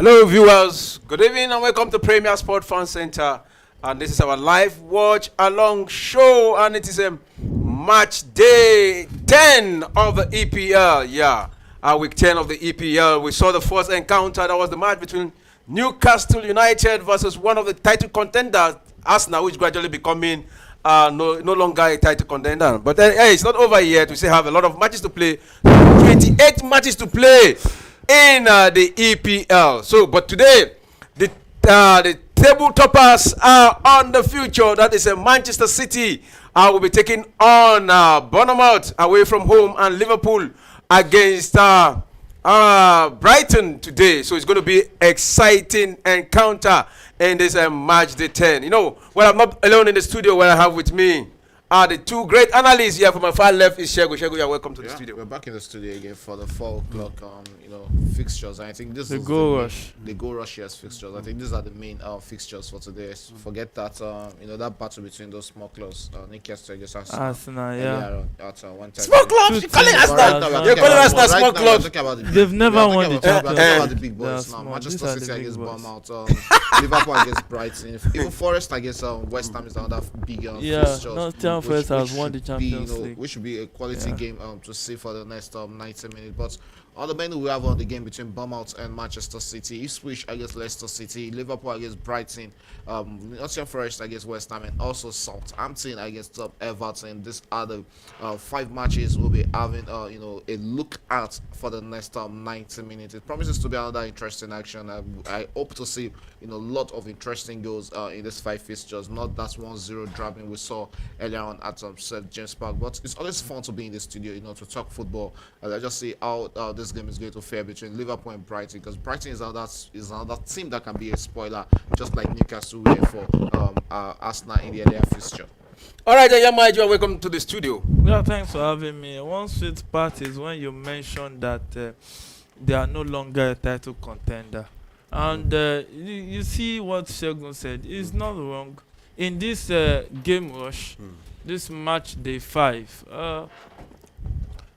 Hello, viewers. Good evening and welcome to Premier Sport Fan Center. And this is our live watch along show, and it is a match day 10 of the EPL. Yeah, week 10 of the EPL. We saw the first encounter. That was the match between Newcastle United versus one of the title contenders, Arsenal, which gradually becoming no longer a title contender. But hey, it's not over yet. We still have a lot of matches to play. 28 matches to play in the EPL. So, but today, the table toppers are on the future. That is Manchester City. Will be taking on Bournemouth away from home, and Liverpool against Brighton today. So it's going to be exciting encounter in this match day 10. You know, well, I'm not alone in the studio. Where I have with me the two great analysts here. From my far left is Shego. Shego, you're welcome to the studio. We're back in the studio again for the 4 o'clock, fixtures. And I think this is the goal rush year's fixtures. I think these are the main fixtures for today. Forget that, that battle between those small clubs, Newcastle against Arsenal, yeah. At one time. Small clubs? You're calling Arsenal? You're calling Arsenal small clubs? They've never won the Champions League. We're talking about the big boys now. Manchester City against Bournemouth, Liverpool against Brighton. Even Forest against West Ham is another big fixture. Nottingham Forest has won the Champions League. Which should be a quality game to see for the next 90 minutes. But on the menu, we have on the game between Bournemouth and Manchester City, Ipswich against Leicester City, Liverpool against Brighton, Nottingham Forest against West Ham, and also Southampton against Everton. These are the 5 matches we'll be having, a look at for the next 90 minutes. It promises to be another interesting action. I hope to see, a lot of interesting goals in these 5 fixtures, not that 1-0 drubbing we saw earlier on at St. James Park. But it's always fun to be in the studio, to talk football. Let's just see how this game is going to fare between Liverpool and Brighton, because Brighton is another team that can be a spoiler, just like Newcastle were for Arsenal in the earlier fixture. All right, Yamaji, you are welcome to the studio. Yeah, thanks for having me. One sweet part is when you mentioned that they are no longer a title contender. And you see what Shegun said. It's not wrong. In this game rush, this match day 5,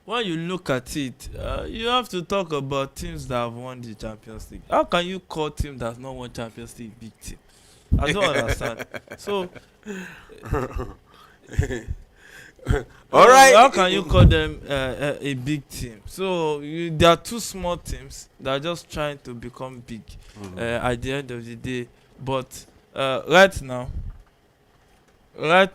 when you look at it, you have to talk about teams that have won the Champions League. How can you call team that's not won Champions League big team? I don't understand. So, all right. How can you call them a big team? So there are 2 small teams that are just trying to become big at the end of the day. But right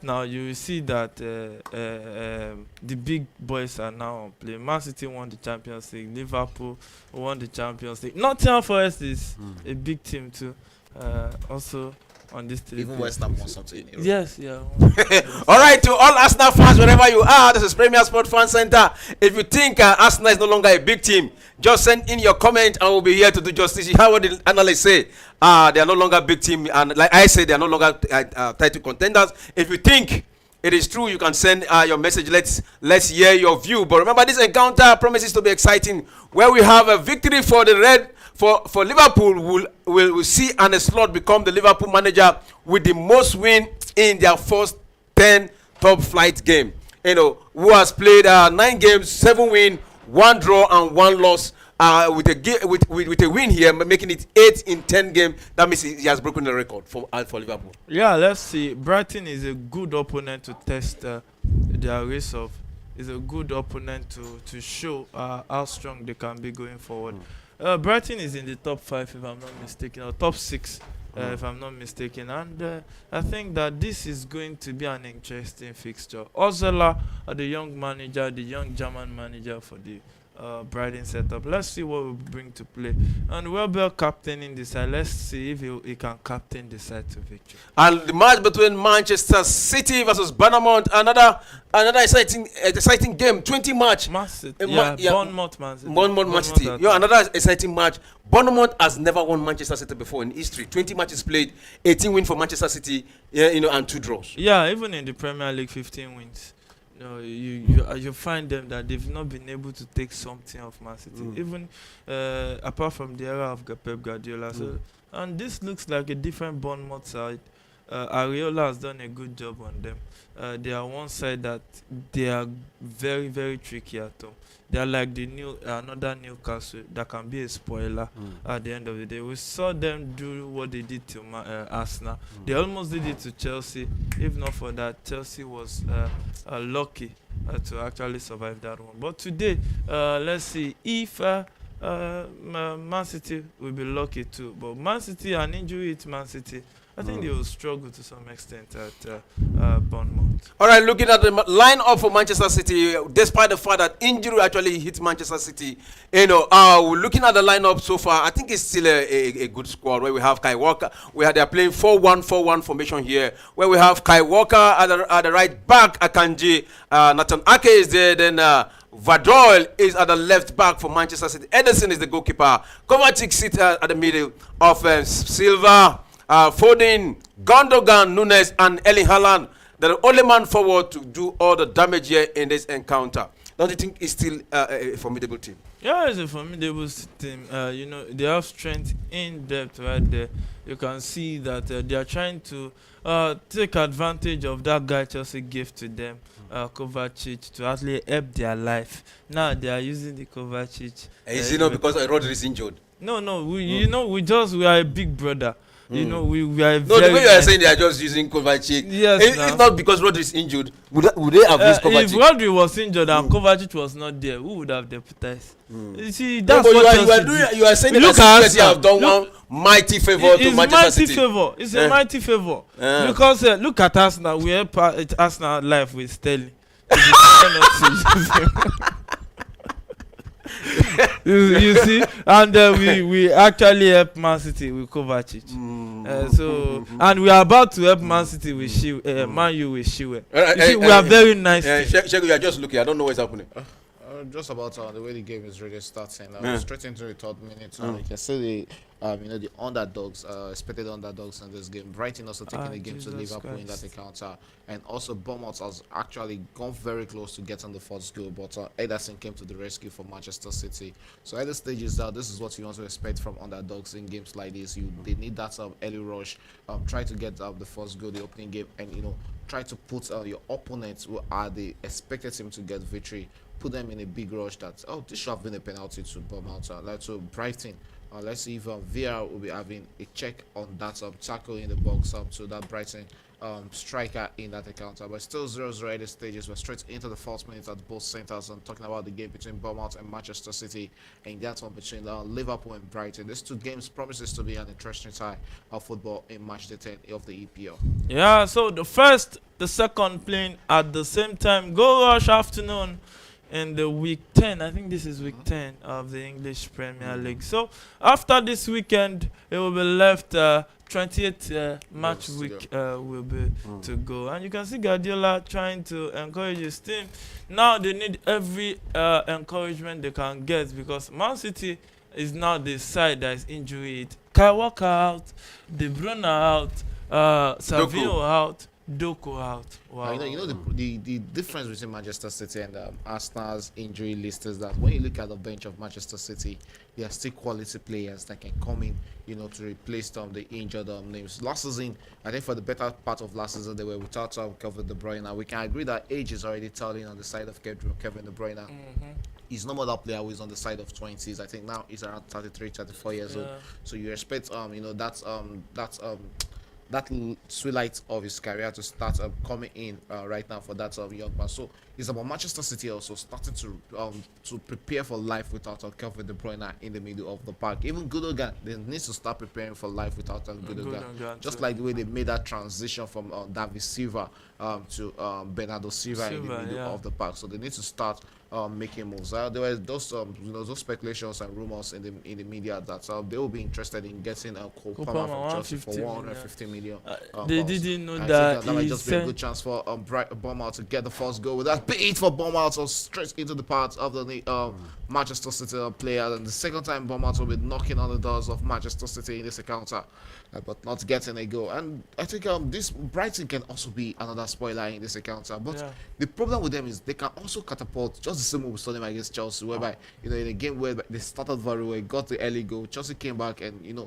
now, you will see that the big boys are now on play. Man City won the Champions League. Liverpool won the Champions League. Nottingham Forest is a big team too. Also on this team. Even West Ham won something. Yes, yeah. All right, to all Arsenal fans, wherever you are, this is Premier Sport Fan Center. If you think Arsenal is no longer a big team, just send in your comment and we'll be here to do justice. You hear what the analysts say. They are no longer a big team, and like I say, they are no longer title contenders. If you think it is true, you can send your message. Let's hear your view. But remember, this encounter promises to be exciting, where we have a victory for the red. For Liverpool, will see Arne Slot become the Liverpool manager with the most win in their first 10 top flight game. Who has played 9 games, 7 win, 1 draw, and 1 loss. With a win here, making it 8 in 10 games. That means he has broken the record for Liverpool. Yeah, let's see. Brighton is a good opponent to test their race of. Is a good opponent to show how strong they can be going forward. Brighton is in the top 5, if I'm not mistaken, or top 6, if I'm not mistaken. And I think that this is going to be an interesting fixture. Ozela, the young manager, the young German manager for the Brighton setup. Let's see what we bring to play. And Welbeck captaining the side. Let's see if he can captain the side to victory. And the match between Manchester City versus Bournemouth, another exciting game. 20 match. Bournemouth, Man City. Bournemouth City. Another exciting match. Bournemouth has never won Manchester City before in history. 20 matches played, 18 wins for Manchester City, and 2 draws. Yeah, even in the Premier League, 15 wins. You find them that they've not been able to take something off Man City, even apart from the era of Pep Guardiola. So, and this looks like a different Bournemouth side. Areola has done a good job on them. They are one side that they are very, very tricky at home. They are like the new another Newcastle that can be a spoiler at the end of the day. We saw them do what they did to Arsenal. They almost did it to Chelsea. If not for that, Chelsea was lucky to actually survive that one. But today, let's see if Man City will be lucky too. But Man City, an injury hit Man City. I think they will struggle to some extent at Bournemouth. All right, looking at the line-up for Manchester City, despite the fact that injury actually hit Manchester City, looking at the line-up so far, I think it's still a good squad where we have Kai Walker. They are playing 4-1-4-1 formation here, where we have Kai Walker at the right back, Akanji, Nathan Ake is there, then Vadroil is at the left back for Manchester City. Ederson is the goalkeeper. Kovacic sits at the middle of Silva, Foden, Gundogan, Nunes, and Erling Haaland. They're the only man forward to do all the damage here in this encounter. Don't you think it's still a formidable team? Yeah, it's a formidable team. They have strength in depth right there. You can see that they are trying to take advantage of that guy Chelsea gave to them, Kovacic, to actually help their life. Now they are using the Kovacic. Is it not because Rodri is injured? No. We are a big brother. We are no, the way you are saying they are just using Kovacic. Yes, it's not because Rodri is injured. Would they have used Kovacic? If Rodri was injured and Kovacic was not there, who would have deputized? You see, that's what you are saying. Look at Chelsea have done one mighty favor to Manchester City. It's a mighty favor. Because look at Arsenal. We help Arsenal life with Sterling. you see, and we actually help Man City with Kovacic. And we are about to help Man City with Man U with Shiwe. You see, we are very nice. Shegu, you are just looking. I don't know what's happening. Just about the way the game is really starting. Straight into the third minute. You can see the underdogs, expected underdogs in this game. Brighton also taking the game to Liverpool in that encounter, and also Bournemouth has actually gone very close to getting the first goal, but Ederson came to the rescue for Manchester City. So at the stages that this is what you want to expect from underdogs in games like this. They need that early rush, try to get the first goal, the opening game, and try to put your opponents who are the expected team to get victory. Put them in a big rush that this should have been a penalty to Bournemouth, to Brighton. Let's see if VR will be having a check on that tackle in the box to that Brighton striker in that encounter. But still 0-0 at the stages. We're straight into the fourth minute at both centers. I'm talking about the game between Bournemouth and Manchester City, and that one between Liverpool and Brighton. These two games promises to be an interesting tie of football in match day 10 of the EPL. Yeah, so the second playing at the same time. Goal rush afternoon in the week 10. I think this is week 10 of the English Premier League. So after this weekend, it will be left 28th match week will be to go. And you can see Guardiola trying to encourage his team. Now they need every encouragement they can get, because Man City is now the side that is injured. Kai Walker out, De Bruyne out, Savino out, Doku out. Wow. The difference between Manchester City and Arsenal's injury list is that when you look at the bench of Manchester City, there are still quality players that can come in, to replace the injured names. Last season, I think for the better part of last season, they were without Kevin De Bruyne. Now we can agree that age is already telling on the side of Kevin De Bruyne. He's no more that player who is on the side of 20s. I think now he's around 33, 34 years old. So you expect that sweet light of his career to start coming in right now for that young man. So it's about Manchester City also starting to prepare for life without Kevin De Bruyne in the middle of the park. Even Gundogan, they need to start preparing for life without Gundogan. Just like the way they made that transition from David Silva to Bernardo Silva in the middle of the park. So they need to start making moves. There were those those speculations and rumors in the media that they will be interested in getting Cole Palmer from Chelsea for 150 million. They didn't know that might just be a good chance for Bournemouth to get the first goal. With that beat for Bournemouth, so straight into the path of the Manchester City player. And the second time Bournemouth will be knocking on the doors of Manchester City in this encounter, but not getting a goal. And I think this Brighton can also be another spoiler in this encounter. But Yeah. the problem with them is they can also catapult just the same way we saw them against Chelsea, whereby in a game where they started very well, got the early goal, Chelsea came back, and it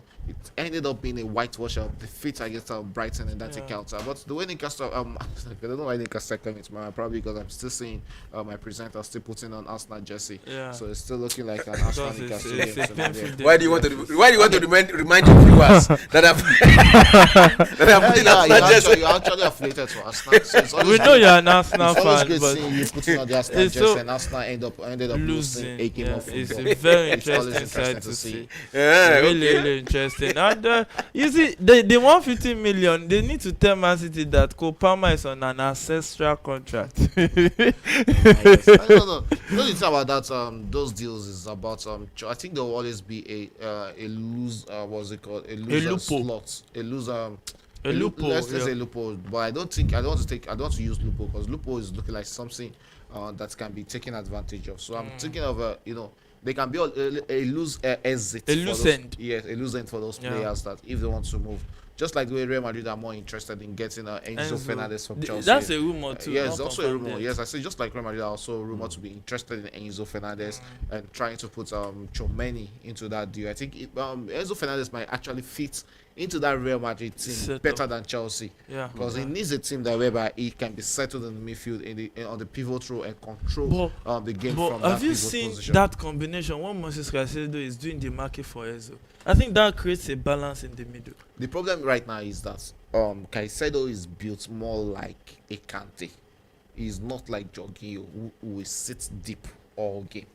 ended up being a whitewash of defeat against Brighton in that encounter. But the way Newcastle, I don't know why Newcastle come into my mind, probably because I'm still seeing my presenter still putting on Arsenal jersey, so it's still looking like an Arsenal Because Newcastle it's game. a So painful maybe- day. Why do you want to remind your viewers that I'm that I'm putting Arsenal jersey? you're actually affiliated to Arsenal. So it's always We know good- you're an Arsenal It's always fan, good but seeing you putting on the Arsenal it's jersey, so and Arsenal ended up losing a game yeah, of it's football. a very It's always interesting interesting side to see. Yeah, Really, okay. really interesting. And you see, the 150 million, they need to tell Man City that Cole Palmer is on an ancestral contract. Yes. I don't know. You know the thing about that those deals is about I think there will always be a lose what's it called, a loser loophole. slot, a loser A loophole, let's say yeah. loophole, but I don't want to use loophole, because loophole is looking like something that can be taken advantage of. So I'm thinking of they can be a loose exit, A for loose those- end. yes, a loose end for those Yeah. players that if they want to move, just like the way Real Madrid are more interested in getting Enzo Fernandez from Chelsea. That's a rumor too. Yes, not also a confirmed rumor. yet. Yes, I say just like Real Madrid are also rumored to be interested in Enzo Fernandez and trying to put Chomeni into that deal. I think Enzo Fernandez might actually fit into that Real Madrid team Set better up. than Chelsea, Yeah. because he needs a team that whereby he can be settled in the midfield on the pivot role and control the game But from that have you pivot seen position. that combination? What Moses Caicedo is doing the market for Enzo. I think that creates a balance in the middle. The problem right now is that Caicedo is built more like a Kante. He's not like Jorginho, who will sit deep all game.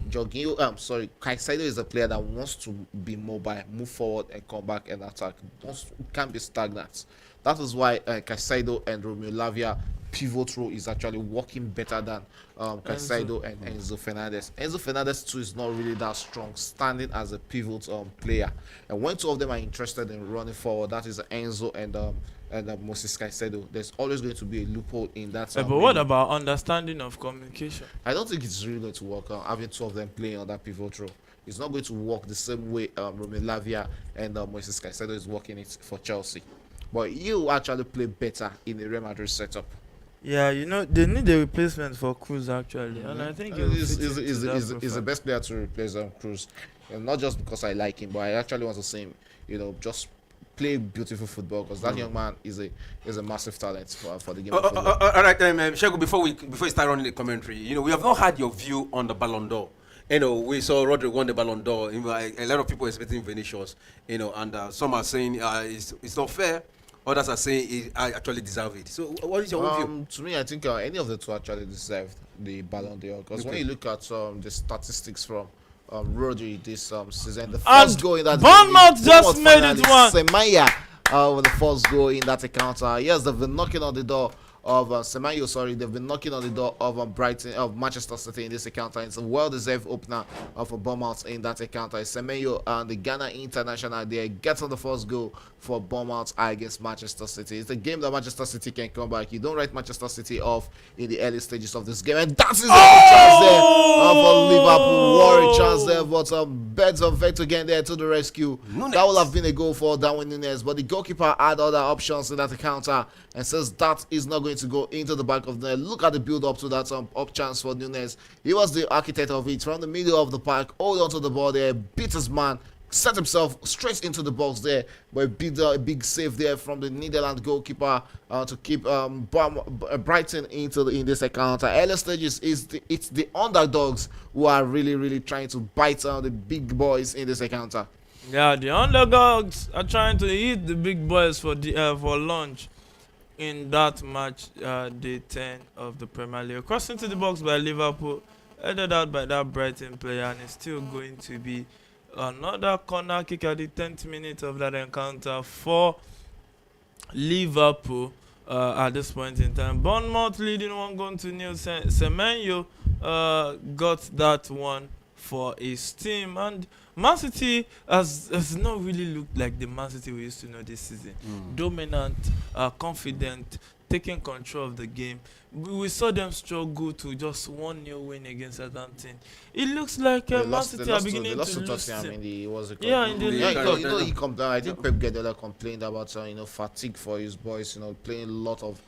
Caicedo is a player that wants to be mobile, move forward and come back and attack. Can't be stagnant. That is why Caicedo and Romeo Lavia pivot role is actually working better than Caicedo and Enzo Fernandez. Enzo Fernandez too is not really that strong standing as a pivot player. And when two of them are interested in running forward, that is Enzo and Moses Caicedo, there's always going to be a loophole in that. But what about understanding of communication? I don't think it's really going to work having two of them playing on that pivot role. It's not going to work the same way Romeo Lavia and Moses Caicedo is working it for Chelsea. But you actually play better in the Real Madrid setup. Yeah, they need a replacement for Cruz actually, and I think He's he's the best player to replace Cruz. And not just because I like him, but I actually want to see him, just play beautiful football, because that young man is a massive talent for the game of football. All right, Shego, before we start running the commentary, we have not had your view on the Ballon d'Or. We saw Rodri won the Ballon d'Or. A lot of people expecting Vinicius, and some are saying it's not fair. Others are saying he actually deserve it. So what is your own view? To me, I think any of the two actually deserve the Ballon d'Or, because when you look at the statistics from Rodri this season, the first goal in that Bournemouth just made it one. Semenya with the first goal in that encounter. Yes, they've been knocking on the door of Semenyo, they've been knocking on the door of Brighton, of Manchester City in this encounter. It's a well-deserved opener for Bournemouth in that encounter. Semenyo and the Ghana international there gets on the first goal for Bournemouth against Manchester City. It's a game that Manchester City can come back. You don't write Manchester City off in the early stages of this game, and that is a chance there for Liverpool. Worry chance there, but Beds of Vector again there to the rescue. Nunes. That would have been a goal for Darwin Nunes, but the goalkeeper had other options in that encounter and says that is not going to go into the back of the net. Look at the build up to that up chance for Nunes. He was the architect of it from the middle of the park, hold on to the ball there, beat his man, set himself straight into the box there, but a big save there from the Netherlands goalkeeper to keep Brighton in this encounter. Early stages it's the underdogs who are really trying to bite on the big boys in this encounter. Yeah, the underdogs are trying to eat the big boys for lunch in that match, day 10 of the Premier League. Crossed into the box by Liverpool, headed out by that Brighton player, and it's still going to be another corner kick at the 10th minute of that encounter for Liverpool at this point in time. Bournemouth leading 1-0. Semenyo got that one for his team, and Man City has not really looked like the Man City we used to know this season. Dominant, confident, taking control of the game. We saw them struggle to just 1-0 win against Southampton. It looks like Man City are beginning to lose. Tottenham Yeah, I think Pep Guardiola complained about fatigue for his boys. Playing a lot of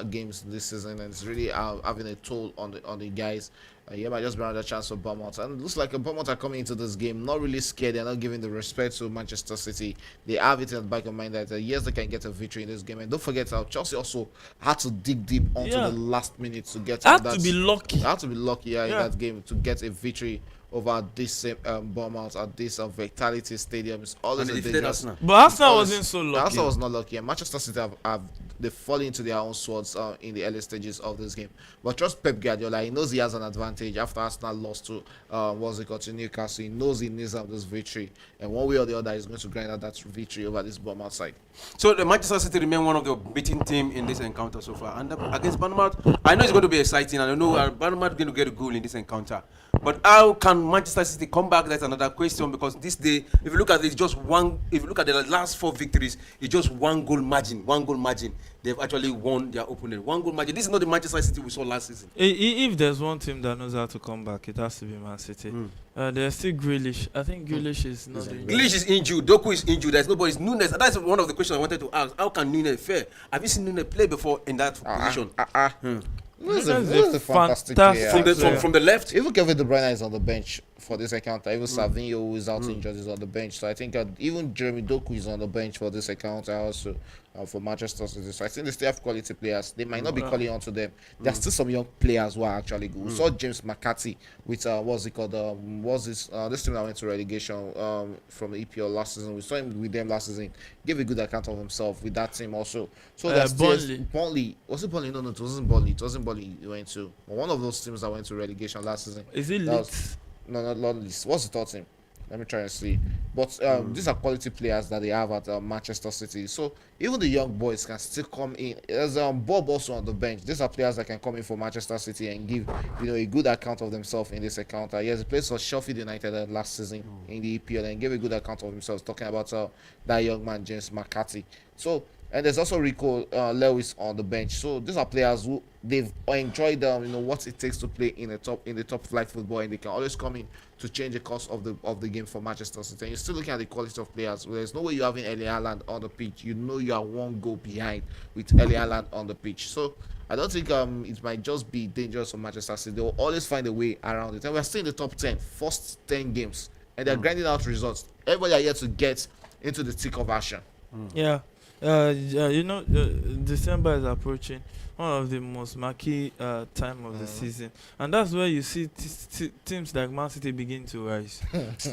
games this season, and it's really having a toll on the guys. Yeah, might just be another chance for Bournemouth, and it looks like Bournemouth are coming into this game not really scared. They're not giving the respect to Manchester City. They have it in the back of mind that yes, they can get a victory in this game. And don't forget how Chelsea also had to dig deep onto the last minute to get. Had to be lucky. Had to be lucky, in that game to get a victory over this same Bournemouth at this Vitality Stadium. It's always a dangerous. But Arsenal wasn't so lucky. Arsenal was not lucky, and Manchester City have they fall into their own swords in the early stages of this game. But trust Pep Guardiola, he knows he has an advantage after Arsenal lost to to Newcastle. He knows he needs this victory, and one way or the other, he's going to grind out that victory over this Bournemouth side. So the Manchester City remain one of the beating team in this encounter so far, and against Bournemouth, I know it's going to be exciting, and I know Bournemouth going to get a goal in this encounter. But how can Manchester City come back? That's another question, because this day, if you look at it, just one. If you look at the last 4 victories, it's just 1 goal margin. 1 goal margin. They've actually won their opponent. 1 goal margin. This is not the Manchester City we saw last season. If there's one team that knows how to come back, it has to be Man City. There's still Grealish. I think Grealish is not injured. Grealish is injured. Doku is injured. There's nobody's Nunes. That's one of the questions I wanted to ask. How can Nunes fare? Have you seen Nunes play before in that position? This is a fantastic player. From the left. Even Kevin De Bruyne is on the bench for this encounter. Even Savinho, who is out injured, is on the bench. So I think even Jeremy Doku is on the bench for this encounter also for Manchester City. So I think they still have quality players. They might not be calling on to them. There's still some young players who are actually good. We saw James McCarthy with what's it called? This team that went to relegation from the EPL last season. We saw him with them last season. Gave a good account of himself with that team also. So that's Burnley. Was it Burnley? No, it wasn't Burnley. It wasn't Burnley. He went to one of those teams that went to relegation last season. Is it Leeds? No, not Leeds. What's the third team? Let me try and see. But these are quality players that they have at Manchester City. So even the young boys can still come in. There's Bob also on the bench. These are players that can come in for Manchester City and give a good account of themselves in this encounter. Yes, he plays for Sheffield United last season in the EPL and gave a good account of himself. Talking about that young man James McCarthy. So. And there's also Rico Lewis on the bench. So these are players who they've enjoyed what it takes to play in the top flight football, and they can always come in to change the course of the game for Manchester City. And you're still looking at the quality of players. There's no way you're having Erling Haaland on the pitch. You know you are 1 goal behind with Erling Haaland on the pitch. So I don't think it might just be dangerous for Manchester City. They will always find a way around it. And we're still in the top 10, first 10 games, and they're grinding out results. Everybody are here to get into the thick of action. Yeah. December is approaching, one of the most marquee time of the season, and that's where you see teams like Man City begin to rise.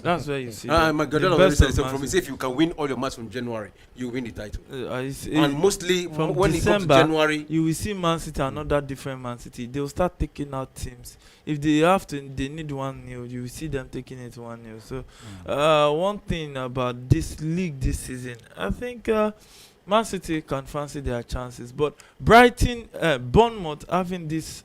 That's where you see. My God, from if you can win all your matches from January, you win the title. And mostly from when December, it comes to January, you will see Man City another different Man City. They will start taking out teams. If they need 1-0, you will see them taking it 1-0. So, one thing about this league this season, I think. Man City can fancy their chances, but Bournemouth having this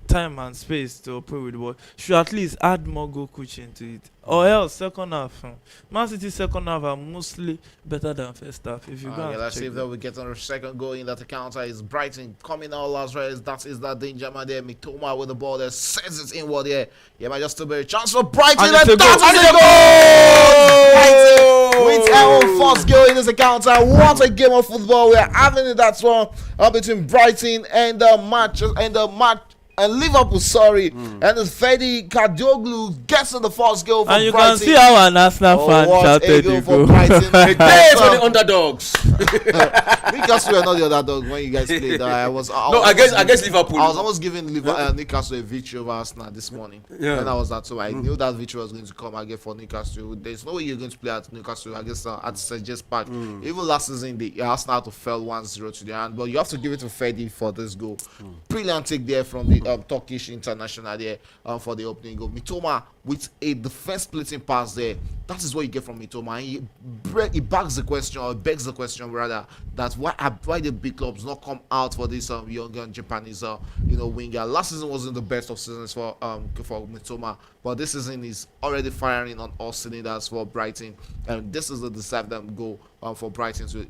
time and space to operate with the ball should at least add more goal coaching to it, or else second half. Man City second half are mostly better than first half. If you go, let's see if we get on the second goal in that encounter. Is Brighton coming out last race? That is that danger man there. Mitoma with the ball there, sends it inward there. Yeah, might just still be a chance for Brighton. And that's a goal! With our first goal in this encounter. What a game of football we are having in that one between Brighton and Liverpool, and the Freddy Cardioglu gets in the first goal for and you Brighton. Can see how an Arsenal fan shouted the goal. Hey, for the underdogs. Newcastle were not the underdogs when you guys played. I guess Liverpool. I was almost giving Newcastle a victory over Arsenal this morning. Yeah. And I was that, so I knew that victory was going to come again for Newcastle. There's no way you're going to play at Newcastle, I guess, at St. James Park. Even last season, Arsenal had to fell 1-0 to the hand, but you have to give it to Freddy for this goal. Brilliant take there from the Turkish international there for the opening goal. Mitoma with a defense splitting pass there. That is what you get from Mitoma. And he begs the question rather, that why the big clubs not come out for this young Japanese winger. Last season wasn't the best of seasons for Mitoma, but this season is already firing on all cylinders for Brighton, and this is the deserved goal for Brighton to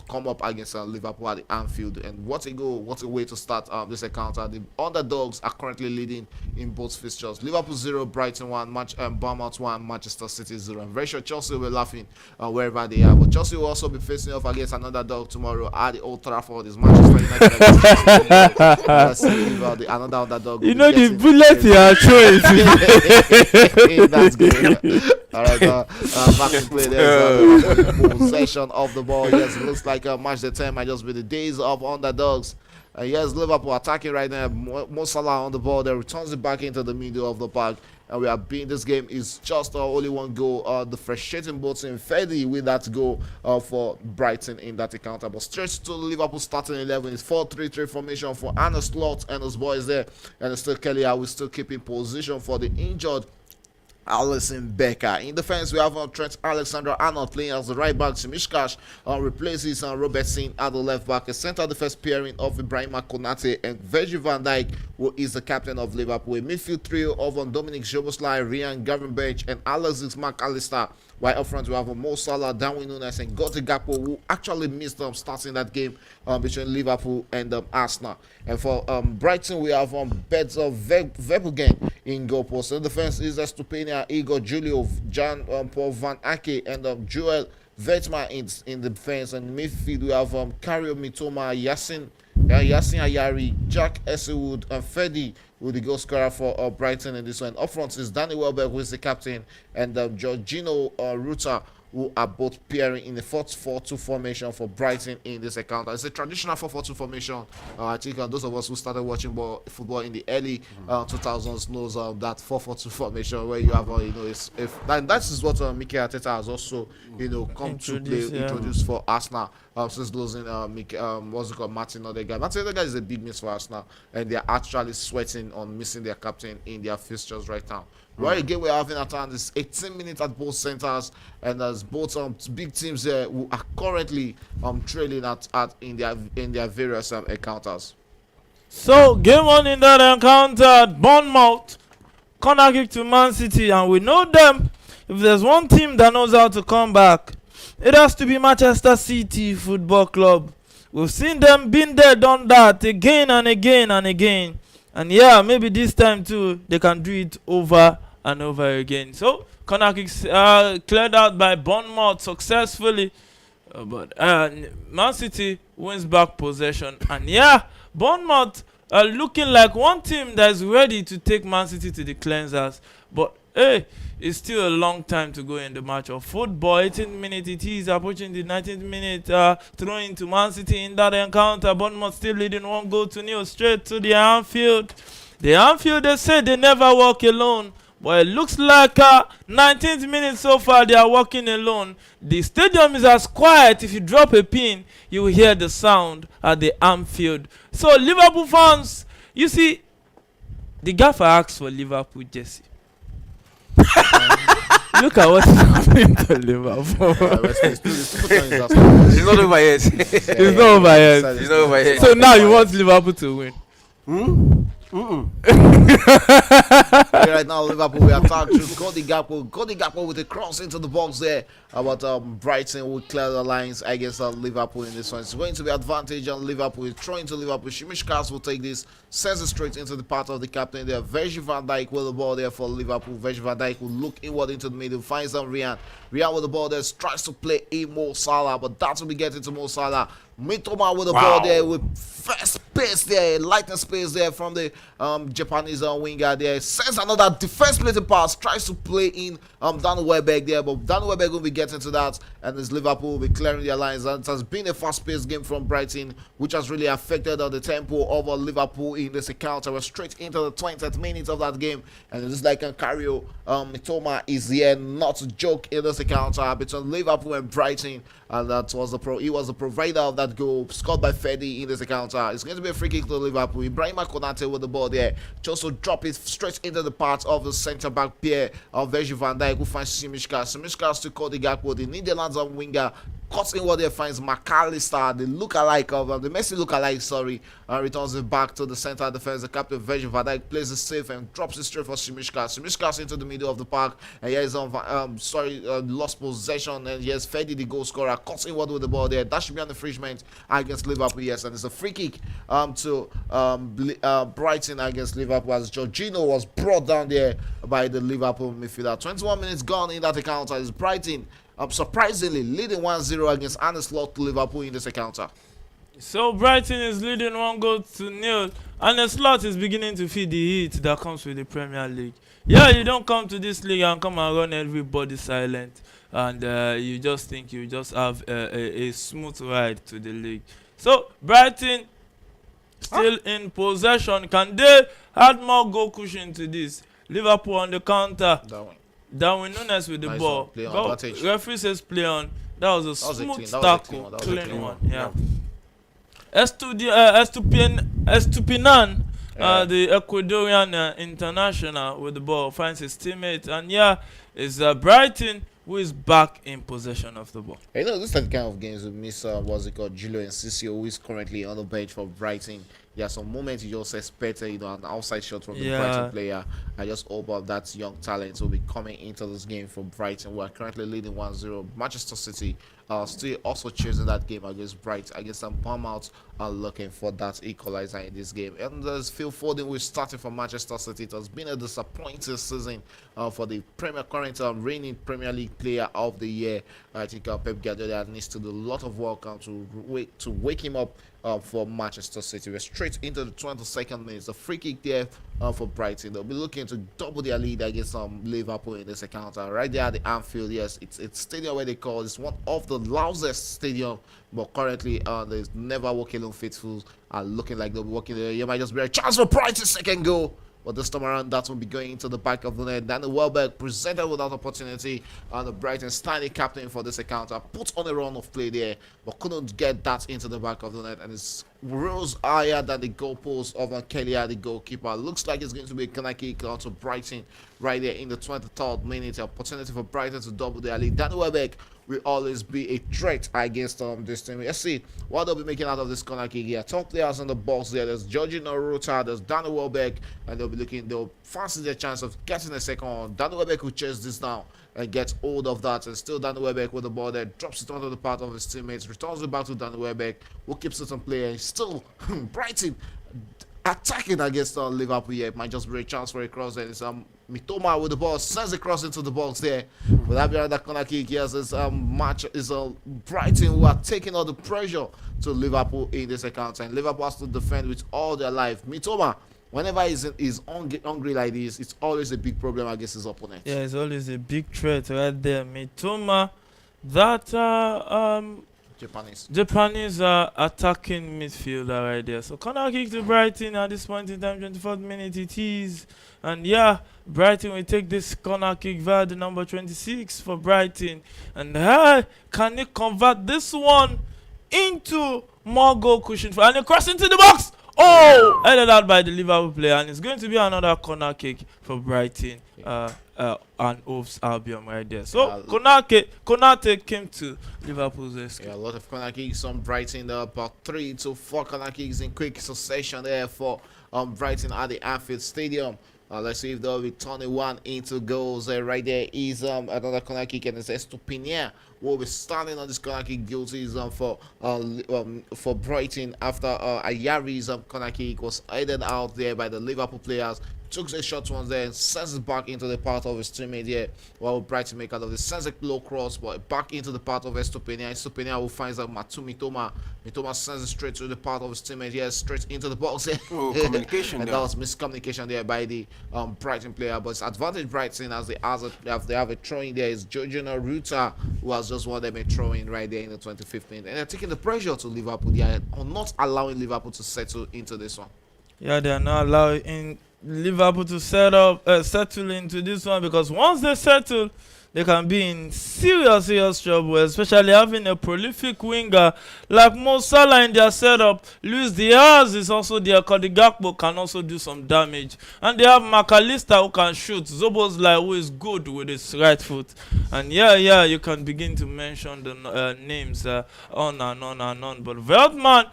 come up against Liverpool at the Anfield. And what a goal, what a way to start this encounter. The underdogs are currently leading in both fixtures. Liverpool 0, Brighton 1, Bournemouth 1, Manchester City 0. I'm very sure Chelsea will be laughing wherever they are. But Chelsea will also be facing off against another dog tomorrow at the Old Trafford. It's Manchester United. Let's see about another underdog. You know the bullet you are throwing. That's good. All right, back to play. There's possession of the ball. Yes, it looks like match the 10 might just be the days of underdogs. Yes, Liverpool attacking right now. Mo Salah on the ball. There returns it back into the middle of the park. And we are being this game is just only one goal. The frustrating both in Fedi with that goal for Brighton in that encounter. But straight to Liverpool starting 11 is 4-3-3 formation for Arne Slot and his boys there. And still Kelly will still keeping position for the injured Alisson Becker. In defense, we have Trent Alexander-Arnold playing as the right back. Simishkash replaces Robertson at the left back. A centre defense pairing of Ibrahima Konate and Virgil van Dijk, who is the captain of Liverpool. A midfield trio of Dominic Szoboszlai, Ryan Gravenberch and Alexis McAllister. While up front, we have Mo Salah, Darwin Núñez and Gordon Gakpo, who actually missed starting that game between Liverpool and Arsenal. And for Brighton, we have Beds Verbruggen in goal post. In defense is Estupenia, Igor Julio, Jan Paul Van Ake and Joel Vetma in the defense. And midfield, we have Kario Mitoma, Yasin Ayari, Jack Essewood and Fedi with the goal scorer for Brighton in this one. Up front is Danny Welbeck, who is the captain, and Jorginho Ruta, who are both pairing in the 4-4-2 formation for Brighton in this encounter. It's a traditional 4-4-2 formation. I think those of us who started watching football in the early 2000s knows that 4-4-2 formation where you have, that is what Mikel Arteta has also, come to play, introduced for Arsenal since losing Martin Odegaard. Martin Odegaard is a big miss for Arsenal, and they are actually sweating on missing their captain in their fixtures right now. Right, again, we're having at time this 18 minutes at both centers, and there's both big teams there who are currently trailing in their various encounters. So game on in that encounter, Bournemouth corner kick to Man City, and we know them. If there's one team that knows how to come back, it has to be Manchester City Football Club. We've seen them been there, done that again and again and again, and yeah, maybe this time too they can do it over and over again. So corner kicks cleared out by Bournemouth successfully, but Man City wins back possession, and yeah, Bournemouth are looking like one team that is ready to take Man City to the cleansers. But hey, it's still a long time to go in the match of football. 18th minute it is, approaching the 19th minute, throwing to Man City in that encounter. Bournemouth still leading 1-0 straight to the Anfield. The Anfield, they say they never walk alone. But it looks like 19th minute so far they are walking alone. The stadium is as quiet. If you drop a pin, you will hear the sound at the Anfield. So Liverpool fans, you see, the gaffer asked for Liverpool jersey. Look at what's happening to Liverpool. It's not over yet. It's not over yet. It's not over yet. So now you want Liverpool to win. Right now, Liverpool we attack through Cody Gakpo with a cross into the box there. But Brighton will clear the lines against Liverpool in this one. It's going to be advantage on Liverpool. Throwing to Liverpool. Shimishkas will take this, sends it straight into the path of the captain there. Virgil van Dijk with the ball there for Liverpool. Virgil van Dijk will look inward into the middle, finds Ryan with the ball there, tries to play Mo Salah, but that will be getting to Mo Salah. Mitoma with the ball there with first space there, lightning space there from the Japanese winger there. Sends another defense splitting pass, tries to play in Dan Welbeck there, but Dan Welbeck will be getting to that, and this Liverpool will be clearing their lines. And it has been a fast-paced game from Brighton, which has really affected the tempo of Liverpool in this encounter. We're straight into the 20th minute of that game, and it is like Kario Mitoma is here, not to joke in this encounter between Liverpool and Brighton, and that was he was the provider of that goal scored by Fedi in this encounter. It's going to be a free kick to Liverpool. Ibrahima Konate with the ball there, just to drop it straight into the path of the centre back pair of Virgil van Dijk, who finds Simishkas to Cody Gakpo, the Netherlands winger, cuts in what they finds McAllister, the look-alike of the Messi look-alike, sorry, returns it back to the center defense. The captain Virgil van Dijk plays it safe and drops it straight for Shimishka. Shimishka's into the middle of the park, and here's lost possession, and here's Fedi, the goal scorer, cuts in what with the ball there. That should be an infringement against Liverpool, yes, and it's a free kick to Brighton against Liverpool as Jorginho was brought down there by the Liverpool midfielder. 21 minutes gone in that encounter. Is Brighton surprisingly leading 1-0 against Arne Slot to Liverpool in this encounter. So Brighton is leading 1-0, and the Slot is beginning to feel the heat that comes with the Premier League. Yeah, you don't come to this league and come and run everybody silent, and you just think you just have a smooth ride to the league. So Brighton still in possession. Can they add more goal cushion to this? Liverpool on the counter. Darwin Núñez with the Nice ball. one. Play on, Referee says play on. That was a smooth tackle. Clean one. Yeah. Estupinan, the Ecuadorian international with the ball, finds his teammate. And yeah, it's Brighton who is back in possession of the ball. You know, this is the kind of games we miss, what's it called, Julio Enciso, who is currently on the bench for Brighton. There are some moments you just expect, an outside shot from the Brighton player. I just hope that young talent will be coming into this game for Brighton. We are currently leading 1-0. Manchester City still also chasing that game against Brighton, against some Bournemouth, looking for that equalizer in this game. And there's Phil Foden, who is starting for Manchester City. It has been a disappointing season for the current reigning Premier League player of the year. I think Pep Guardiola needs to do a lot of work to wake him up for Manchester City. We're straight into the 22nd minute. The free kick there for Brighton. They'll be looking to double their lead against Liverpool in this encounter. Right there at the Anfield, yes, it's stadium where they call. It's one of the loudest stadium, but currently there's never walk alone faithfuls are looking like they'll be walking there. You might just be a chance for Brighton's second goal. But this time around, that will be going into the back of the net. Danny Welbeck presented without opportunity, and the Brighton standing captain for this encounter put on a run of play there, but couldn't get that into the back of the net, and it's rose higher than the goalpost of Kelly, the goalkeeper. Looks like it's going to be a corner kick out to Brighton right there in the 23rd minute. Opportunity for Brighton to double their lead. Danny Welbeck will always be a threat against this team. Let's see what they'll be making out of this corner kick here. Top players on the box there. There's Jorginho Ruta, there's Danny Welbeck, and they'll fancy their chance of getting a second one. Danny Welbeck will chase this down and gets hold of that, and still Danny Welbeck with the ball there, drops it onto the part of his teammates, returns it back to Danny Welbeck, who keeps it on play, and still Brighton attacking against Liverpool here. It might just be a chance for a cross, and it's Mitoma with the ball, sends a cross into the box there. Will that be another corner kick? Yes, it's Brighton who are taking all the pressure to Liverpool in this account, and Liverpool has to defend with all their life. Mitoma, whenever he's hungry like this, it's always a big problem against his opponent. Yeah, it's always a big threat right there. Mitoma, that Japanese attacking midfielder right there. So corner kick to Brighton at this point in time, 24th minute it is. And yeah, Brighton will take this corner kick via the number 26 for Brighton. And can they convert this one into more goal cushion? And they cross into the box! Oh! Headed out by the Liverpool player. And it's going to be another corner kick for Brighton. And Wolves Albion right there. So Konate came to Liverpool's rescue. Yeah, a lot of corner kicks on Brighton. About 3 to 4 corner kicks in quick succession there for Brighton at the Anfield Stadium. Let's see if they'll be turning one into goals. Right there is another corner kick, and it's Estupinan will be standing on this corner kick. Guilty for Brighton after Ayari's corner kick was headed out there by the Liverpool players. Took a shot once there and sends it back into the part of his teammate here. While Brighton make out of this, sends a low cross, but back into the part of Estupinan. Estupinan will find out Mitoma. Mitoma sends it straight to the part of his teammate here, straight into the box here. Oh, communication and that was miscommunication there by the Brighton player. But it's advantage Brighton as they have a throw in there. It's Jorginho Ruta who has just won them a throw in right there in the 25th minute. And they're taking the pressure to Liverpool. They are not allowing Liverpool to settle into this one. Yeah, they are not allowing Liverpool to settle into this one, because once they settle, they can be in serious trouble, especially having a prolific winger like Mo Salah in their setup. Luis Diaz is also there. Cody Gakpo can also do some damage. And they have McAllister who can shoot. Zoboslai who is good with his right foot. And you can begin to mention the names on and on and on. But Veltman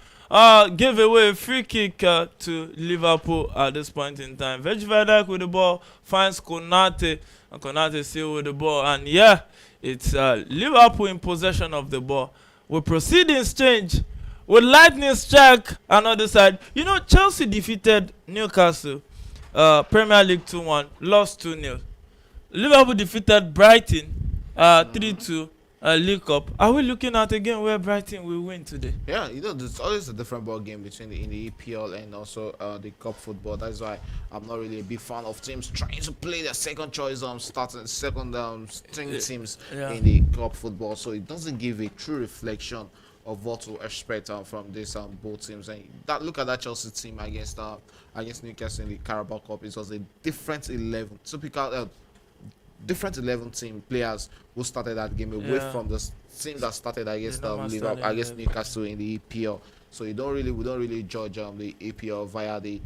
gave away a free kick to Liverpool at this point in time. Virgil van Dijk with the ball finds Konate, and Konate still with the ball. And it's Liverpool in possession of the ball. With proceedings change, with lightning strike another side. Chelsea defeated Newcastle, Premier League 2-1, lost 2-0. Liverpool defeated Brighton 3-2. League Cup. Are we looking at again where Brighton will win today? Yeah, there's always a different ball game between in the EPL and also the cup football. That's why I'm not really a big fan of teams trying to play their second choice starting second string teams in the cup football. So it doesn't give a true reflection of what to expect from these both teams. And look at that Chelsea team against Newcastle in the Carabao Cup. It was a different 11, typical. Different 11 team players who started that game away from the team that started against Newcastle in the EPL. So we don't really judge the EPL via the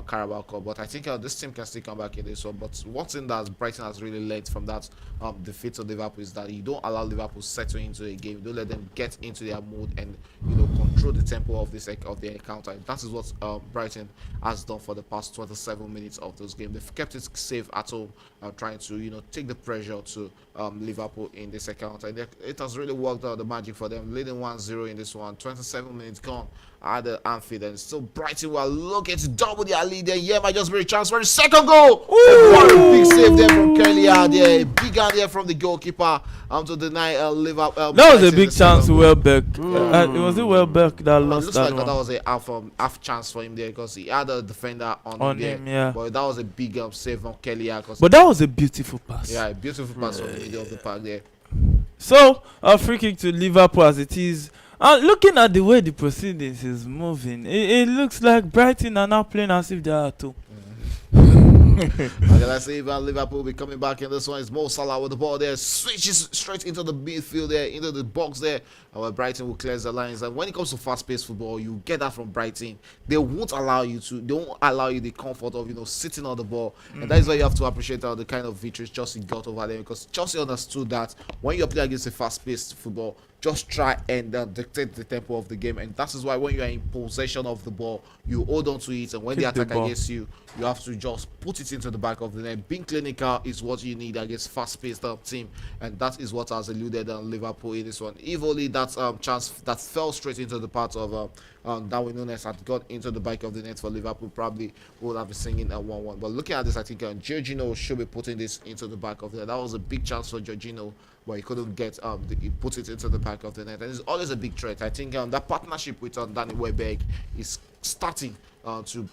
Carabao Cup. But I think this team can still come back in this one. But one thing that Brighton has really learned from that defeat to Liverpool is that you don't allow Liverpool settle into a game. You don't let them get into their mood and control the tempo of the encounter. That is what Brighton has done for the past 27 minutes of this game. They've kept it safe at home, trying to take the pressure to Liverpool in this encounter. And it has really worked out the magic for them, leading 1-0 in this one. 27 minutes gone at the Anfield, and still Brighton were looking to double their lead. Then might just be a chance for the second goal. What a big save there from Kelly there. Big hand there from the goalkeeper to deny Liverpool. That was a big chance to Welbeck. It was Welbeck that lost looks that like one. that was a half chance for him there because he had a defender on him there. But that was a big save from Kelly. But that was a beautiful pass. Yeah, a beautiful pass from the middle of the park there. So a free kick to Liverpool as it is. And looking at the way the proceedings is moving, it looks like Brighton are now playing as if they are too. Okay, let's see if Liverpool will be coming back in this one. It's Mo Salah with the ball there, switches straight into the midfield there, into the box there, and where Brighton will clear the lines. And when it comes to fast-paced football, you get that from Brighton. They won't allow you the comfort of sitting on the ball, and that is why you have to appreciate the kind of victories Chelsea got over there, because Chelsea understood that when you're playing against a fast-paced football, just try and dictate the tempo of the game. And that is why when you are in possession of the ball, you hold on to it, and when they attack against you, you have to just put it into the back of the net. Being clinical is what you need against fast-paced team, and that is what has eluded Liverpool in this one. If only that chance that fell straight into the path of Darwin Núñez had got into the back of the net for Liverpool, probably would have been singing at 1-1. But looking at this, I think Jorginho should be putting this into the back of the net. That was a big chance for Jorginho, but he couldn't get he put it into the back of the net, and it's always a big threat. I think that partnership with Danny Welbeck is starting to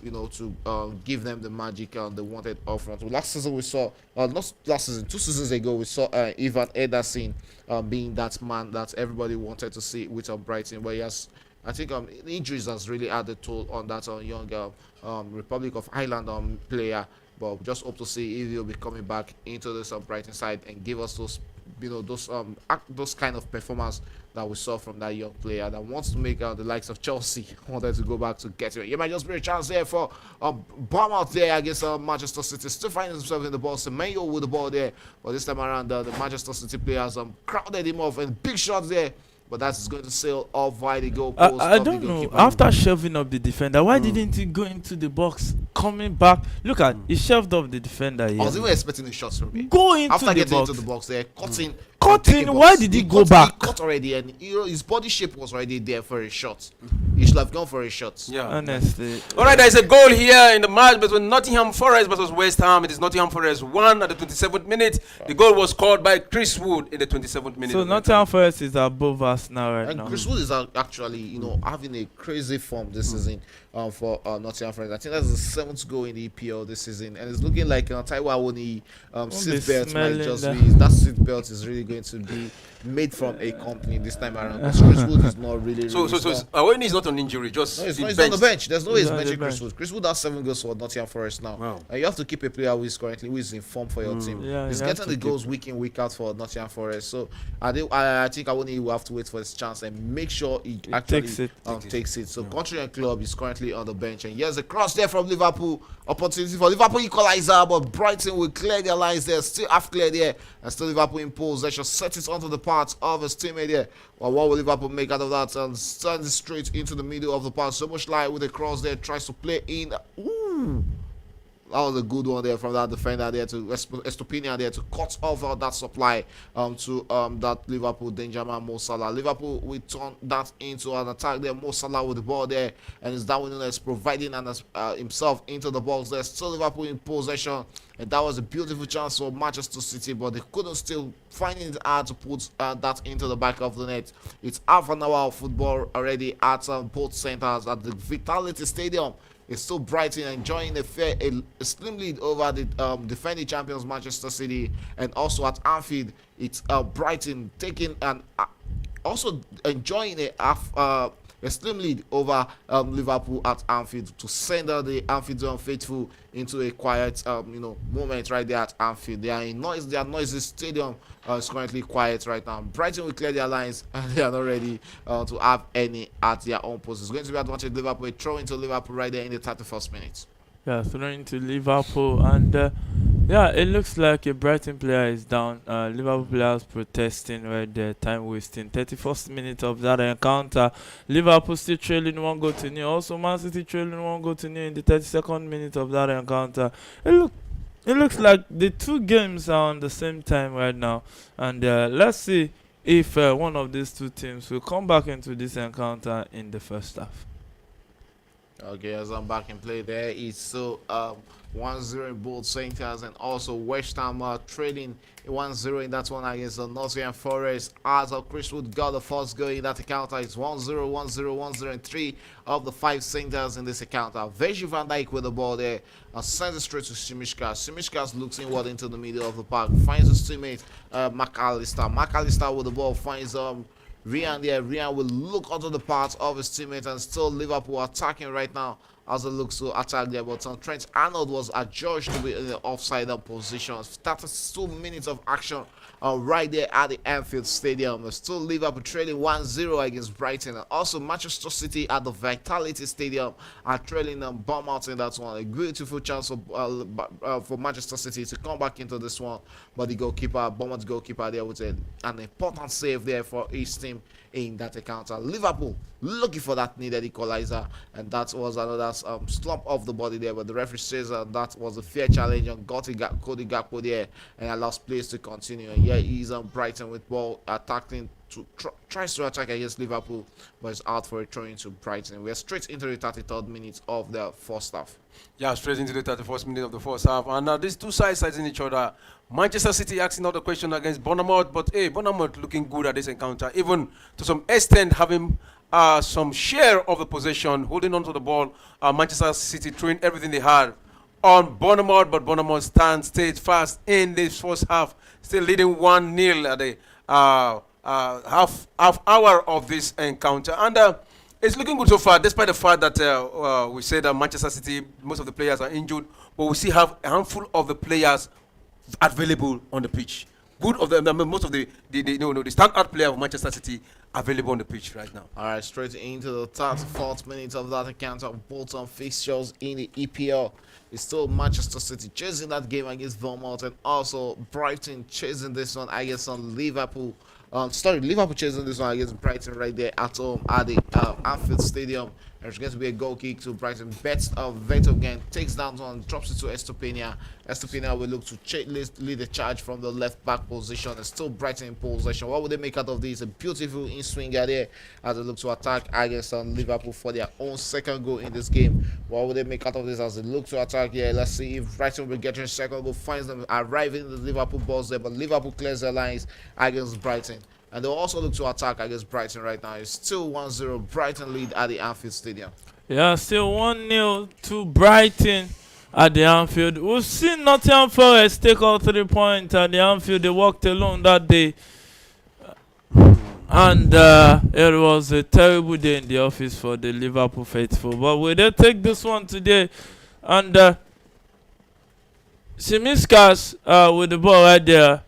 give them the magic they wanted up front. Last season we saw, not last season, 2 seasons ago we saw Ivan Ederson being that man that everybody wanted to see with Brighton, but I think injuries has really added toll on that young Republic of Ireland player. But we just hope to see if he'll be coming back into this Brighton side and give us those kind of performance that we saw from that young player that wants to make the likes of Chelsea wanted to go back to get it. You might just be a chance there for Bournemouth there against Manchester City. Still finding himself in the ball. Semenyo with the ball there, but this time around the Manchester City players crowded him off, and big shots there. But that's going to sail off via the goalpost. I don't know. After shoving up the defender, why didn't he go into the box? Coming back, look at he shoved up the defender here. I was even expecting the shots from him. Go into after the getting box. into the box there, cutting. Why did he go back? He cut already, and his body shape was already there for a shot. He should have gone for a shot. Yeah, honestly. All right, there is a goal here in the match between Nottingham Forest versus West Ham. It is Nottingham Forest 1 at the 27th minute. The goal was scored by Chris Wood in the 27th minute. So Nottingham Forest is above us now, right now. Chris Wood is actually, having a crazy form this season for Nottingham Forest. I think that's the 7th goal in the EPL this season, and it's looking like Taiwo Awoniyi seat belt might just be that seat belt is really going going to be made from a company this time around. Because Chris Wood is not really. When he's not on injury, just no, he's on the bench. There's no way he's benching Chris Wood. Chris Wood has 7 goals for Nottingham Forest now. Wow. And you have to keep a player who is in form for your team. Yeah, he's getting the goals week in, week out for Nottingham Forest. So I think Awoniyi will have to wait for his chance and make sure he actually takes it. So Country and Club is currently on the bench. And here's a cross there from Liverpool. Opportunity for Liverpool equalizer, but Brighton will clear their lines there. Still half clear there. And still Liverpool in possession. Set it onto the part of his teammate there. Well, what will Liverpool make out of that? And send it straight into the middle of the path. So much light with a cross there. Tries to play in. Ooh. That was a good one there from that defender there to Estopinian there to cut off that supply to that Liverpool danger man Mo Salah. Liverpool will turn that into an attack there. Mo Salah with the ball there, and his Darwin Núñez providing himself into the box there. Still Liverpool in possession, and that was a beautiful chance for Manchester City, but they couldn't still find it hard to put that into the back of the net. It's half an hour of football already at both centers at the Vitality Stadium. It's still Brighton enjoying a slim lead over the defending champions Manchester City, and also at Anfield, it's Brighton taking and also enjoying a slim lead over Liverpool at Anfield to send the Anfield faithful into a quiet moment right there at Anfield. They are in noisy stadium. It's currently quiet right now. Brighton will clear their lines and they are not ready to have any at their own post. It's going to be advantage Liverpool. Throw into Liverpool right there in the 31st minute. Yeah, throwing to Liverpool, and it looks like a Brighton player is down. Liverpool players protesting right there, time wasting. 31st minute of that encounter. Liverpool still trailing 1-0. Also, Man City trailing 1-0 in the 32nd minute of that encounter. It looks like the two games are on the same time right now, and let's see if one of these two teams will come back into this encounter in the first half. Okay, as I'm back in play there, it's so 1-0 in both centers, and also West Ham trading 1-0 in that one against the Nottingham Forest. As Chris Wood got the first goal in that encounter, it's 1-0, 1-0, 1-0 in 3 of the 5 centers in this encounter. Virgil van Dijk with the ball there, sends it straight to Simickas. Simickas looks inward into the middle of the park, finds his teammate McAllister. McAllister with the ball finds Rian there. Rian will look onto the path of his teammate, and still Liverpool attacking right now as it looks to attack there. But Trent Arnold was adjudged to be in the offside position. 32 minutes of action right there at the Anfield Stadium. Still Liverpool trailing 1-0 against Brighton. And also Manchester City at the Vitality Stadium are trailing Bournemouth in that one. A beautiful chance for Manchester City to come back into this one. But the goalkeeper, Bournemouth goalkeeper there with an important save there for his team in that encounter. Liverpool looking for that needed equalizer, and that was another slump of the body there, but the referee says that was a fair challenge on Cody Gakpo there, and allows players to continue. And here he's on Brighton with ball attacking tries to attack against Liverpool, but it's out for a throw into Brighton. We're straight into the 33rd minute of the first half. Yeah, straight into the 31st minute of the first half. And these two sides fighting each other. Manchester City asking all the question against Bournemouth, but hey, Bournemouth looking good at this encounter, even to some extent having some share of the possession, holding on to the ball. Manchester City throwing everything they had on Bournemouth, but Bournemouth stayed fast in this first half, still leading 1-0 at the half hour of this encounter. And it's looking good so far, despite the fact that we said that Manchester City, most of the players are injured, but we still have a handful of the players available on the pitch. Good of them, most of the standout player of Manchester City available on the pitch right now. All right, straight into the 34th minute of that encounter of Bolton fixtures in the EPL. It's still Manchester City chasing that game against Bournemouth, and also Brighton chasing this one against Liverpool. Liverpool chasing this one against Brighton right there at home at the Anfield Stadium. There's going to be a goal kick to Brighton. Veto again takes down one, drops it to Estopinian. Estopinian will look to lead the charge from the left back position. And still Brighton in possession. What would they make out of this? A beautiful in-swinger there as they look to attack against Liverpool for their own second goal in this game. What would they make out of this as they look to attack here? Let's see if Brighton will get their second goal. Finds them arriving in the Liverpool balls there, but Liverpool clears their lines against Brighton. And they'll also look to attack against Brighton right now. It's still 1-0 Brighton lead at the Anfield Stadium. Yeah, still 1-0 to Brighton at the Anfield. We've seen Nottingham Forest take all 3 points at the Anfield. They walked alone that day. And it was a terrible day in the office for the Liverpool faithful. But we did take this one today. And Simiskas with the ball right there.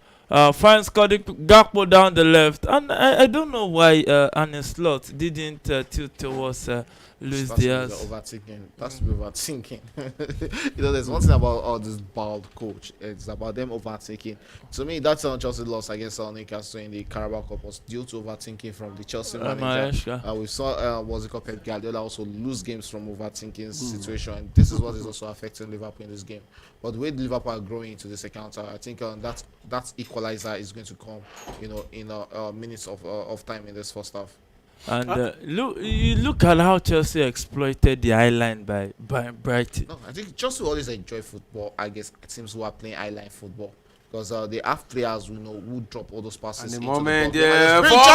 Finds Cody Gakpo down the left. And I don't know why Arne Slot didn't tilt towards Luis That's Diaz. overthinking. That's overthinking. There's one thing about all this bald coach. It's about them overthinking. To me, that's on Chelsea loss against Newcastle in the Carabao Cup was due to overthinking from the Chelsea manager. We saw was it called Pep Guardiola also lose games from overthinking situation. And this is what is also affecting Liverpool in this game. But the way Liverpool are growing into this encounter, I think that equalizer is going to come, in minutes of time in this first half. And look at how Chelsea exploited the eye line by Brighton. No, I think Chelsea always enjoy football. I guess teams who are playing eye line football because they have players who drop all those passes. And the into moment, the box.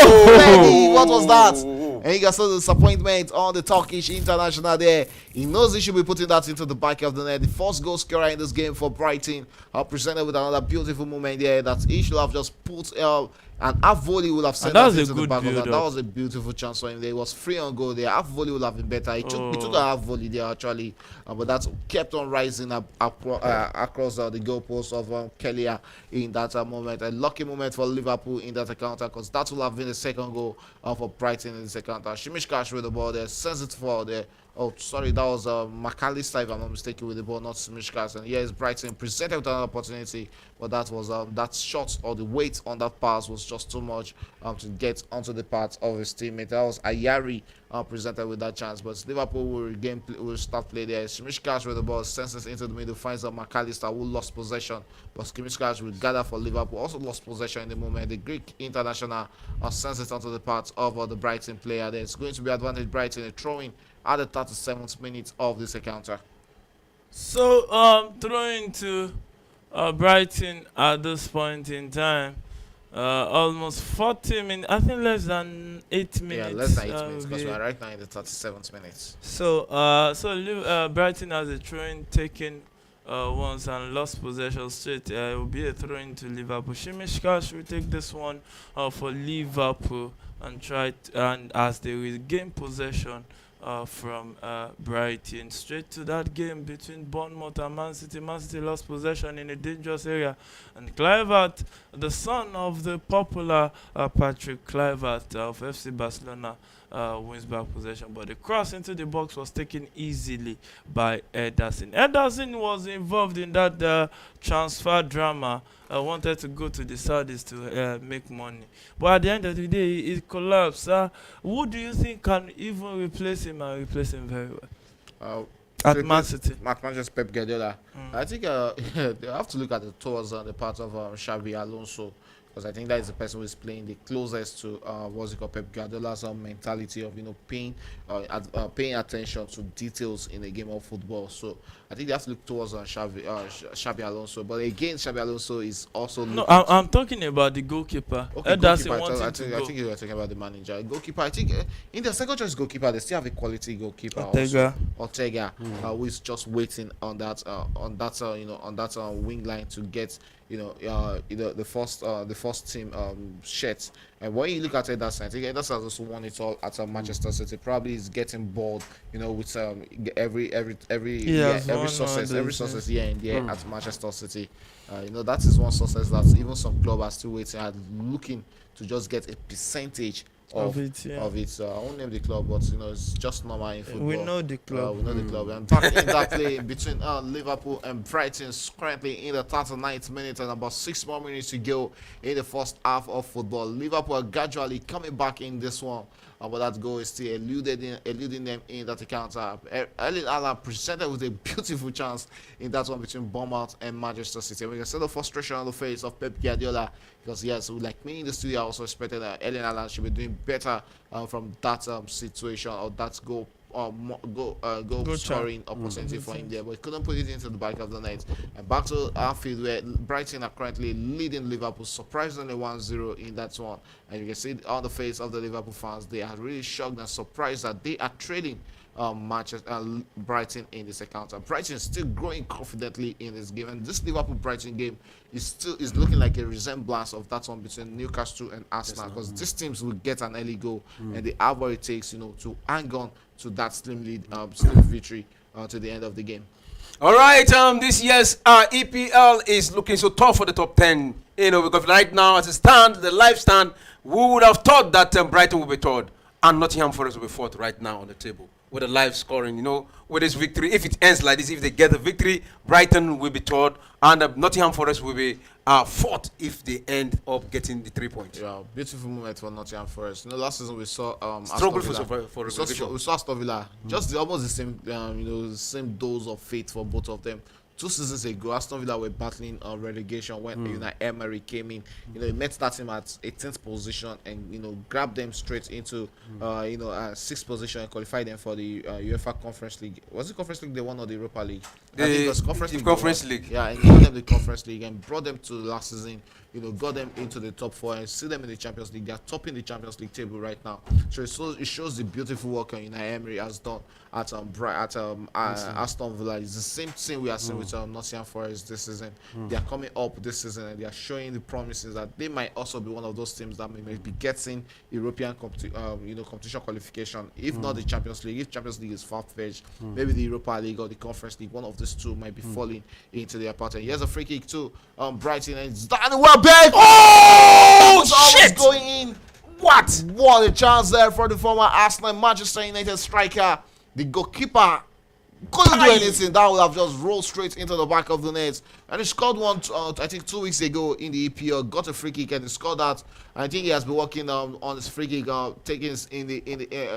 yeah, What was that? And you got some disappointment on the Turkish international there. He knows he should be putting that into the back of the net. The first goal scorer in this game for Brighton, presented with another beautiful moment there that he should have just put. And half volley would have sent that into the back of that. That was a beautiful chance for him. There was free on goal there. Half volley would have been better. He took a half volley there actually, but that kept on rising across the goalpost of Kelia in that moment. A lucky moment for Liverpool in that encounter because that would have been the second goal for Brighton in this encounter. Shimishkash with the ball there, sends it for there. Oh, sorry, that was McAllister, if I'm not mistaken, with the ball, not Smishkas. And here's Brighton presented with another opportunity, but that was that shot or the weight on that pass was just too much to get onto the part of his teammate. That was Ayari presented with that chance, but Liverpool will start play there. Smishkas with the ball, sends it into the middle, finds out McAllister who lost possession, but Smishkas will gather for Liverpool, also lost possession in the moment. The Greek international sends it onto the part of the Brighton player. There it's going to be advantage Brighton, a throw-in at the 37th minute of this encounter. So, throwing to Brighton at this point in time, almost 40 minutes, I think less than 8 minutes. Yeah, less than 8 minutes because we are right now in the 37th minute. So, Brighton has a throw-in taken once and lost possession straight. It will be a throw-in to Liverpool. Shimishkash will take this one for Liverpool and and as they regain possession from Brighton. Straight to that game between Bournemouth and Man City. Man City lost possession in a dangerous area. And Kluivert, the son of the popular Patrick Kluivert of FC Barcelona, wins back possession. But the cross into the box was taken easily by Ederson. Ederson was involved in that transfer drama. Wanted to go to the Saudis to make money. But at the end of the day, it collapsed. Who do you think can even replace him and replace him very well? At Man City. Manchester Pep Guardiola. I think they have to look at the tours on the part of Xabi Alonso. Because I think that is the person who is playing the closest to what's it called, Pep Guardiola's mentality of paying attention to details in a game of football. So I think they have to look towards Xabi Alonso. But again, Xabi Alonso is also no. I'm talking about the goalkeeper. Okay, goalkeeper. I think you were talking about the manager. Goalkeeper. I think in the second choice goalkeeper, they still have a quality goalkeeper. Ortega, who is just waiting on that wing line to get the first team shirt. And when you look at Ederson, I think Ederson has also won it all at Manchester City. Probably is getting bored, with every success here and there at Manchester City. That is one success that even some clubs are still waiting at, looking to just get a percentage of it. I won't name the club, but it's just normal in football. We know the club. And back in that play between Liverpool and Brighton, currently in the 39th minute and about 6 more minutes to go in the first half of football. Liverpool are gradually coming back in this one, but that goal is still eluding them in that encounter. Erling Haaland presented with a beautiful chance in that one between Bournemouth and Manchester City. We can see the frustration on the face of Pep Guardiola because yes, like me in the studio, I also expected that Erling Haaland should be doing better from that situation or that goal scoring opportunity for him there, but he couldn't put it into the back of the net. And back to Anfield, where Brighton are currently leading Liverpool surprisingly 1-0 in that one. And you can see on the face of the Liverpool fans, they are really shocked and surprised that they are trailing Brighton in this encounter. Brighton is still growing confidently in this game, and this Liverpool Brighton game is looking like a resemblance of that one between Newcastle and Arsenal, because these teams will get an early goal and they have what it takes, to hang on to that slim lead, slim victory to the end of the game. All right, this year's EPL is looking so tough for the top 10, because right now, as it stands, the live stand, we would have thought that Brighton would be third and Nottingham Forest will be fourth right now on the table with a live scoring, with this victory. If it ends like this, if they get the victory, Brighton will be third and Nottingham Forest will be fourth if they end up getting the 3 points. Yeah, beautiful moment for Nottingham Forest. Last season we saw struggle for relegation. We saw Aston Villa, just almost the same, same dose of faith for both of them. 2 seasons ago, Aston Villa were battling relegation when Unai Emery came in. He met that team at 18th position and grabbed them straight into 6th position and qualified them for the UEFA Conference League. Was it Conference League they won or the Europa League? I think it was Conference League. Yeah, and got them the Conference League and brought them to last season. Got them into the top 4 and see them in the Champions League. They are topping the Champions League table right now. So it shows the beautiful work Unai Emery has done at Aston Villa. It's the same thing we are seeing with Nottingham Forest this season. They are coming up this season and they are showing the promises that they might also be one of those teams that may be getting European competition qualification. If not the Champions League, if Champions League is far-fetched, maybe the Europa League or the Conference League, one of these two might be falling into their pattern. Here's a free kick to Brighton and it's Danny Welbeck. Oh, shit! Going in. What a chance there for the former Arsenal Manchester United striker. The goalkeeper couldn't do anything. That would have just rolled straight into the back of the net. And he scored one, I think 2 weeks ago in the EPL. Got a free kick and he scored that. I think he has been working on his free kick, taking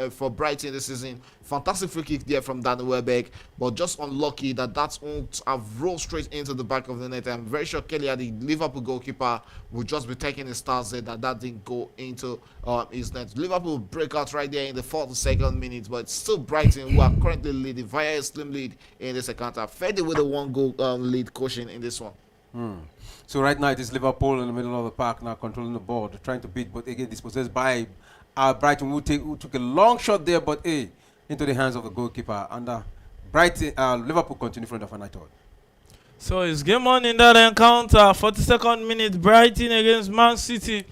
for Brighton this season. Fantastic free kick there from Danny Welbeck, but just unlucky that won't have rolled straight into the back of the net. I'm very sure Kelly, the Liverpool goalkeeper, will just be taking his stance there that didn't go into his net. Liverpool break out right there in the 42nd minute, but it's still Brighton who are currently leading via a slim lead in this encounter. Fed with a 1-goal lead caution in this one. So right now it is Liverpool in the middle of the park now controlling the ball, trying to beat, but again dispossessed by Brighton, who took a long shot there, but into the hands of the goalkeeper. And Liverpool continue from the final third. So it's game on in that encounter. 42nd minute, Brighton against Man City.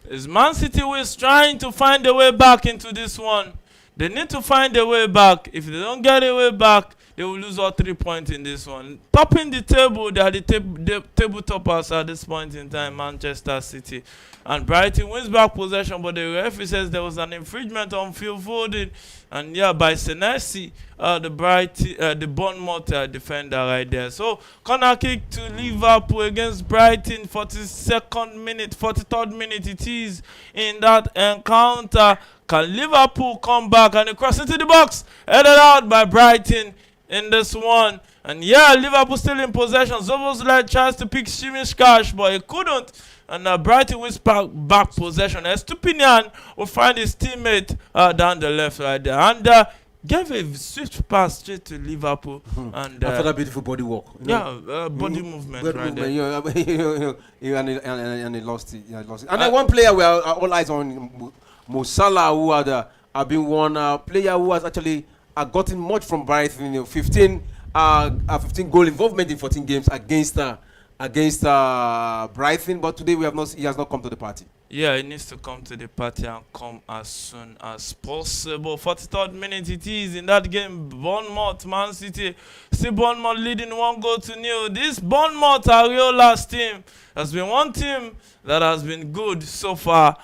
It's Man City who is trying to find a way back into this one. They need to find a way back. If they don't get a way back, they will lose all 3 points in this one. Topping the table, they are the table toppers at this point in time, Manchester City. And Brighton wins back possession, but the referee says there was an infringement on field folding. And by Senesi, the Bournemouth defender right there. So corner kick to Liverpool against Brighton, 43rd minute it is in that encounter. Can Liverpool come back and cross into the box? Headed out by Brighton in this one. And Liverpool still in possession. Zoboslai tries to pick Shimish Cash, but he couldn't. And Brighton wins back possession. Estupinian will find his teammate down the left right there. And gave a swift pass straight to Liverpool. And after that beautiful body walk. Body movement right there. And he lost it. And then one player we are all eyes on, Mo Salah, who had been one player who has actually gotten much from Brighton. 15 goal involvement in 14 games against Brighton, but today he has not come to the party. He needs to come to the party and come as soon as possible. 43rd minute it is in that game. Bournemouth, Man City. See Bournemouth leading 1-0. This Bournemouth Ariola's team has been one team that has been good so far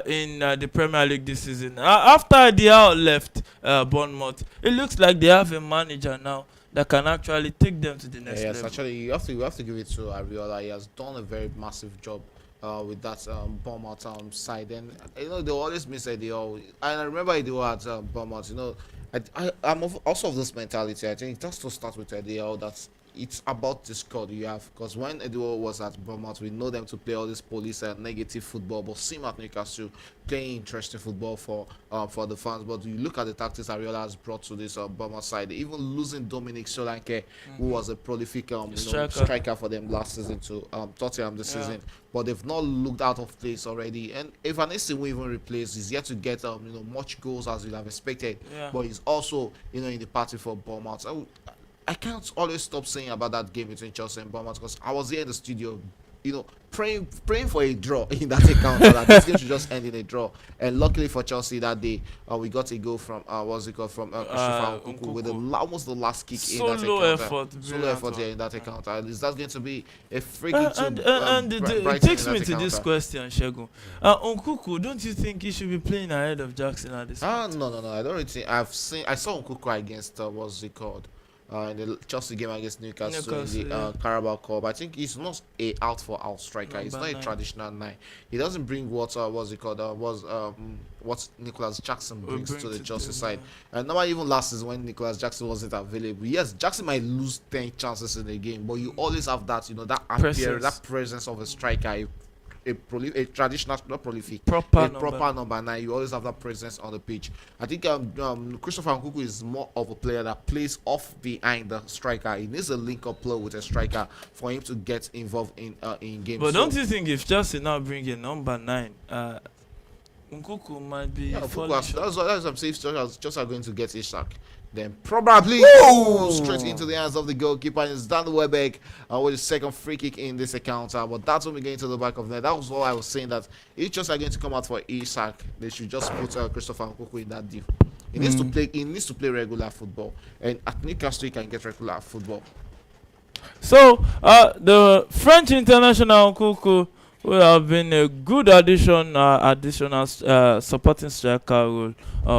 in the Premier League this season. After Diao left Bournemouth, it looks like they have a manager now that can actually take them to the next level. Yes, actually, you have to give it to Ariola. He has done a very massive job with that Bournemouth side. And they always miss Eddie. And I remember Eddie at Bournemouth. I'm also of this mentality. I think it has to start with Eddie. That it's about the squad you have. Because when Eduardo was at Bournemouth, we know them to play all this police and negative football, but seem at Newcastle playing interesting football for the fans. But you look at the tactics Ariola has brought to this Bournemouth side, even losing Dominic Solanke, who was a prolific striker for them last season to Tottenham this season. But they've not looked out of place already. And Evanesi will even replace. He's yet to get much goals as you'd have expected. But he's also in the party for Bournemouth. I can't always stop saying about that game between Chelsea and Bournemouth because I was here in the studio, praying for a draw in that encounter. That this game should just end in a draw. And luckily for Chelsea that day, we got a goal from from Christopher Nkunku with almost the last kick in that encounter. Solo effort here in that encounter. Is that going to be a free kick it takes me to this question, Shegun. Nkunku, don't you think he should be playing ahead of Jackson at this point? No. I don't really think. I saw Nkunku against in the Chelsea game against Newcastle in the Carabao Cup. I think he's not a out for out striker. He's not a traditional 9. He doesn't bring what Nicholas Jackson brings to the Chelsea side. And now even last season when Nicholas Jackson wasn't available, yes, Jackson might lose 10 chances in the game, but you always have that that presence of a striker. A traditional, not prolific, proper number 9. You always have that presence on the pitch. I think Christopher Nkunku is more of a player that plays off behind the striker. He needs a link-up play with a striker for him to get involved in games. But don't you think if Chelsea now bring a number 9, Nkunku might be that's what I'm saying. If Chelsea are going to get Ishak, then probably straight into the hands of the goalkeeper. And it's Dan Welbeck with the second free kick in this encounter. But that's when we get into the back of the net. That was all I was saying, that if just are going to come out for Ishak, they should just put Christopher Nkunku in that deal. He needs to play. He needs to play regular football, and at Newcastle he can get regular football. So the French international Nkunku will have been a good additional supporting striker role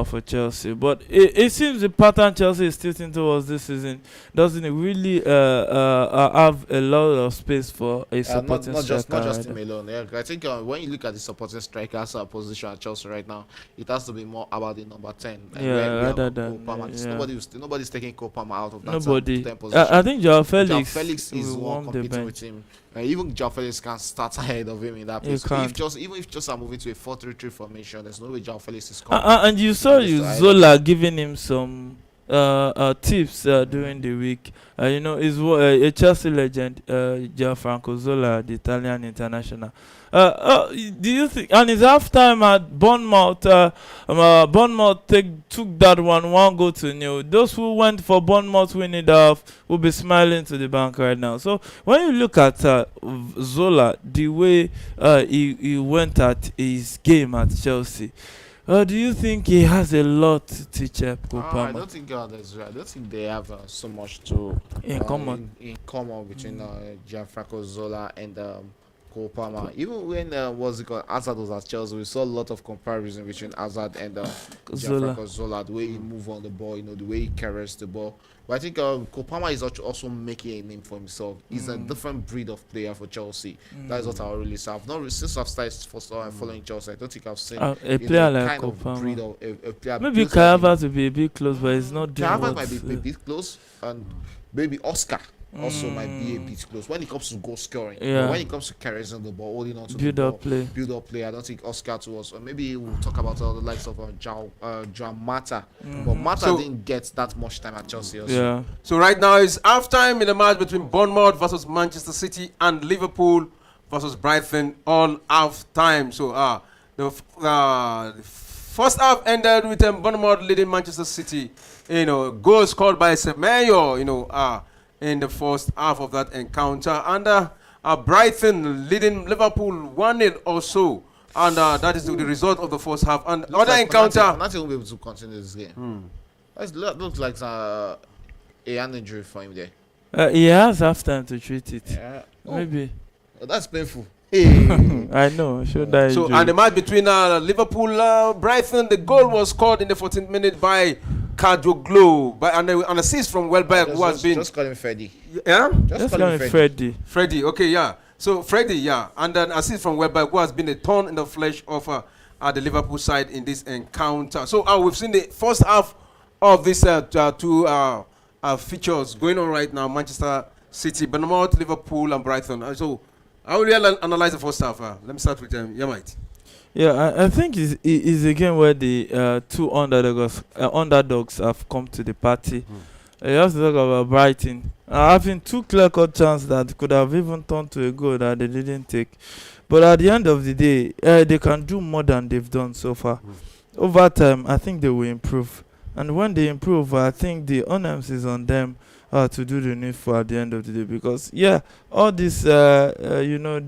for Chelsea. But it seems the pattern Chelsea is tilting towards this season doesn't really have a lot of space for a supporting striker. Not just him alone. Yeah, I think when you look at the supporting strikers position at Chelsea right now, it has to be more about the number 10. Rather than nobody's taking Cole Palmer out of that 10 position. I think João Felix is one competing with him. Even João Felix can start ahead of him in that place. Even if just are moving to a 4-3-3 formation, there's no way João Felix is coming. And you saw Zola giving him some tips during the week. Is a Chelsea legend, Gianfranco Zola, the Italian international. Do you think? And it's halftime at Bournemouth. Bournemouth took that 1-0. Those who went for Bournemouth winning off will be smiling to the bank right now. So when you look at Zola, the way he went at his game at Chelsea, do you think he has a lot to teach Cole Palmer? I don't think I don't think they have so much in common between Gianfranco Zola and Cole Palmer. Even when Hazard was at Chelsea, we saw a lot of comparison between Hazard and Gianfranco Zola. The way he move on the ball, the way he carries the ball. But I think Cole Palmer is also making a name for himself. He's a different breed of player for Chelsea. That is what I really say. Since I've started following Chelsea, I don't think I've seen a player like Cole Palmer. A player. Maybe Kai Havertz will be a bit close, but it's not doing Kai Havertz might be a bit close, and maybe Oscar also might be a bit close when it comes to goal scoring. But when it comes to carrying the ball, holding on to build up play, I don't think Oscar too was. Or maybe we'll talk about all the likes of João Mata. But Mata didn't get that much time at Chelsea also. Yeah. So right now it's half-time in the match between Bournemouth versus Manchester City and Liverpool versus Brighton, all half-time. So the first half ended with Bournemouth leading Manchester City. Goals scored by Semenyo, in the first half of that encounter, and Brighton leading Liverpool 1-0 or so, and that is the result of the first half. And other encounter, Nothing will be able to continue this game. That looks like a hand injury for him there. He has half time to treat it. Yeah. Maybe. That's painful. I know. So and the match between Liverpool, Brighton, the goal was scored in the 14th minute by Kadioglu, and an assist from Welbeck, who has been. Just call him Freddy. Yeah? Just call him Freddy. Freddy, okay, yeah. So Freddy, yeah. And an assist from Welbeck, who has been a thorn in the flesh of the Liverpool side in this encounter. So we've seen the first half of this two features going on right now. Manchester City, Bournemouth, Liverpool, and Brighton. So, how will you analyze the first half? Let me start with Yamite. Yeah, I think it's a game where the two underdogs have come to the party. You have to talk about Brighton having two clear-cut chances that could have even turned to a goal that they didn't take. But at the end of the day, they can do more than they've done so far. Over time, I think they will improve. And when they improve, I think the onus is on them to do the needful at the end of the day. Because, all this, the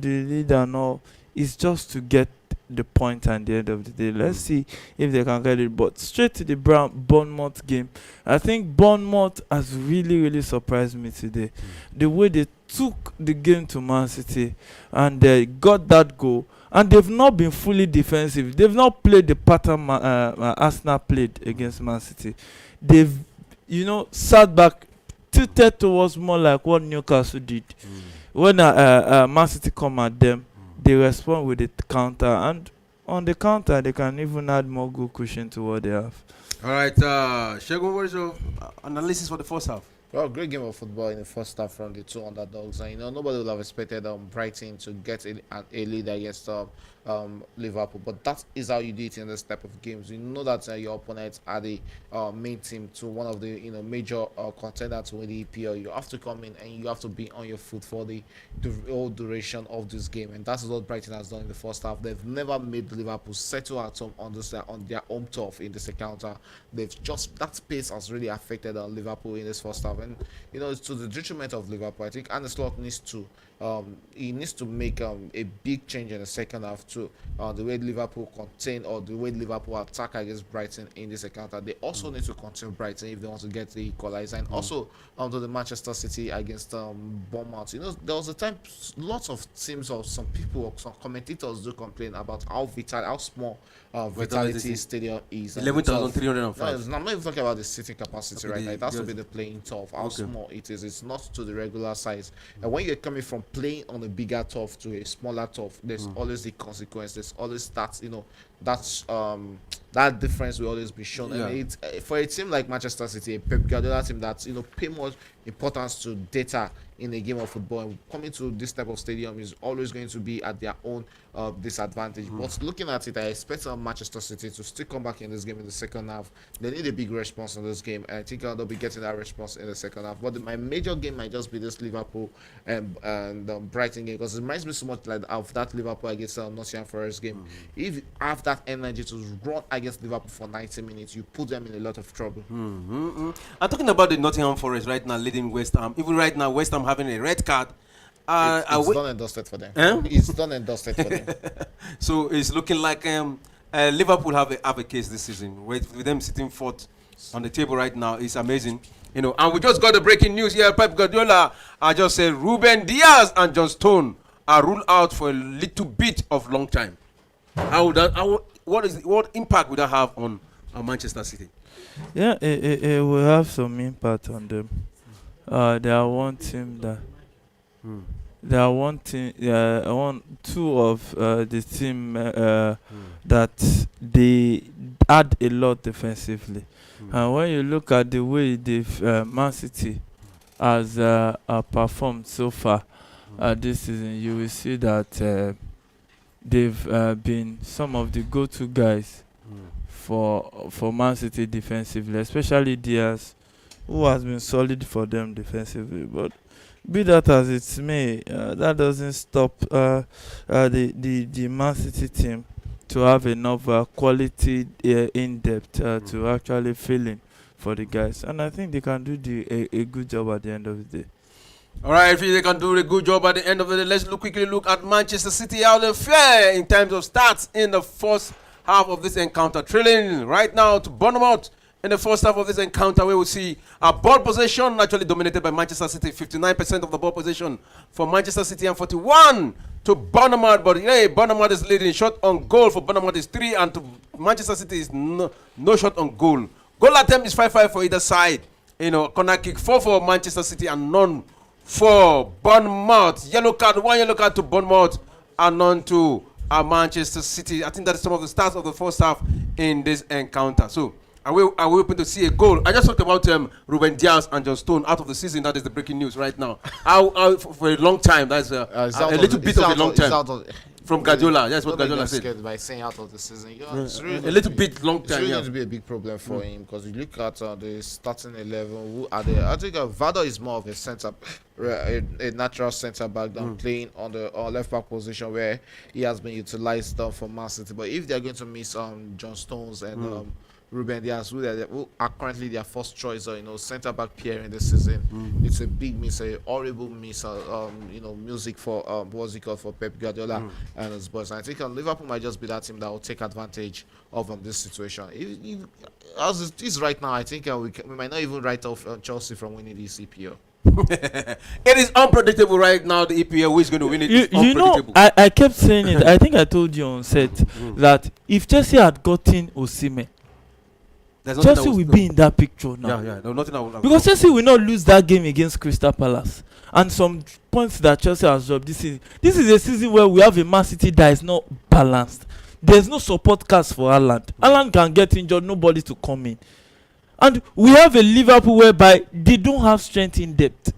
lead and all, is just to get the point at the end of the day. Let's see if they can get it. But straight to the Bournemouth game, I think Bournemouth has really, really surprised me today. The way they took the game to Man City and they got that goal, and they've not been fully defensive. They've not played the pattern Arsenal played against Man City. They've, sat back, tilted towards more like what Newcastle did. When Man City come at them, they respond with the counter, and on the counter they can even add more goal cushion to what they have. All right, Shegun, what is your analysis for the first half? Well, great game of football in the first half from the two underdogs, and nobody would have expected Brighton to get a lead against Liverpool, but that is how you do it in this type of games. You know that your opponents are the main team to one of the major contenders to win the EPL. You have to come in and you have to be on your foot for the whole duration of this game, and that's what Brighton has done in the first half. They've never made Liverpool settle at home on their home turf in this encounter. That pace has really affected Liverpool in this first half, and it's to the detriment of Liverpool. I think Arne Slot needs to make a big change in the second half to the way Liverpool contain or the way Liverpool attack against Brighton in this encounter. They also need to contain Brighton if they want to get the equalizer, and also to the Manchester City against Bournemouth. There was a time lots of teams or some people or some commentators do complain about how small Vitality Stadium is. 11,305. I'm not even talking about the seating capacity right now. It has to be the playing turf, how small it is. It's not to the regular size. And when you're coming from playing on a bigger turf to a smaller turf, there's always the consequence. There's always that difference will always be shown. And it's for a team like Manchester City, a Pep Guardiola team that pay more importance to data in a game of football, and coming to this type of stadium is always going to be at their own disadvantage. But looking at it, I expect Manchester City to still come back in this game in the second half. They need a big response in this game, and I think they'll be getting that response in the second half. But my major game might just be this Liverpool and Brighton game, because it reminds me so much like of that Liverpool against Nottingham Forest game. If you have that energy to run against Liverpool for 90 minutes, you put them in a lot of trouble. I'm talking about the Nottingham Forest right now leading West Ham. Even right now, West Ham having a red card. It's done and dusted for them. It's done and dusted for them. So it's looking like Liverpool have a case this season. With them sitting fourth on the table right now, it's amazing. And we just got the breaking news here. Pep Guardiola just said Ruben Diaz and John Stone are ruled out for a little bit of long time. What impact would that have on Manchester City? Yeah, it will have some impact on them. They are one team that. They are one team. Two of the team that they add a lot defensively. And when you look at the way Man City has performed so far this season, you will see that they've been some of the go-to guys for Man City defensively, especially Diaz, who has been solid for them defensively. But be that as it may, that doesn't stop the Man City team to have enough quality in depth to actually fill in for the guys, and I think they can do a good job at the end of the day. All right, if they can do a good job at the end of the day, let's quickly look at Manchester City, how they fare in terms of stats in the first half of this encounter. Trailing right now to Bournemouth in the first half of this encounter, where we see a ball possession actually dominated by Manchester City, 59% of the ball possession for Manchester City and 41 to Bournemouth. But Bournemouth is leading. Shot on goal for Bournemouth is 3, and to Manchester City is no shot on goal. Goal attempt is 5-5 for either side. Corner kick 4 for Manchester City and none for Bournemouth. One yellow card to Bournemouth and none to Manchester City. I think that is some of the stats of the first half in this encounter. So Are we open to see a goal? I just talked about Ruben Diaz and John Stone out of the season. That is the breaking news right now. For a long time, that's a little bit of a long time. From Guardiola, that's what Guardiola said. By saying out of the season, it's really a little bit long time. It's really going to be a big problem for him because you look at the starting 11. Who are there? I think Vado is more of a center, a natural center back than playing on the left back position where he has been utilized for Man City. But if they are going to miss John Stones and Ruben Diaz, who are currently their first choice, centre back pair in this season. It's a big miss, a horrible miss. Music for what's it called for Pep Guardiola and his boys. And I think Liverpool might just be that team that will take advantage of this situation. As it is right now, I think we might not even write off Chelsea from winning this EPL. It is unpredictable right now. The EPL, who is going to win it? I kept saying it. I think I told you on set that if Chelsea had gotten Osimhen, Chelsea will be in that picture now. No, nothing I would because Chelsea will not lose that game against Crystal Palace. And some points that Chelsea has dropped this season. This is a season where we have a Man City that is not balanced. There's no support cast for Haaland. Haaland can get injured, nobody to come in. And we have a Liverpool whereby they don't have strength in depth.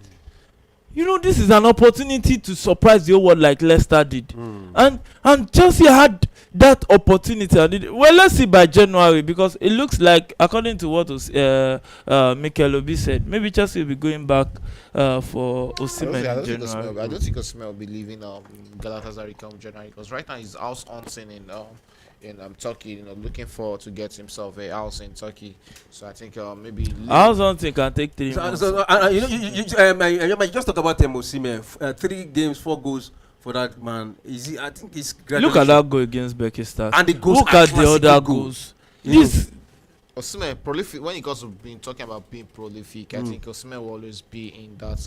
This is an opportunity to surprise the whole world like Leicester did. And Chelsea had that opportunity. Well, let's see by January because it looks like, according to what Mikel Obi said, maybe Chelsea will be going back for Osimhen in January. I don't think Osimhen will be leaving Galatasaray come January because right now he's house hunting in Turkey, looking forward to get himself a house in Turkey. So I think maybe house hunting can take 3 months. You just talk about Osimhen. 3 games, 4 goals for that man. I think he's look at that goal against Besiktas. And the goals look at the other goals. This Osimhen prolific. When it comes to being talking about being prolific, I think Osimhen will always be in that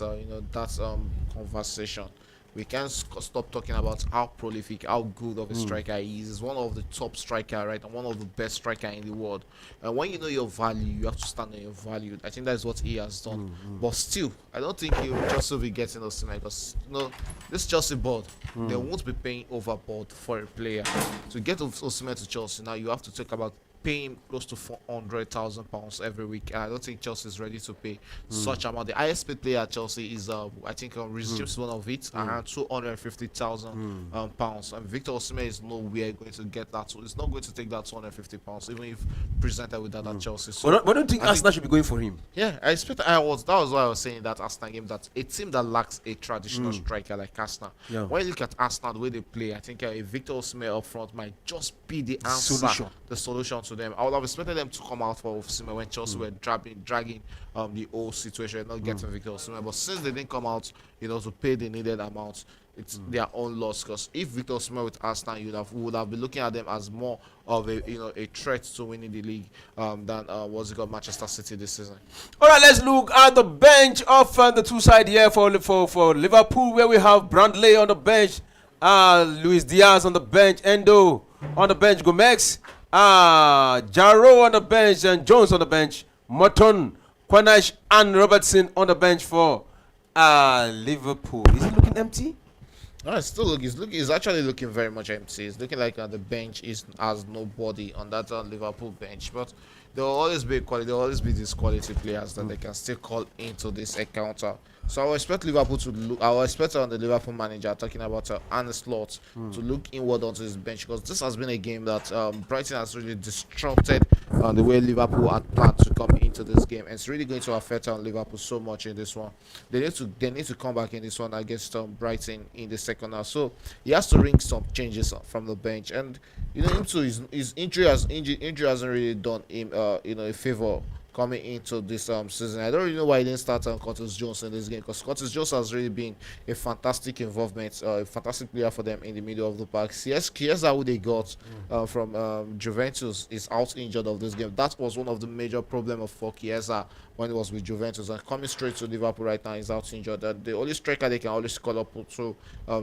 conversation. We can't stop talking about how prolific, how good of a striker he is. He's one of the top striker, right, and one of the best striker in the world. And when you know your value, you have to stand on your value. I think that's what he has done. But still, I don't think he will just be getting Osimhen because this Chelsea board, they won't be paying overboard for a player. To get Osimhen to Chelsea now, you have to talk about paying close to £400,000 every week. And I don't think Chelsea is ready to pay such amount. The highest paid player at Chelsea is, I think, Reece James, one of it, around £250,000. And Victor Osimhen is nowhere going to get that. So it's not going to take that £250, even if presented with that at Chelsea. So but don't think Arsenal should be going for him? Yeah, I expect. That was why I was saying that Arsenal game, that a team that lacks a traditional striker like Arsenal. Yeah. When you look at Arsenal, the way they play, I think a Victor Osimhen up front might just be the answer, the solution to them. I would have expected them to come out for Osimhen when Chelsea were dragging the whole situation, not getting Victor Osimhen. But since they didn't come out, to pay the needed amount, it's their own loss. Because if Victor Osimhen with Arsenal, we would have been looking at them as more of a threat to winning the league than Manchester City this season. All right, let's look at the bench of the two side here for Liverpool, where we have Brandley on the bench, Luis Diaz on the bench, Endo on the bench, Gomez. Jarro on the bench and Jones on the bench. Morton, Kwanash and Robertson on the bench for Liverpool. Is it looking empty? No, it's still it's actually looking very much empty. It's looking like the bench has nobody on that Liverpool bench. But there will always be these quality players that they can still call into this encounter. So I will expect Liverpool to look. I will expect the Liverpool manager, talking about Arne Slot, to look inward onto his bench, because this has been a game that Brighton has really disrupted the way Liverpool had planned to come into this game, and it's really going to affect Liverpool so much in this one. They need to come back in this one against Brighton in the second half. So he has to ring some changes from the bench, and him too. His injury hasn't really done him a favor coming into this season. I don't really know why he didn't start Curtis Jones in this game, because Curtis Jones has really been a fantastic involvement, a fantastic player for them in the middle of the park. Chiesa, who they got from Juventus, is out injured of this game. That was one of the major problems for Chiesa when he was with Juventus, and coming straight to Liverpool right now is out injured. The only striker they can always call up to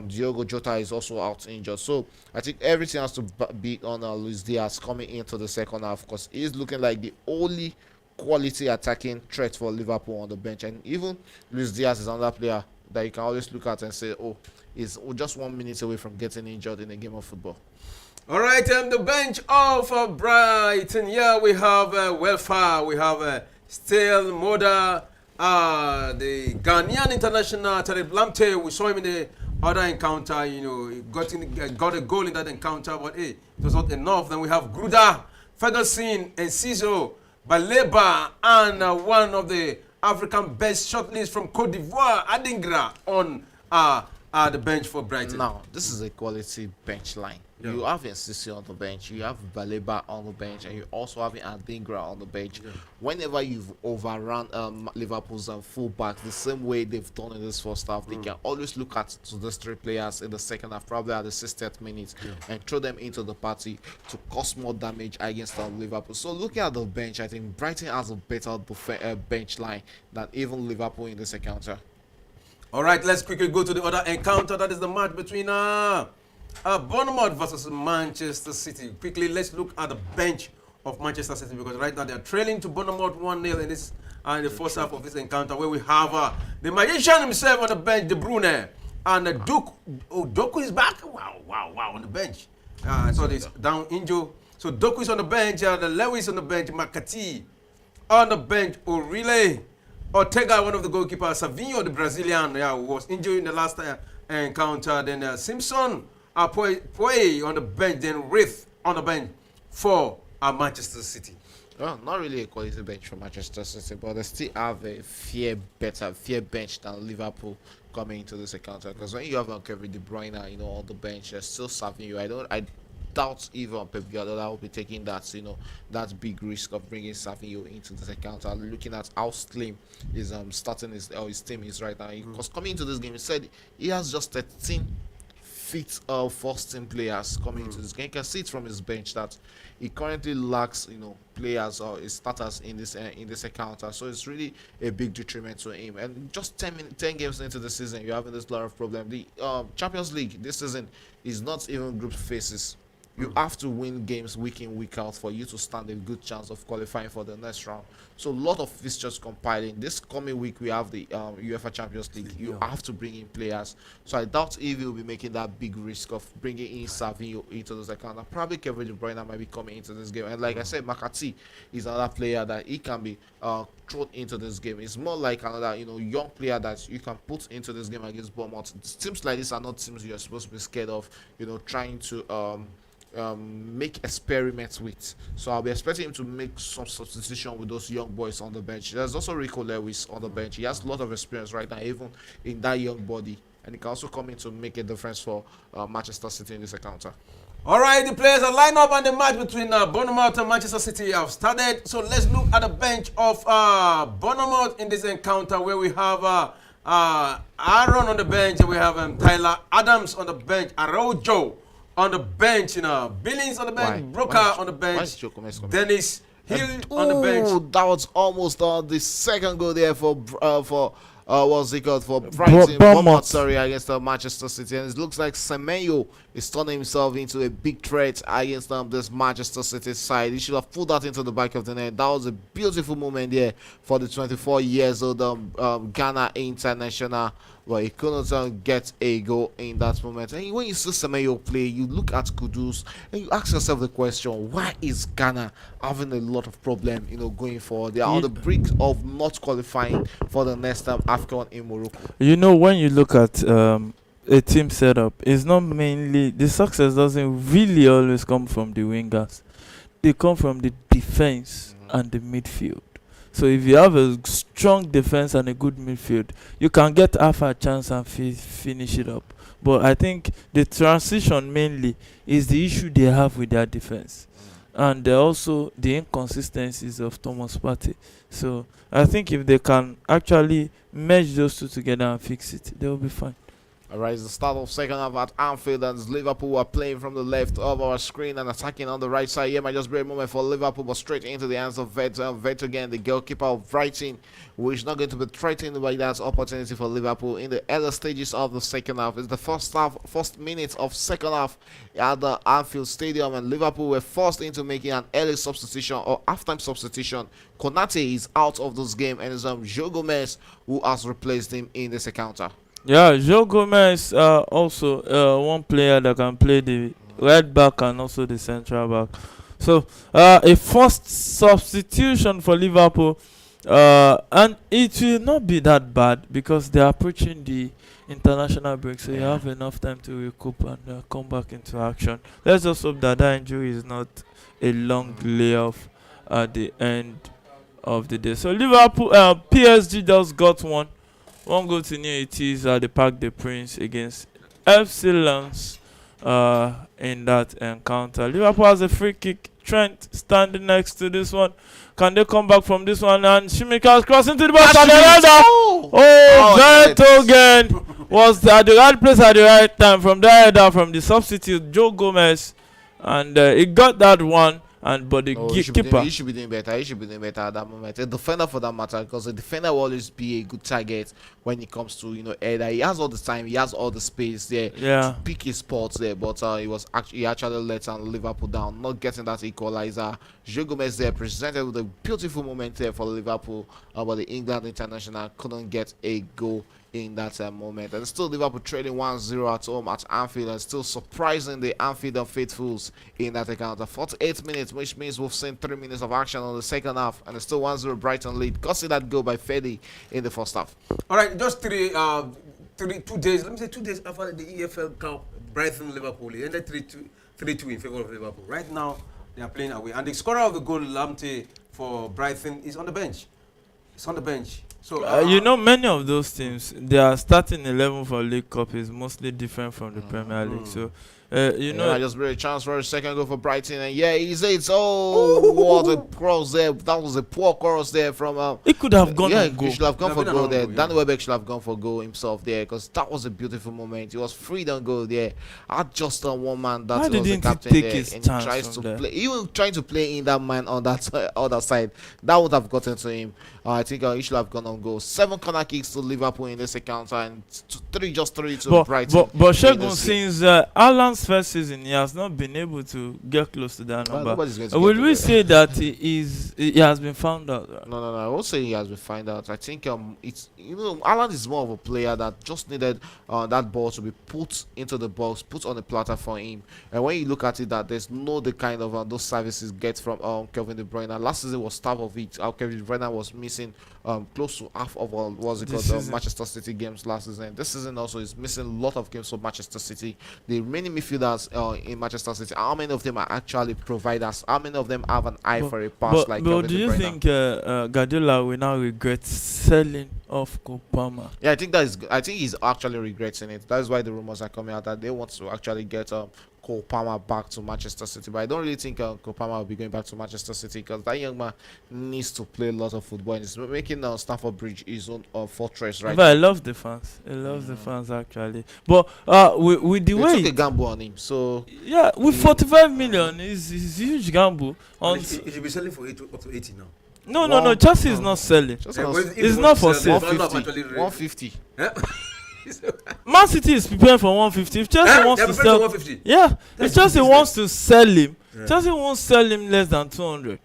Diogo Jota is also out injured. So I think everything has to be on Luis Diaz coming into the second half, because he's looking like the only quality attacking threat for Liverpool on the bench. And even Luis Diaz is another player that you can always look at and say, he's just 1 minute away from getting injured in a game of football. All right, the bench of Brighton. Yeah, we have Welfare, we have Still Moda, the Ghanaian international Terry Lamptey. We saw him in the other encounter. You know, he got a goal in that encounter, but hey, it was not enough. Then we have Gruda, Ferguson, and Ciso, Baleba, and one of the African best shortlists from Cote d'Ivoire, Adingra, on the bench for Brighton. Now, this is a quality bench line. Yeah. You have Nsisi on the bench, you have Baleba on the bench, and you also have Adingra on the bench. Yeah. Whenever you've overrun Liverpool's fullback the same way they've done in this first half, they can always look at to those three players in the second half, probably at the 60th minute, and throw them into the party to cause more damage against Liverpool. So looking at the bench, I think Brighton has a better bench line than even Liverpool in this encounter. All right, let's quickly go to the other encounter. That is the match between Bournemouth versus Manchester City. Quickly, let's look at the bench of Manchester City, because right now they are trailing to Bournemouth 1-0 in this in the first half of this encounter, where we have the magician himself on the bench, De Bruyne, and Duke. Oh, Doku is back. Wow, on the bench. I saw this down injured. So Doku is on the bench. The Lewis on the bench. Makati on the bench. O'Reilly. Ortega, one of the goalkeepers. Savinho, the Brazilian, who was injured in the last encounter. Then Simpson, Poe on the bench. Then Rith on the bench for Manchester City. Well, not really a quality bench for Manchester City, but they still have a fair bench than Liverpool coming into this encounter. Because when you have Kevin De Bruyne, on the bench, they're still serving you. I doubt even Pep Guardiola will be taking that, that big risk of bringing Savinho into this encounter. Looking at how slim is starting his team is right now. Because coming into this game, he said he has just 13 fit first team players coming into this game. You can see it from his bench that he currently lacks, players or starters in this encounter. So it's really a big detriment to him. And just 10 games into the season, you're having this lot of problem. The Champions League this season is not even group phases. You have to win games week in, week out for you to stand a good chance of qualifying for the next round. So a lot of fixtures compiling. This coming week we have the UEFA Champions League. You have to bring in players. So I doubt if he will be making that big risk of bringing in Savinho into this account. Probably Kevin De Bruyne might be coming into this game. And like I said, Makati is another player that he can be thrown into this game. It's more like another young player that you can put into this game against Bournemouth. Teams like this are not teams you're supposed to be scared of. Trying to make experiments with. So I'll be expecting him to make some substitution with those young boys on the bench. There's also Rico Lewis on the bench. He has a lot of experience right now, even in that young body, and he can also come in to make a difference for Manchester City in this encounter. All right, the players are lined up, and the match between Bournemouth and Manchester City have started. So let's look at the bench of Bournemouth in this encounter, where we have Aaron on the bench, and we have Tyler Adams on the bench, Araujo on the bench, Billings on the bench, Broker on the bench, Dennis Hill on the bench. That was almost the second goal there for what's it called, for Brighton, Bournemouth, against Manchester City. And it looks like Semenyo is turning himself into a big threat against this Manchester City side. He should have put that into the back of the net. That was a beautiful moment there for the 24 years old Ghana international. But he couldn't get a goal in that moment. And when you see Semenyo play, you look at Kudus and you ask yourself the question: why is Ghana having a lot of problem, going forward? They are on the brink of not qualifying for the next AFCON in Morocco. When you look at a team setup, it's not mainly the success doesn't really always come from the wingers. They come from the defense and the midfield. So if you have a strong defense and a good midfield, you can get half a chance and finish it up. But I think the transition mainly is the issue they have with their defense. And also the inconsistencies of Thomas Partey. So I think if they can actually merge those two together and fix it, they will be fine. Alright, it's the start of second half at Anfield, and Liverpool are playing from the left of our screen and attacking on the right side. Here might just be a moment for Liverpool, but straight into the hands of Vet again, the goalkeeper of Brighton, who is not going to be threatened by that opportunity for Liverpool in the early stages of the second half. It's the first minutes of second half at the Anfield Stadium, and Liverpool were forced into making an early substitution or halftime substitution. Konate is out of this game, and it's Joe Gomez who has replaced him in this encounter. Yeah, Joe Gomez also one player that can play the right back and also the central back. So a first substitution for Liverpool, and it will not be that bad because they are approaching the international break, so you have enough time to recoup and come back into action. Let's just hope that injury is not a long layoff at the end of the day. So Liverpool, PSG just got one goal to nil. It is at the Parc des Princes against FC Lens in that encounter. Liverpool has a free kick. Trent standing next to this one. Can they come back from this one? And Shimika's crossing to the box. And the header. Vertonghen was at the right place at the right time from the header from the substitute Joe Gomez, and he got that one. But the keeper, he should be doing better. He should be doing better at that moment. A defender, for that matter, because a defender will always be a good target when it comes to header. He has all the time, he has all the space there to pick his spots there. But he actually let Liverpool down, not getting that equalizer. Joe Gomez there presented with a beautiful moment there for Liverpool, but the England international couldn't get a goal in that moment. And still Liverpool trading 1-0 at home at Anfield, and still surprising the Anfield faithfuls in that account. 48 minutes, which means we've seen 3 minutes of action on the second half, and it's still 1-0 Brighton lead. Got see that goal by Fede in the first half. All right, just 2 days, let me say 2 days after the EFL Cup, Brighton Liverpool, it ended 3-2 in favor of Liverpool. Right now they are playing away, and the scorer of the goal, Lamptey, for Brighton, is on the bench. It's on the bench. So many of those teams, their starting 11 for League Cup is mostly different from the Premier League. So I just really chance for a second goal for Brighton, and it's what a cross there. That was a poor cross there from it could have gone he goal. should have gone for goal there. Dan Welbeck should have gone for goal himself there, because that was a beautiful moment. He was free on goal there. I just one man that was the captain there, and he tries to play, even trying to play in that man on that other side. That would have gotten to him. I think he should have gone on goal. 7 corner kicks to Liverpool in this encounter, and 3 to Brighton. But Shegun, since Alan's first season, he has not been able to get close to that number. Will we say that he has been found out? Right? No. I won't say he has been found out. I think it's Alan is more of a player that just needed that ball to be put into the box, put on the platter for him. And when you look at it, that there's no the kind of those services get from Kevin De Bruyne. Last season was half of it. Kevin De Bruyne was missing close to half of all Manchester City games last season. This season also is missing a lot of games for Manchester City. The remaining midfielders in Manchester City, how many of them are actually providers? How many of them have an eye for a pass like Kevin De Bruyne? But do you think Guardiola will now regret selling off Kopama? Yeah, I think he's actually regretting it. That is why the rumors are coming out that they want to actually get Cole Palmer back to Manchester City, but I don't really think Cole Palmer will be going back to Manchester City, because that young man needs to play a lot of football, and he's making Stamford Bridge his own fortress, right? But I love the fans. I love the fans actually. But with the way took a gamble on him, so yeah, with 45 million is a huge gamble. He should be selling for up to 80 now. No. Chelsea is not selling. It's not for sale. 150. Man City is preparing for 150. If Chelsea wants to sell, 150. If Chelsea wants to sell him, Chelsea won't sell him less than 200.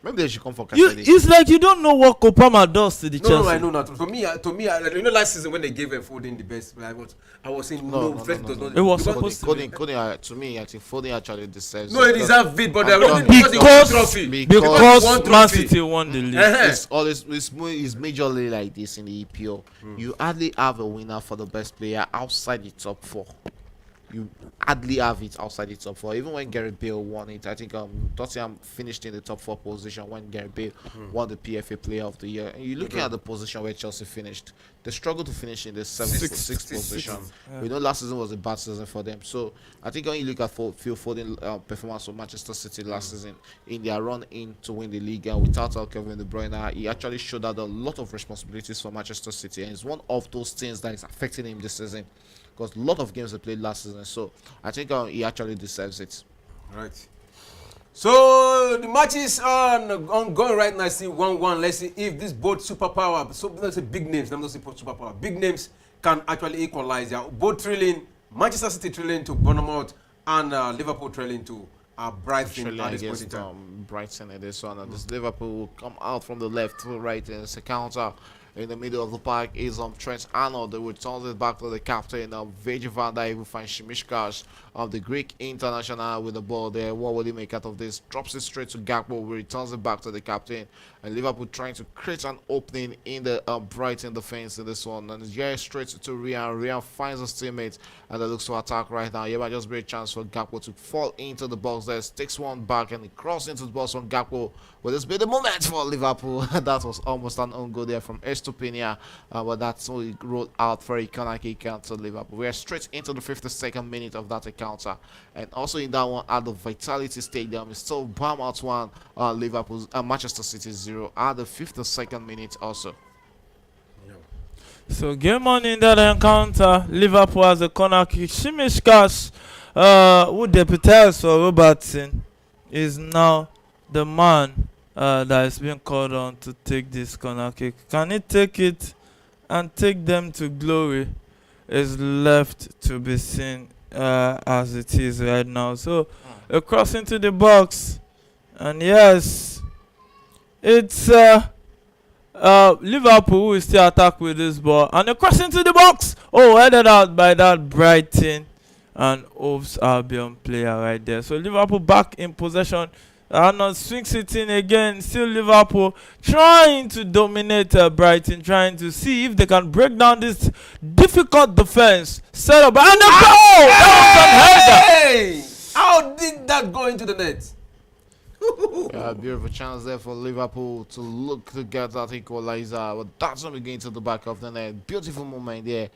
Maybe they should come for Cassidy. It's like you don't know what Kopama does to the Chelsea. No, I know not. To me, last season when they gave Foden the best, I was saying no. It was supposed to be. Coding, to me, I think Foden actually deserves. No, he deserves it, but because Man City won the league. It's majorly like this in the EPL. You hardly have a winner for the best player outside the top 4. You hardly have it outside the top 4. Even when Gareth Bale won it, I think Tottenham finished in the top 4 position when Gareth Bale won the PFA Player of the Year. And you're looking at the position where Chelsea finished. They struggled to finish in the 6th position. We know last season was a bad season for them. So I think when you look at Phil Foden performance of Manchester City last season in their run in to win the league, and without Kevin De Bruyne, he actually showed out a lot of responsibilities for Manchester City, and it's one of those things that is affecting him this season, because a lot of games they played last season. So I think he actually deserves it. Right. So the match is ongoing right now. See 1-1. Let's see if this both superpower, so let's say big names, I'm not saying superpower, big names can actually equalize. They are both trailing. Manchester City trailing to Bournemouth, and Liverpool trailing to Brighton at this point in time. Brighton at this one. This Liverpool will come out from the left to the right, and it's a counter. in the middle of the park is Trent Arnold. They returns it back to the captain, Virgil van Dijk, who finds Shimishkas, the Greek international, with the ball there. What will he make out of this? Drops it straight to Gakpo, who returns it back to the captain. And Liverpool trying to create an opening in the Brighton defense in this one. And yeah, straight to Rian. Rian finds his teammate and they looks to attack right now. Yeah, might just be a chance for Gakpo to fall into the box there. Takes one back and he crosses into the box from Gakpo. Will this be the moment for Liverpool? That was almost an own goal there from Estupiñán, but that's all he rolled out for a corner kick to Liverpool. We are straight into the 52nd minute of that encounter, and also in that one at the Vitality Stadium, it's still Bournemouth 1, Liverpool, Manchester City 0 at the 52nd minute also. So game on in that encounter, Liverpool has a corner kick. Shimishkas, who deputized for Robertson, is now the man that is being called on to take this corner kick. Can he take it and take them to glory? Is left to be seen as it is right now. So a cross into the box, and yes, it's Liverpool who will still attack with this ball, and a cross into the box. Oh, headed out by that Brighton and Hove Albion player right there. So Liverpool back in possession. Arnold swings it in again. Still Liverpool trying to dominate Brighton, trying to see if they can break down this difficult defense set up. And the goal! Hey! How did that go into the net? Yeah, beautiful chance there for Liverpool to look to get that equalizer, but that's not going to the back of the net. Beautiful moment there.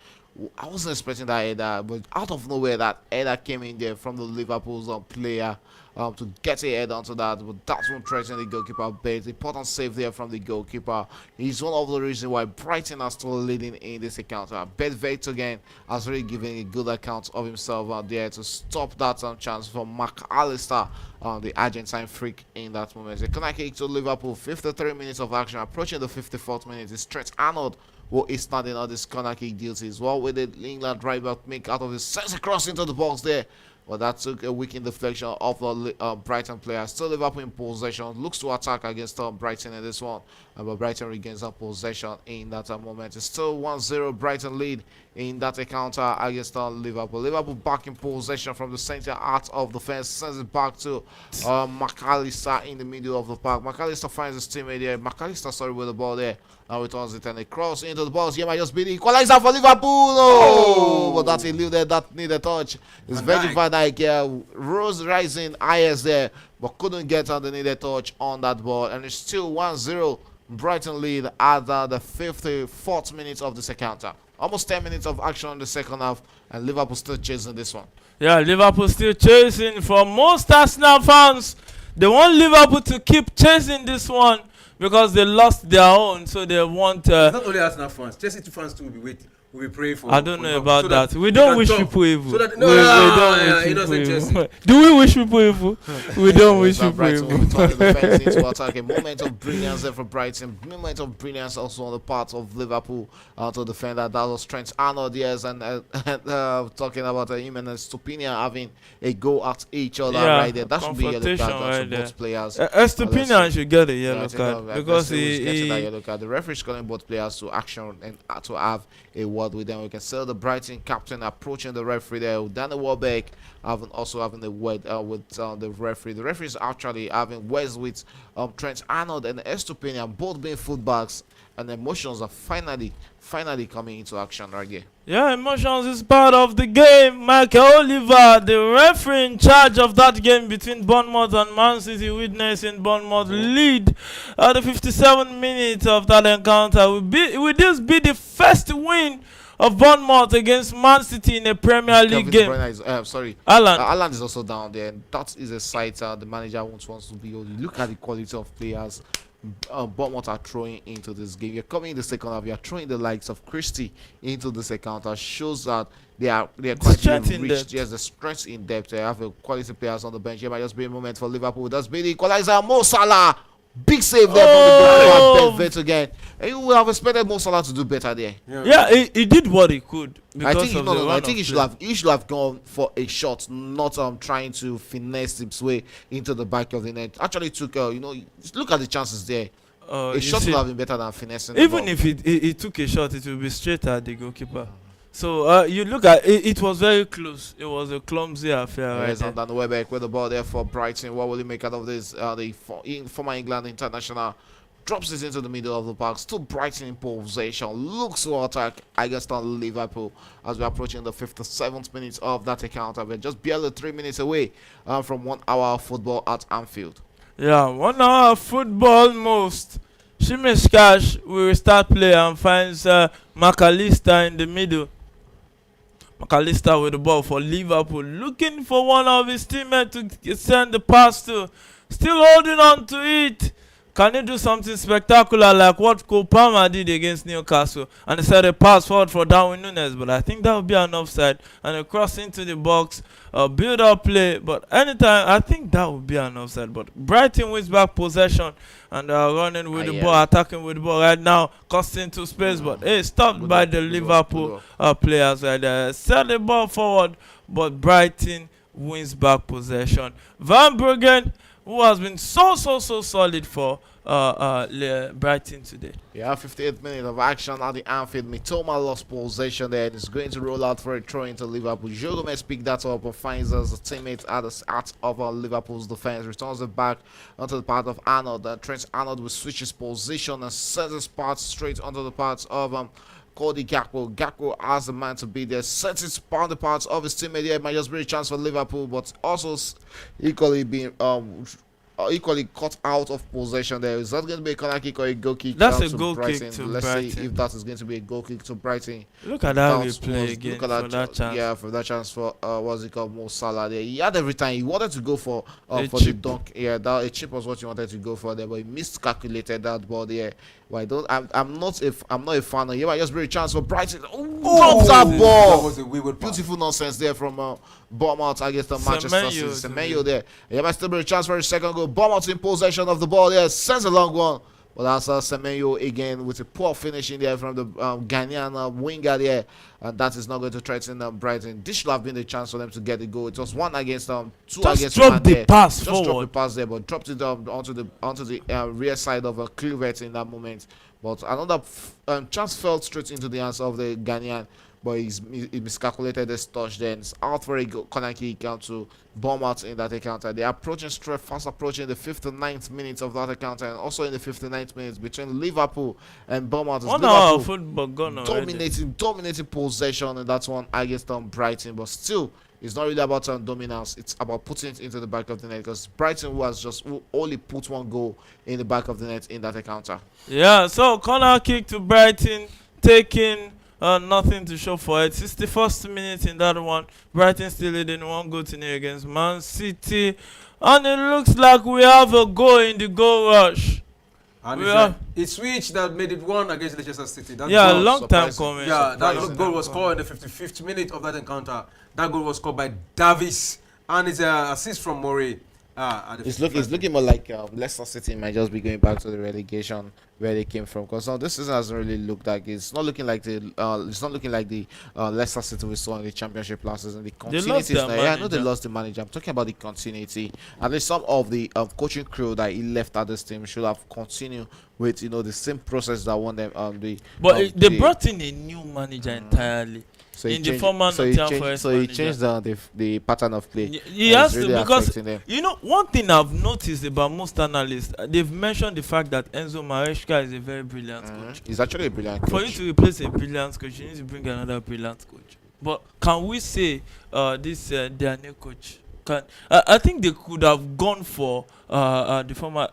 I wasn't expecting that header, but out of nowhere that header came in there from the Liverpool's player to get a head onto that, but that's one threatening the goalkeeper. But important save there from the goalkeeper. He's one of the reasons why Brighton are still leading in this encounter. Bet again has really given a good account of himself out there to stop that chance from McAllister, the Argentine freak in that moment. The corner kick to Liverpool, 53 minutes of action, approaching the 54th minute. It's Trent Arnold who is standing on this corner kick duties. Well, with the England right back make out of his sense across into the box there. Well, that took a weak deflection of the Brighton player. Still Liverpool in possession. Looks to attack against Brighton in this one. But Brighton regains possession in that moment. It's still 1-0 Brighton lead in that encounter against Liverpool. Liverpool back in possession from the center out of the fence. Sends it back to McAllister in the middle of the park. McAllister finds his teammate there. McAllister, sorry, with the ball there. Now returns it and a cross into the box. Yeah, might just be the equalizer for Liverpool. Oh! But that's a little there that needed touch. It's Virgil van Dijk rose rising highest there, but couldn't get on the needed touch on that ball. And it's still 1-0 Brighton lead at the 54th minute of this encounter. Almost 10 minutes of action in the second half, and Liverpool still chasing this one. Yeah, Liverpool still chasing. For most Arsenal fans, they want Liverpool to keep chasing this one because they lost their own, so they want. It's not only Arsenal fans, Chelsea fans too will be waiting. We pray for. I don't know about that. We don't wish people evil. So that, no, we don't wish wish people evil. Do we wish people evil? We don't wish people evil. Into attack. A moment of brilliance there for Brighton. Moment of brilliance also on the part of Liverpool to defend that. That was Trent Arnold, yes, and talking about him and Estupiñán having a go at each other right there. That should be a yellow card for both players. Estupiñán should get a yellow card because he getting that yellow card. The referee is calling both players to action and to have a word with them. We can see the Brighton captain approaching the referee there. Danny Welbeck also having a word with the referee. The referee is actually having words with Trent Arnold and Estupiñán, both being fullbacks, and emotions are finally coming into action right here. Yeah, emotions is part of the game. Michael Oliver, the referee in charge of that game between Bournemouth and Man City, witnessing Bournemouth lead at the 57 minutes of that encounter. Will this be the first win of Bournemouth against Man City in a Premier League game? Alan is also down there, and that is a site the manager wants to be. Look at the quality of players Bournemouth are throwing into this game. You're coming in the second half, you're throwing the likes of Christie into this encounter. Shows that they are quite rich. Yes, the strength in depth. They have quality players on the bench. Here might just be a moment for Liverpool. That's been the equalizer. Mo Salah, big save there from the goalkeeper again. And you would have expected Mo Salah to do better there. Yeah, he did what he could. I think he should have gone for a shot, not trying to finesse his way into the back of the net. Actually took look at the chances there. A you shot see, would have been better than finessing the even ball. if he took a shot, it will be straight at the goalkeeper. So you look at it, it was very close. It was a clumsy affair right Yes, there. and Dan Welbeck with the ball there for Brighton. What will he make out of this? Former England international drops it into the middle of the park. Still Brighton in possession. Looks to attack against Liverpool as we're approaching the 57th minute of that encounter. We're just barely 3 minutes away from 1 hour of football at Anfield. Yeah, 1 hour of football most. Shimish Cash will restart play and finds McAllister in the middle. McAllister with the ball for Liverpool, looking for one of his teammates to send the pass to. Still holding on to it. Can he do something spectacular like what Cole Palmer did against Newcastle? And he said a pass forward for Darwin Núñez, but I think that would be an offside. And a cross into the box, a build-up play. But anytime, I think that would be an offside. But Brighton wins back possession and running with the ball, attacking with the ball right now, costing to space. But hey, stopped by the Liverpool players right there. Set the ball forward, but Brighton wins back possession. Van Bruggen, who has been so solid for Brighton today. Yeah, 58th minute of action at the Anfield. Mitoma lost possession there and is going to roll out for a throw into Liverpool. Joe Gomez picked that up and finds us a teammate at the start of Liverpool's defense. Returns it back onto the part of Arnold. Trent Arnold will switch his position and sends his pass straight onto the parts of Cody Gakpo. Gakpo has the man to be there. Sets it on the parts of his teammate. There might just be a chance for Liverpool, but also equally being equally cut out of possession there. Is that going to be a corner kick or a goal kick? That's a to goal Brighton? kick to Let's Brighton. see if that is going to be a goal kick to Brighton. Look at that That replay was- again look for at that chance. Yeah, for that chance for what's it called, Mo Salah there. He had every time. He wanted to go for A the chip. dunk. Yeah, that a chip was what he wanted to go for there, but he miscalculated that ball there. Well, I'm not a fan of him. I just bring a chance for Brighton. Drops that That ball. was a wayward pass. Beautiful nonsense there from Bournemouth against the Manchester City. Semenyo there. Yeah, might still be a chance for a second goal. Bournemouth in possession of the ball there. Sends a long one. But that's Semenyo again with a poor finishing there from the Ghanaian winger there. And that is not going to threaten Brighton. This should have been the chance for them to get the goal. It was 1 against 2 Just against drop 1 the there. pass Just dropped the forward. pass there, but dropped it onto the rear side of Kluivert in that moment. But another chance fell straight into the hands of the Ghanaian. But he miscalculated this touch then. It's out for a corner kick to Bournemouth in that encounter. They are approaching fast approaching the 59th minute of that encounter, and also in the 59th minute between Liverpool and Bournemouth. 1 hour Liverpool of football gone already. dominating possession, and that's one against Brighton. But still, it's not really about dominance. It's about putting it into the back of the net, because Brighton who only put 1 goal in the back of the net in that encounter. Yeah, so corner kick to Brighton, taking nothing to show for it. 61st minute in that one. Brighton still leading 1-0 against Man City. And it looks like we have a goal in the goal rush. And Yeah. it's a switch that made it 1 against Leicester City. That Yeah, goal- long time surprising. coming. Yeah, that Surprising goal was time scored in the 55th minute of that encounter. That goal was scored by Davis, and it's an assist from Murray. At the It's 55th looking more like Leicester City might just be going back to the relegation where they came from, because now this season hasn't really looked like it's not looking like the Leicester City we saw in the championship last season. The continuity lost is their now, yeah, I know they manager. lost the manager. I'm talking about the continuity. At least some of the coaching crew that he left at this team should have continued with the same process that won them But they brought in a new manager entirely. so in the former Nottingham Forest so he manager. changed the pattern of play. He And has it's to, really because affecting them. one thing I've noticed about most analysts, they've mentioned the fact that Enzo Maresca is a very brilliant coach. He's actually a brilliant For you coach. to replace a brilliant coach, you need to bring another brilliant coach. But can we say this their new coach? I think they could have gone for the former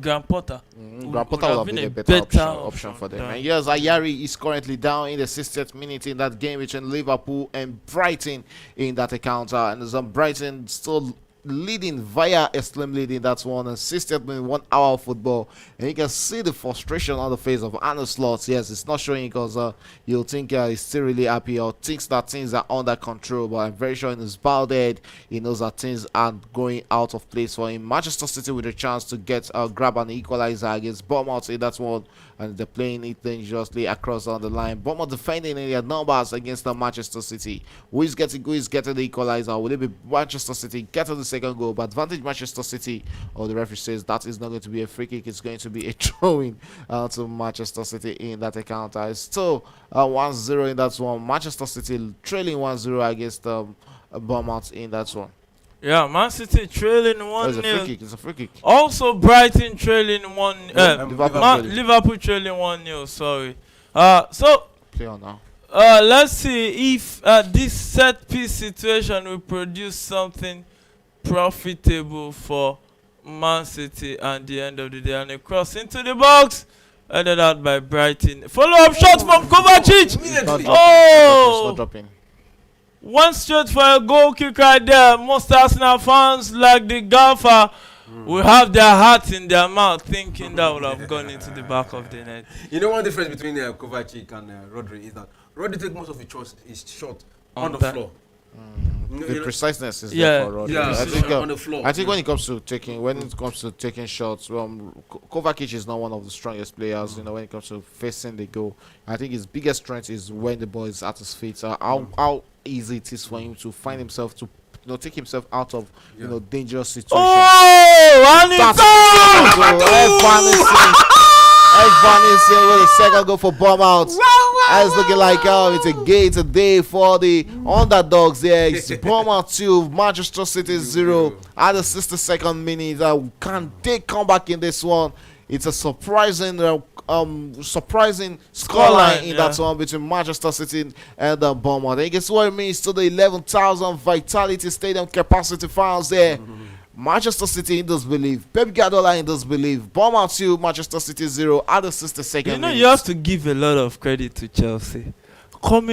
Graham Potter. Graham Potter would have been a better option for them. than- And yes, Ayari is currently down in the 60th minute in that game between Liverpool and Brighton in that encounter. And there's Brighton still leading via a slim lead in that one, and 60th minute, 1 hour of football. And you can see the frustration on the face of Arne Slot. Yes, it's not showing because you'll think he's still really happy or thinks that things are under control, but I'm very sure in his bowed head he knows that things aren't going out of place for him. Manchester City with a chance to get grab an equalizer against Bournemouth in that one, and they're playing it dangerously across on the line. Bournemouth defending in their numbers against Manchester City. Who is getting the equalizer? Will it be Manchester City getting the second goal. But advantage Manchester City, or the referee says that is not going to be a free kick. It's going to be a throw-in to Manchester City in that encounter. It's still 1-0 in that one. Manchester City trailing 1-0 against Bournemouth in that one. Yeah, Man City trailing It's a free 1-0. kick. It's a free kick. Also, Brighton trailing 1. Liverpool. Liverpool trailing 1-0. Sorry. So Play on now. let's see if this set piece situation will produce something profitable for Man City at the end of the day. And a cross into the box, headed out by Brighton. Follow up shot from Kovacic. It's not Oh! dropping. One straight for a goal kick right there. Most Arsenal fans, like the golfer, will have their heart in their mouth, thinking that would have gone into the back of the net. You know one difference between Kovacic and Rodri is that Rodri takes most of his shot on the floor. The preciseness is Yeah, there for Rodri. Yeah, I think, on the floor. I think when it comes to taking shots, Kovacic is not one of the strongest players. You know, when it comes to facing the goal, I think his biggest strength is when the ball is at his feet. How easy it is for him to find himself to take himself out of dangerous situations. Oh, and it's Van Nielsen with a second goal for Bournemouth. It's looking like it's a gate today for the underdogs there. It's Bournemouth 2, Manchester City 0 at the 62nd minute. Can they come back in this one? It's a surprising scoreline in that one between Manchester City and Bournemouth. I guess what it means to the 11,000 Vitality Stadium capacity fans there. Manchester City in disbelief. Pep Guardiola in disbelief. Bournemouth 2, Manchester City 0 at the 62nd minute. You know, you have to give a lot of credit to Chelsea.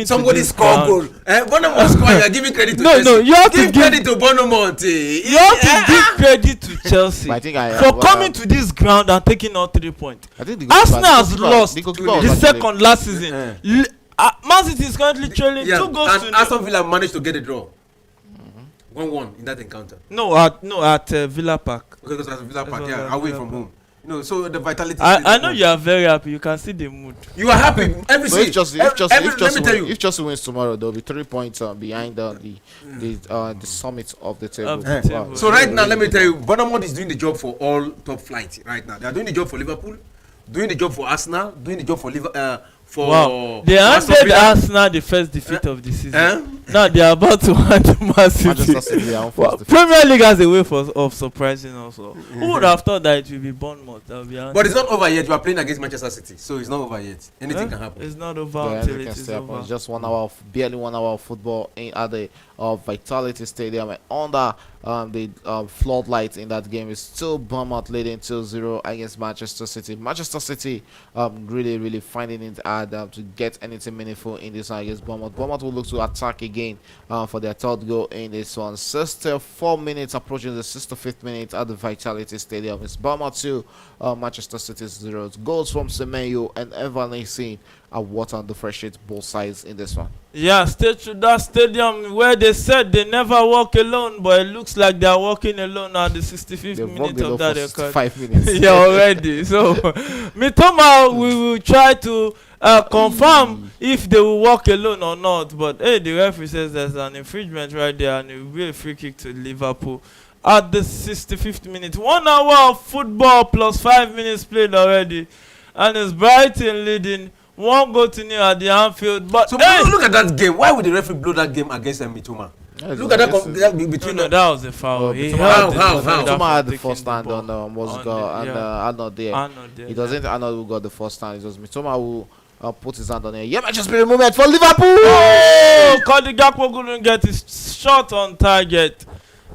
Somebody score goal. Bournemouth score. You are giving credit to Chelsea. No, you have give to give credit to Bournemouth. You have to give credit to Chelsea for coming to this ground and taking all 3 points. Arsenal has lost the second last season. Man City is currently trailing 2 goals to and Aston Villa managed to get a draw. 1-1 in that encounter. No, at Villa Park. Okay, because at Villa Park, away from home. You know, so the vitality. I know you are very happy. You can see the mood. You are happy. Let me tell you. If Chelsea wins tomorrow, there will be 3 points behind the summit of the table. So right now, let me tell you, Bournemouth is doing the job for all top flight right now. They are doing the job for Liverpool, doing the job for Arsenal, doing the job for they handed Arsenal the first defeat of the season. Now they are about to hand Man City. Premier League has a way of surprising also. Who would have thought that it will be Bournemouth? But it's not over yet. You are playing against Manchester City, so it's not over yet. Anything can happen. It's not over until it is over. It's just barely 1 hour of football at the Vitality Stadium, and under the floodlights in that game is still Bournemouth leading 2-0 against Manchester City. Manchester City really finding it hard to get anything meaningful in this one against Bournemouth. Bournemouth will look to attack again for their third goal in this one. 64 minutes approaching the 65th minute at the Vitality Stadium. It's Bournemouth 2, Manchester City 0. Goals from Semenyo and Evan Nielsen are what on the fresh hit both sides in this one. Yeah, stay to that stadium where they said they never walk alone, but it looks like they are walking alone at the 65th minute of that 5 minutes. Yeah, already. So, Mitoma, we will try to confirm if they will walk alone or not. But hey, the referee says there's an infringement right there, and it will be a free kick to Liverpool at the 65th minute. 1 hour of football plus 5 minutes played already, and it's Brighton leading 1-0 at the Anfield. But so look at that game. Why would the referee blow that game against Mitoma? Look at that between. No, that was a foul. Mitoma had the first stand on Mozgao, and Arnold there. It wasn't Arnold who got the first stand. It was Mitoma who put his hand on it. Yeah, man, just be a moment for Liverpool. Oh, Cody Gakpo couldn't get his shot on target,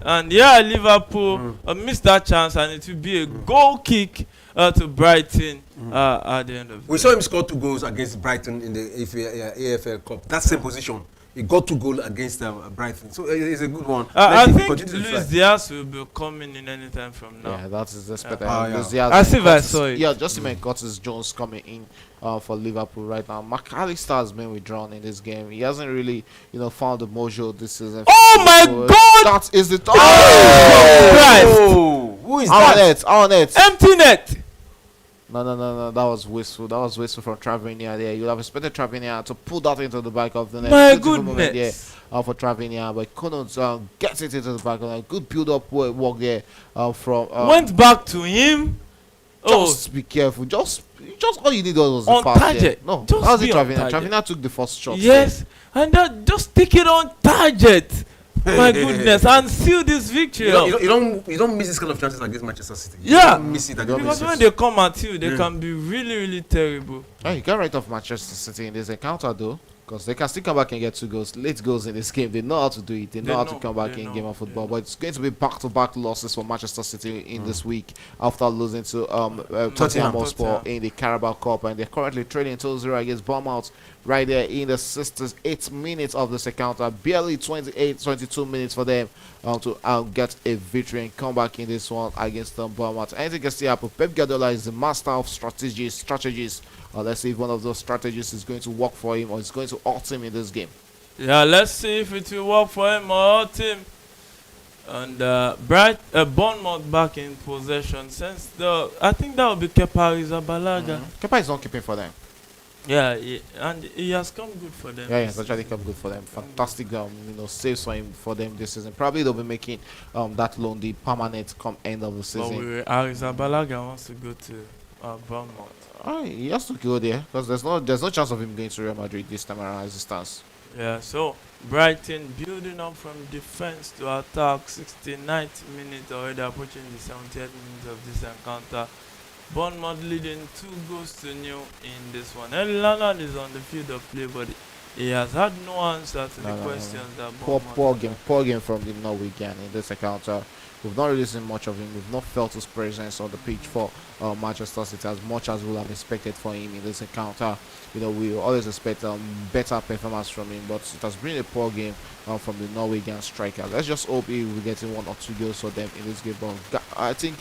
and Liverpool missed that chance, and it will be a goal kick to Brighton at the end of it. We saw him score 2 goals against Brighton in the AFL Cup. That same position. He got 2 goals against Brighton. So it's a good one. I think Luis Diaz will be coming in anytime from now. Yeah, that is expected. As if I saw it. Yeah, just even Curtis Jones coming in for Liverpool right now. McAllister has been withdrawn in this game. He hasn't really, found the mojo this season. Oh my God! That is the oh, who is that? Our net. Empty net. No. That was wasteful. That was wasteful from Travinia there. You'd have expected Travinia to pull that into the back of the net. My Beautiful moment goodness. there for Travinia, but couldn't get it into the back of the net. Good build up work there from. Went back to him. Just be careful. Just all you need was the On pass target. there. No, Just that was be it. on Travinia. target. Travinia took the first shot. Yes, and that just take it on target. My goodness, and seal this victory. You don't miss this kind of chances against Manchester City. You Yeah. don't miss it against don't Because miss when it. they come at you, they Yeah. can be really, really terrible. Oh, you got right off Manchester City in this encounter though, because they can still come back and get 2 goals, late goals in this game. They know how to do it. They know how to come back in game of football. But it's going to be back-to-back losses for Manchester City in this week after losing to Tottenham Hotspur in the Carabao Cup, and they're currently trailing 2-0 against Bournemouth right there in the 68 minutes of this encounter. Barely 22 minutes for them to get a victory and come back in this one against Bournemouth. Anything can still happen. Pep Guardiola is the master of strategies. Let's see if one of those strategies is going to work for him or it's going to hurt him in this game. Yeah, let's see if it will work for him or hurt him. And Bournemouth back in possession since I think that will be Kepa Arrizabalaga. Kepa is not keeping for them. Yeah, and he has come good for them. Yeah, it's actually come good for them. Fantastic, saves for him for them this season. Probably they'll be making that loan the permanent come end of the But season. Arrizabalaga wants to go to Bournemouth. He has to go there because there's no chance of him going to Real Madrid this time around as it stands. Yeah, so Brighton building up from defense to attack. 69th minute, already approaching the 70th minute of this encounter. Bournemouth leading 2-0 in this one. El Leonard is on the field of play, but he has had no answer to the questions that Bournemouth Poor game from the Norwegian in this encounter. We've not really seen much of him. We've not felt his presence on the pitch for Manchester City as much as we would have expected for him in this encounter. We always expect better performance from him, but it has been a poor game from the Norwegian striker. Let's just hope he will get in 1 or 2 goals for them in this game. But I think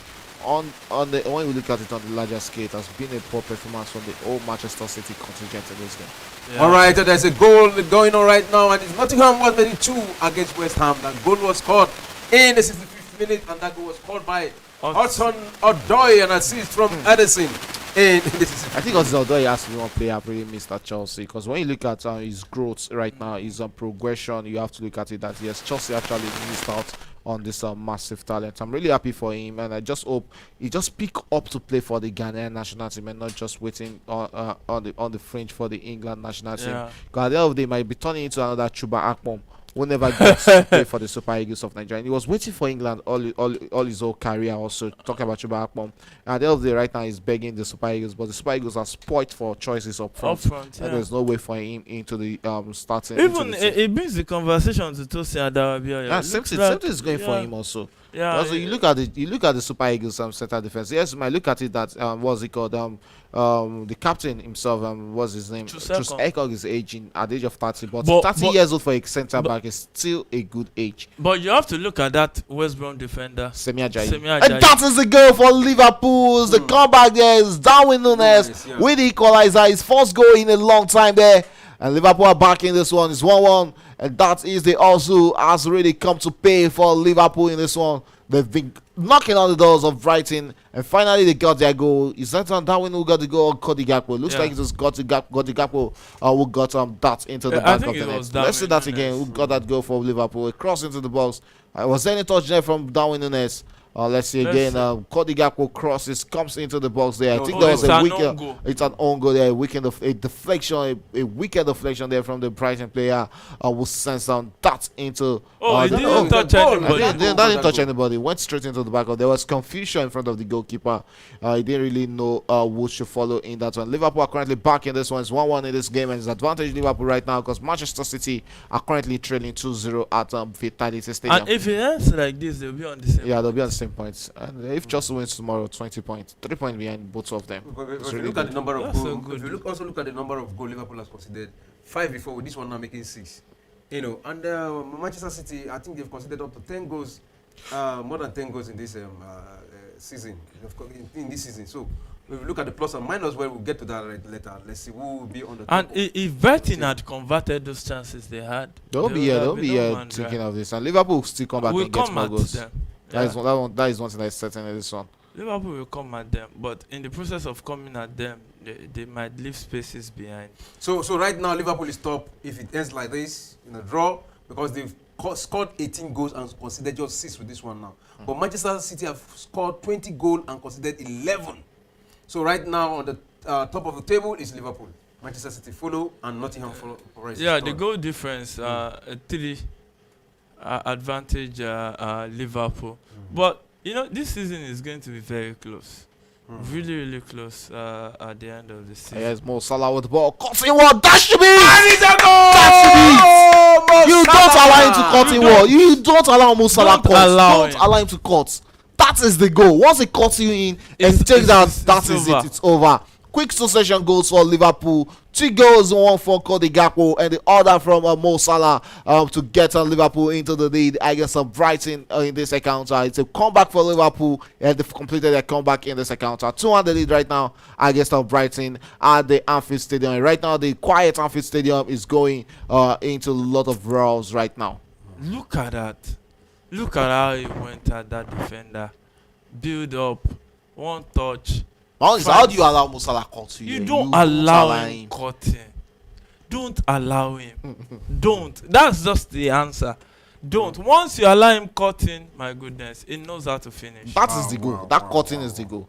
when we look at it on the larger scale, it has been a poor performance from the whole Manchester City contingent in this game. Yeah. All right, there's a goal going on right now, and it's Nottingham 1-2 against West Ham. That goal was scored in the 65th minute, and that goal was scored by Hudson Odoi, and assist from Edison. In this I think Hudson Odoi has to be one player really missed at Chelsea, because when you look at his growth right now, his progression, you have to look at it that yes, Chelsea actually missed out on this massive talent. I'm really happy for him, and I just hope he just pick up to play for the Ghanaian national team and not just waiting on the fringe for the England national team. Because at the end of the day, might be turning into another Chuba Akpom who never gets to play for the Super Eagles of Nigeria. And he was waiting for England all his whole career. Also talking about Chuba Akpom, and at the end of the day, right now he's begging the Super Eagles, but the Super Eagles are spoilt for choices up front. And there's no way for him into the starting. Even it brings the conversation to Tosin Adarabioyo. Yeah, same thing is going for him also. Yeah. Also, you look at the Super Eagles center defense. Yes, you might look at it that what's it called? The captain himself, what's his name? Ekog is aging at the age of 30, but 30 years old for a center back is still a good age. But you have to look at that West Brom defender, Semi Ajayi. And that is the goal for Liverpool. The comeback there is Darwin Núñez with the equalizer. His first goal in a long time there. And Liverpool are back in this one. It's 1-1. And that is the also has really come to pay for Liverpool in this one. They've been knocking on the doors of Brighton, and finally they got their goal. Is that Darwin who got the goal or Cody Gakpo? Looks like it was Cody Gakpo who got that into the back of the net. Let's see that again. Who got that goal for Liverpool? A cross into the box. Was there any touch there from Darwin Núñez? Let's see again. Cody Gakpo crosses, comes into the box there. I think there was a wicked. It's an own goal there. A deflection, a wicked deflection there from the Brighton player. Will send down that into. It didn't touch anybody. That didn't touch anybody. Went straight into the back. There was confusion in front of the goalkeeper. He didn't really know who should follow in that one. Liverpool are currently back in this one. It's 1-1 in this game, and it's advantage Liverpool right now because Manchester City are currently trailing 2-0 at Vitality Stadium. And if it ends like this, they'll be on the same. Yeah, they'll be on the same points. And if Chelsea wins tomorrow, 20 points, 3 points behind both of them. If you look at the number of goals, if you also look at the number of goals Liverpool has considered, 5 before, with this one now making 6. And Manchester City, I think they've considered up to 10 goals, more than 10 goals in this season. In this season, so if you look at the plus and minus, we'll get to that later. Let's see who will be on the top. And if Brighton had converted those chances they had, they'll be here thinking of this. And Liverpool will still come back and get more goals. That is one thing that is certain in this one. Liverpool will come at them, but in the process of coming at them, they might leave spaces behind. So right now Liverpool is top if it ends like this in a draw because they've scored 18 goals and conceded just 6 with this one now. But Manchester City have scored 20 goals and conceded 11. So right now on the top of the table is Liverpool. Manchester City follow and Nottingham follow. Yeah, the goal difference, 3 advantage Liverpool. But you know, this season is going to be very close. Really, really close at the end of the season. Yes, Mo Salah with the ball. Cutting wall. That should be And it's a goal! That should be You don't allow him to cut in wall. You don't allow Mo Salah cut. Don't allow him to cut. That is the goal. Once he cuts you in and takes that, that is it. It's over. Quick succession goals for Liverpool. 2 goals, one for Cody Gakpo, and the other from Mo Salah to get Liverpool into the lead against Brighton in this encounter. It's a comeback for Liverpool, and they've completed their comeback in this encounter. 2-1 the lead right now against Brighton at the Anfield Stadium. And right now, the quiet Anfield Stadium is going into a lot of roars right now. Look at that. Look at how he went at that defender. Build up, one touch. How do you allow Mo Salah cut you? You don't allow him cutting. Don't allow him. Don't. That's just the answer. Don't. Once you allow him cutting, my goodness, he knows how to finish. That is the goal. That cutting is the goal.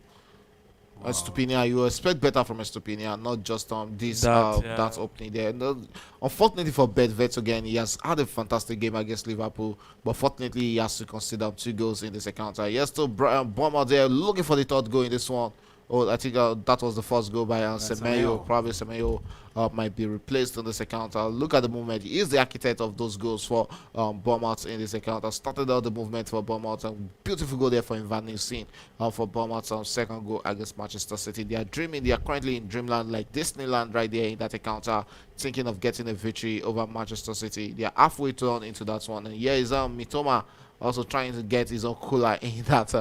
Estupiñán, you expect better from Estupiñán, not just that opening there. No, unfortunately for Bedvet again, he has had a fantastic game against Liverpool, but fortunately he has to consider 2 goals in this encounter. Yes, still Bournemouth there looking for the 3rd goal in this one. Oh, I think that was the first goal by Semenyo. Probably Semenyo might be replaced in this encounter. Look at the movement. He is the architect of those goals for Bournemouth in this encounter. Started out the movement for Bournemouth. Beautiful goal there for Van Nistelrooy for Bournemouth's 2nd goal against Manchester City. They are dreaming. They are currently in dreamland, like Disneyland right there in that encounter, thinking of getting a victory over Manchester City. They are halfway through into that one. And here is Mitoma also trying to get his own cooler in that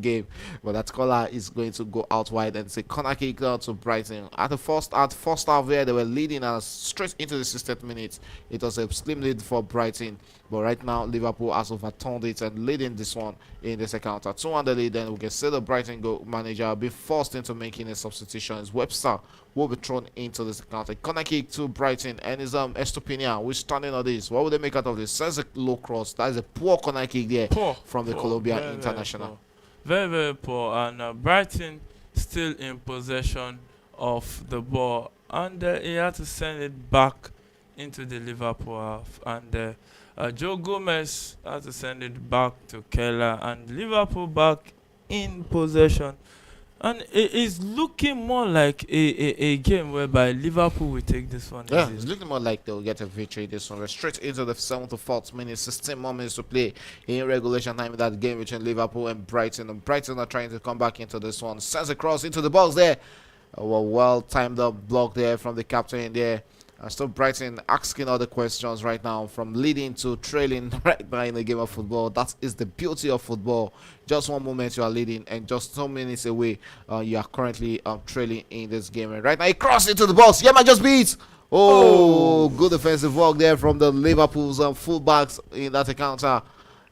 game, but that cooler is going to go out wide, and it's a corner kick to Brighton. At the first half where they were leading straight into the 60th minute, it was a slim lead for Brighton, but right now Liverpool has overturned it and leading this one in the second half. 2-1 the lead, then we can see the Brighton goal manager be forced into making a substitution. It's Webster will be thrown into this counter. Corner kick to Brighton, and it's Estupiñán who's standing on this. What would they make out of this? That's a low cross. That is a poor corner kick there from the Colombian international. Very, very poor. And Brighton still in possession of the ball, and he had to send it back into the Liverpool half. And Joe Gomez had to send it back to Keller, and Liverpool back in possession. And it is looking more like a game whereby Liverpool will take this one. Yeah, it's looking more like they'll get a victory this one. We're straight into the 74th minute, 16 more minutes to play in regulation time in that game between Liverpool and Brighton. And Brighton are trying to come back into this one. Sends a cross into the box there. Well timed up block there from the captain in there. Still Brighton asking all the questions right now, from leading to trailing right now in the game of football. That is the beauty of football. Just one moment you are leading, and just 2 minutes away you are currently trailing in this game. And right now he crossed into the box. Yeah, man, just beat. Oh, good defensive work there from the Liverpool's fullbacks in that encounter.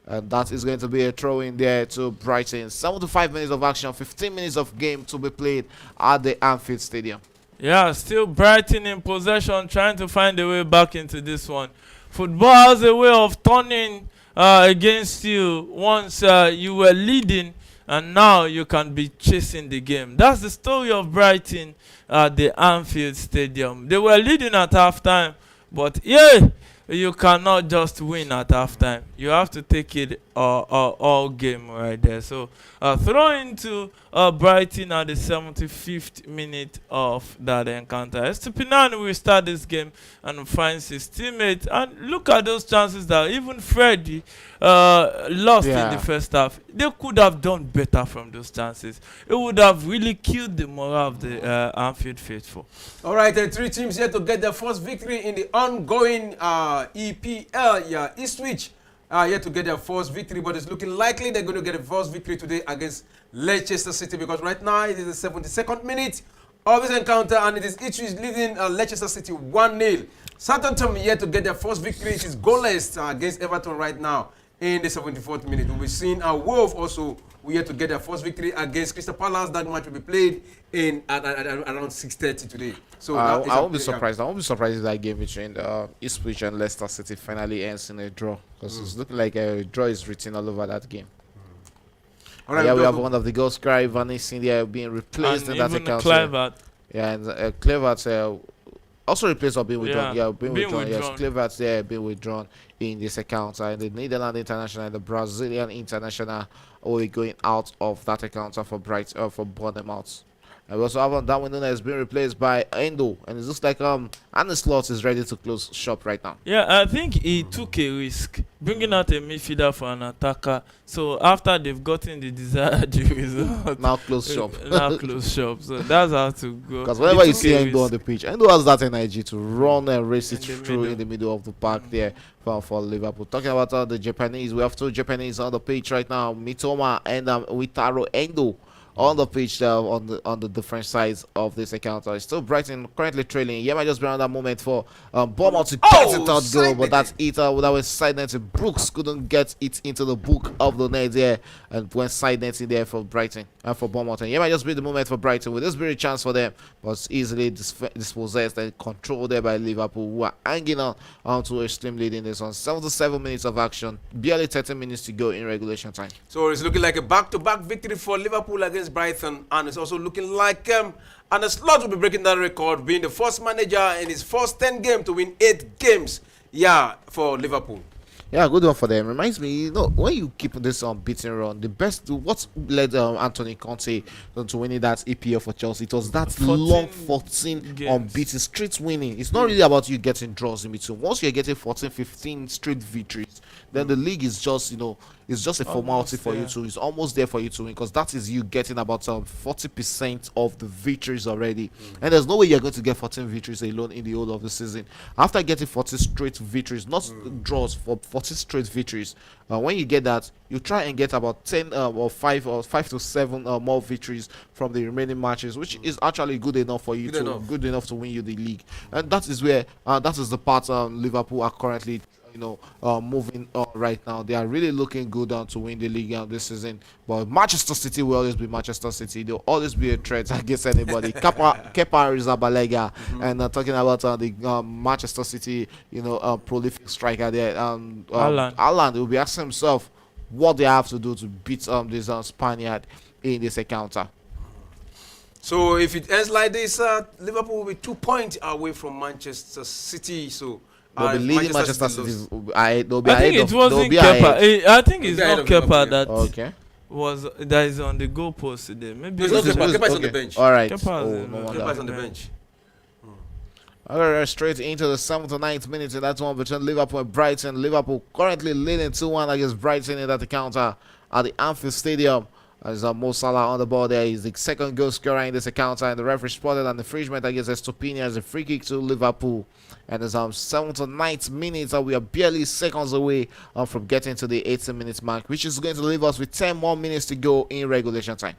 And that is going to be a throw in there to Brighton. 75 minutes of action, 15 minutes of game to be played at the Anfield Stadium. Yeah, still Brighton in possession, trying to find a way back into this one. Football has a way of turning against you once you were leading, and now you can be chasing the game. That's the story of Brighton at the Anfield Stadium. They were leading at halftime, but yeah, you cannot just win at halftime. You have to take it all game right there. So throw into Brighton at the 75th minute of that encounter. Estupiñán will start this game and finds his teammate. And look at those chances that even Freddy lost in the first half. They could have done better from those chances. It would have really killed the morale of the Anfield faithful. All right, the 3 teams here to get their first victory in the ongoing EPL. Yeah, Ipswich yet to get their first victory, but it's looking likely they're going to get a first victory today against Leicester City, because right now it is the 72nd minute of this encounter, and it is Ipswich leading Leicester City 1-0. Southampton yet to get their first victory. It is goalless against Everton right now. in the 74th minute. We'll be seeing our Wolves also. We had to get their first victory against Crystal Palace. That match will be played in at around 6:30 today. So I won't be surprised. I won't be surprised if that game between Ipswich and Leicester City finally ends in a draw, because it's looking like a draw is written all over that game. All right, Yeah, we have one of the goal scorer, Vanis India, being replaced in that account. Yeah, and Clevert also replaced or being withdrawn. Yeah, being withdrawn. Yes, Clevert there being withdrawn in this account. And the Netherlands international and the Brazilian international will be going out of that account for for Bournemouth. And we also have Darwin Núñez being replaced by Endo, and it looks like Arne Slot is ready to close shop right now. Yeah, I think he took a risk bringing out a midfielder for an attacker. So after they've gotten the desired result, now close shop. Now close shop. So that's how to go. Because whenever you see Endo on the pitch, Endo has that energy to run and race it through in the middle of the park there for Liverpool. Talking about the Japanese, we have two Japanese on the pitch right now, Mitoma and Witaro Endo on the pitch on the different sides of this account. It's still Brighton currently trailing. Yeah, might just be on that moment for Bournemouth to get the third goal, but that's it. That was side netting. Brooks couldn't get it into the book of the net there, and went side netting there for Brighton and for Bournemouth. And yeah, might just be the moment for Brighton with this very chance for them, but easily dispossessed and controlled there by Liverpool, who are hanging on to a slim lead in this one. 77 minutes of action, barely 30 minutes to go in regulation time. So it's looking like a back-to-back victory for Liverpool against Brighton, and it's also looking like Arne Slot will be breaking that record, being the first manager in his first 10 games to win 8 games. Yeah, for Liverpool. Yeah, good one for them. Reminds me, you know, when you keep this unbeaten run, the best, what led Anthony Conte to winning that EPL for Chelsea, it was that 14 long 14 games. Unbeaten straight winning. It's not really about you getting draws in between. Once you're getting 14, 15 straight victories, then the league is just, you know, it's just a formality for you to. It's almost there for you to win, because that is you getting about 40% of the victories already. And there's no way you're going to get 14 victories alone in the whole of the season. After getting 40 straight victories, not draws, for 40 straight victories, when you get that, you try and get about 10 or 5 to 7 more victories from the remaining matches, which is actually good enough for you good enough to win you the league. And that is where that is the part Liverpool are currently, you know, moving right now. They are really looking good to win the league this season. But Manchester City will always be Manchester City. They'll always be a threat against anybody. Kepa Arrizabalaga, and talking about the Manchester City, you know, prolific striker there, Alan will be asking himself what they have to do to beat this Spaniard in this encounter. So if it ends like this, Liverpool will be 2 points away from Manchester City. So they'll be leading Manchester City. I think it wasn't Kepa. I think it's not Kepa that is on the goalpost today. Maybe it's not Kepa. Kepa is on the bench. All right. Kepa is on the bench. Alright, straight into the 7th to 9th minute. That's one between Liverpool and Brighton. Liverpool currently leading 2-1 against Brighton in that encounter at the Anfield Stadium. As Mo Salah on the ball there, he's the second goal scorer in this encounter, and the referee spotted an infringement against Estopini as a free kick to Liverpool. And it's 7th to 9th minutes, and we are barely seconds away from getting to the 18 minutes mark, which is going to leave us with 10 more minutes to go in regulation time.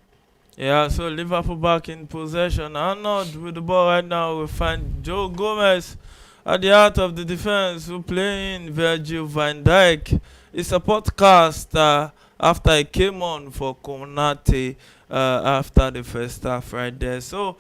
Yeah, so Liverpool back in possession. Arnold with the ball right now. We find Joe Gomez at the heart of the defense, who playing Virgil van Dijk. It's a podcast after he came on for Konate after the first half right there. So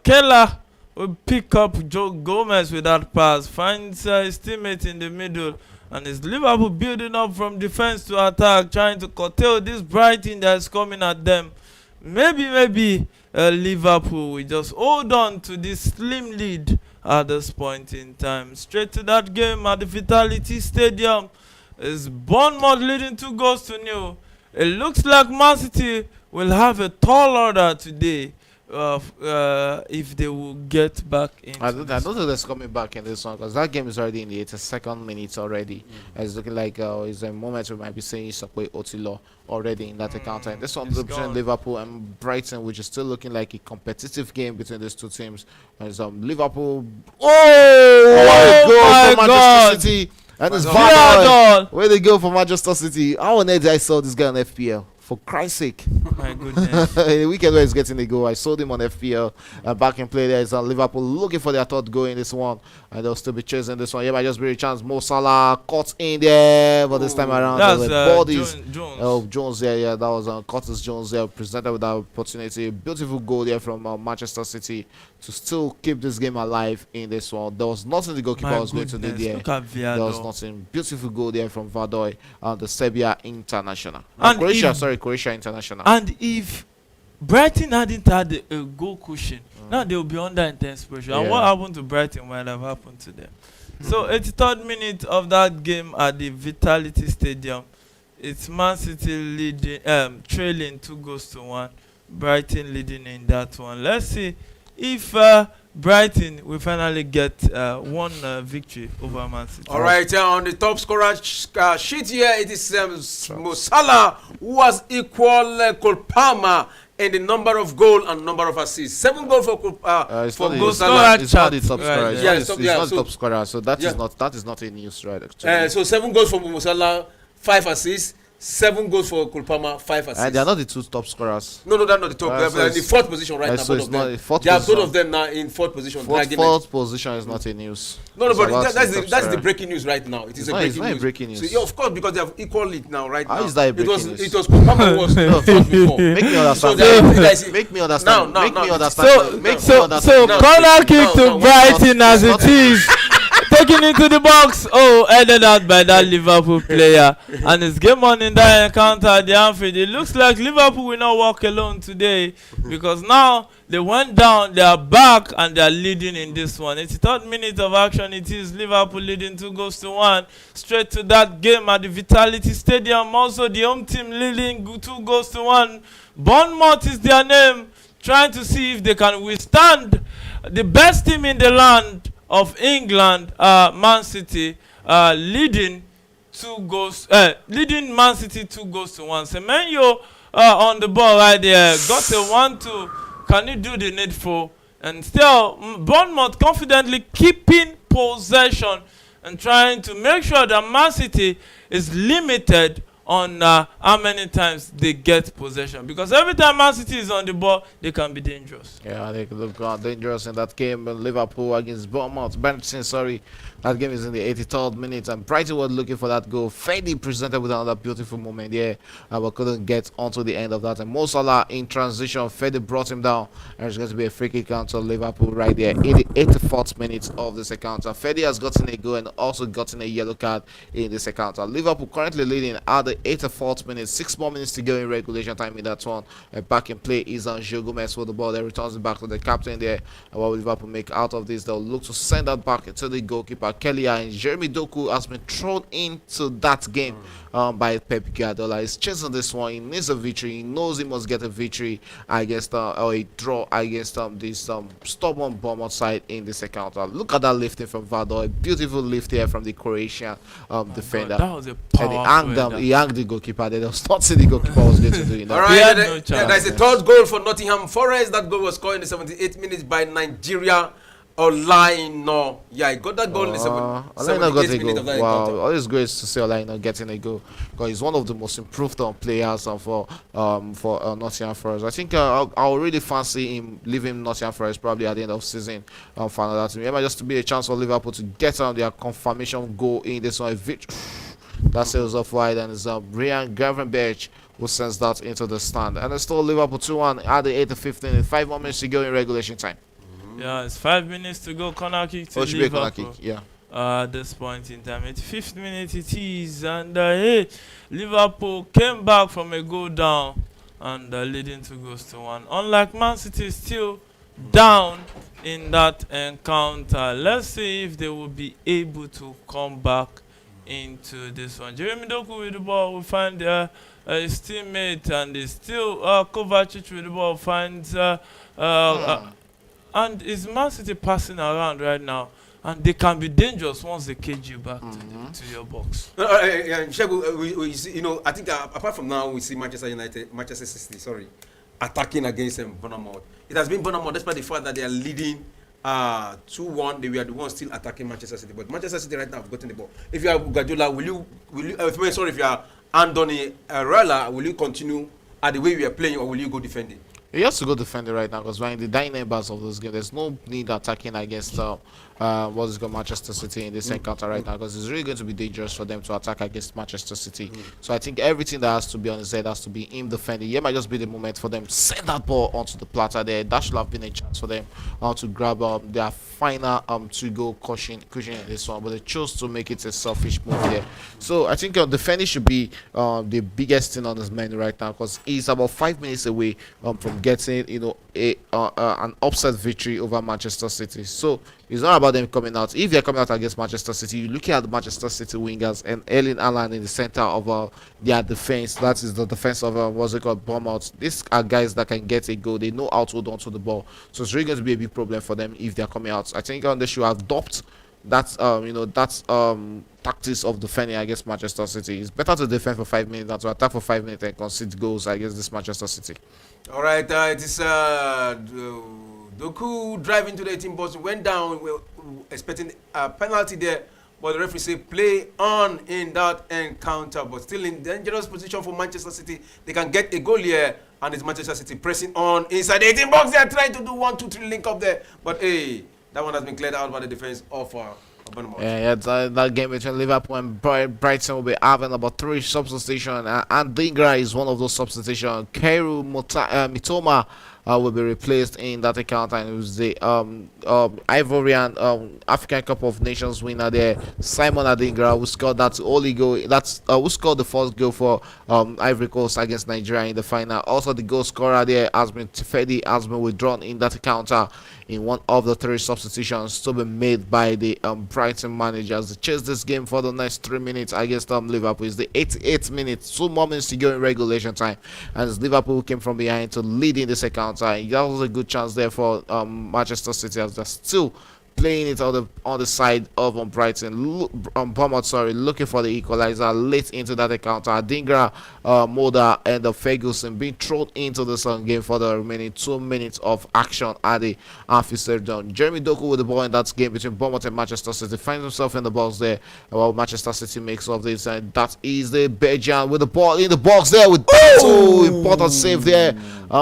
Keller will pick up Joe Gomez with that pass, finds his teammate in the middle, and it's Liverpool building up from defense to attack, trying to curtail this Brighton that's coming at them. Maybe Liverpool will just hold on to this slim lead at this point in time. Straight to that game at the Vitality Stadium. Is Bournemouth leading 2-0. It looks like Man City will have a tall order today if they will get back in. I don't think they're coming back in this one, because that game is already in the 82nd minute already. It's looking like it's a moment we might be seeing Isakwe Otilo already in that encounter. And this one between Liverpool and Brighton, which is still looking like a competitive game between these two teams. And Liverpool. Oh my God! Manchester City. And it's Van. Where they go for Manchester City? How on earth I saw this guy on FPL? For Christ's sake. My goodness. The weekend where he's getting a goal. I sold him on FPL. Back in play there is Liverpool looking for their third goal in this one. And they'll still be chasing this one. Yeah, might just be a chance. Mo Salah caught in there. But this time around, That's bodies. Jones. Oh, Jones, yeah, that was Curtis Jones there. Presented with that opportunity. Beautiful goal there from Manchester City to still keep this game alive in this one. There was nothing the goalkeeper was going to do there. Look at There was Viado. nothing. Beautiful goal there from Vadoy, the Serbia international. And Croatia international. And if Brighton hadn't had a goal cushion, now they will be under intense pressure. And Yeah. what happened to Brighton might have happened to them. So 83rd minute of that game at the Vitality Stadium, it's Man City leading, trailing 2-1. Brighton leading in that one. Let's see if Brighton will finally get one victory over Man City. All right, on the top scorer sheet here, it is Mo Salah who has equal Cole Palmer in the number of goal and number of assists. 7 goals for Mo Salah. It's not the top scorer. Right, It's yeah. not So- the yeah, top so- scorer. So that yeah. is not a news, right? Actually. So 7 goals for Mo Salah, 5 assists. 7 goals for Cole Palmer, 5 assists. And they are not the two top scorers. No, they're not the top. So They're in the it's- 4th position right now. so Both it's of not them. the fourth They are both position. of them now in 4th position. Fourth position is not a news. No, It's but about that's the the top scorer. breaking news right now. It is It's a not- breaking it's not a news. breaking news. So, yeah, of course, because they have equal it now, right How now. is that a breaking news? It was Cole Palmer who was first before. Make me So understand. make Make me understand. Now, Make me now. understand. So, Make me so understand. No, corner kick to no, Brighton as it's it is. Taken into the box. Oh, headed out by that Liverpool player. And it's game on in that encounter at the Anfield. It looks like Liverpool will not walk alone today because now they went down, they are back, and they are leading in this one. It's the 3rd minute of action. It is Liverpool leading 2-1. Straight to that game at the Vitality Stadium. Also, the home team leading 2-1. Bournemouth is their name, trying to see if they can withstand the best team in the land of England, Man City, leading leading Man City 2-1. Semenyo on the ball right there, got a 1-2. Can he do the needful? And still, Bournemouth confidently keeping possession and trying to make sure that Man City is limited on how many times they get possession, because every time Man City is on the ball, they can be dangerous. Yeah, they could look dangerous in that game. Liverpool against Bournemouth. Benson, sorry. That game is in the 83rd minute, and Brighton was looking for that goal. Fedi presented with another beautiful moment here, but couldn't get onto the end of that. And Mo Salah in transition, Fedi brought him down, and it's going to be a free kick counter Liverpool right there in the 84th minute of this encounter. Fedi has gotten a goal and also gotten a yellow card in this encounter. Liverpool currently leading at the 84th minute. 6 more minutes to go in regulation time in that one. Back in play is Joe Gomez with the ball. They returns it back to the captain there. And what will Liverpool make out of this? They'll look to send that back to the goalkeeper Kelly, and Jeremy Doku has been thrown into that game by Pep Guardiola. He's chasing this one. He needs a victory. He knows he must get a victory against or a draw against this stubborn Bournemouth side in this encounter. Look at that lifting from Vado. A beautiful lift here from the Croatian defender. That was a And powerful he hanged the goalkeeper. They was not see the goalkeeper was going to do it. All He right, had there- no yeah, chance. there's a 3rd goal for Nottingham Forest. That goal was scored in the 78th minute by Nigeria Olaino. Yeah, he got that goal in the Olaino 78th got a minute goal. of that Wow, encounter. always great to see Olaino getting a goal because he's one of the most improved players for Nottingham Forest. I think I'll really fancy him leaving Nottingham Forest probably at the end of season for another team. It might just be a chance for Liverpool to get their confirmation goal in this one. That sails off wide, and it's Brian Gravenberch who sends that into the stand. And it's still Liverpool 2-1 at the 8th minute. 5 more minutes to go in regulation time. Yeah, it's 5 minutes to go. Corner kick to Oh, it should be a corner Liverpool. kick. Yeah. At this point in time, it's 5th minute it is, and hey, Liverpool came back from a goal down and leading 2-1. Unlike Man City, still down in that encounter. Let's see if they will be able to come back into this one. Jeremy Doku with the ball will find his teammate, and he's still Kovacic with the ball finds and is Man City passing around right now, and they can be dangerous once they cage you back to your box. Shegu, we see, I think apart from now, we see Manchester City, attacking against Bournemouth. It has been Bournemouth, despite the fact that they are leading 2-1. They were the ones still attacking Manchester City, but Manchester City right now have gotten the ball. If you are Guardiola, if you are Andoni Arella, will you continue at the way we are playing, or will you go defending? He has to go defend it right now because we're in the dying embers of this game. There's no need attacking against what's it called, Manchester City in this encounter right now because it's really going to be dangerous for them to attack against Manchester City. So I think everything that has to be on his head has to be him defending. Here might just be the moment for them to send that ball onto the platter there. That should have been a chance for them to grab their final to go cushion in this one, but they chose to make it a selfish move here. So I think defending should be the biggest thing on his menu right now because he's about 5 minutes away from getting an upset victory over Manchester City. So it's not about them coming out. If they're coming out against Manchester City, you're looking at the Manchester City wingers and Erling Haaland in the center of their defense. That is the defense of what's it called, Bournemouth. These are guys that can get a goal. They know how to hold on to the ball. So it's really going to be a big problem for them if they're coming out. I think they should adopt that tactics of defending against Manchester City. It's better to defend for 5 minutes than to attack for 5 minutes and concede goals against this Manchester City. All right, it is Doku driving to the 18 box, went down. We're expecting a penalty there, but the referee said play on in that encounter, but still in dangerous position for Manchester City. They can get a goal here, and it's Manchester City pressing on inside the 18 box. They are trying to do 1-2-3 link up there, but hey, that one has been cleared out by the defense of Bournemouth. Yeah, that game between Liverpool and Brighton will be having about 3 substitutions, and Dingra is one of those substitutions. Keru Mitoma will be replaced in that account, and it was the Ivorian African Cup of Nations winner there, Simon Adingra, who scored that only goal. That's who scored the first goal for Ivory Coast against Nigeria in the final. Also, the goal scorer there has been Tefedi, has been withdrawn in that encounter in one of the 3 substitutions to be made by the Brighton managers. They chase this game for the next 3 minutes against Liverpool. It's the 88th minute, 2 more minutes to go in regulation time, and as Liverpool came from behind to lead in this encounter. That was a good chance there for Manchester City as they're still playing it on the side of Bournemouth, looking for the equalizer late into that encounter. Adingra, Moda, and Ferguson being thrown into the game for the remaining 2 minutes of action at the Anfield Stadium. Jeremy Doku with the ball in that game between Bournemouth and Manchester City finds himself in the box there while Manchester City makes of this, and that is the Belgian with the ball in the box there with 2 important save there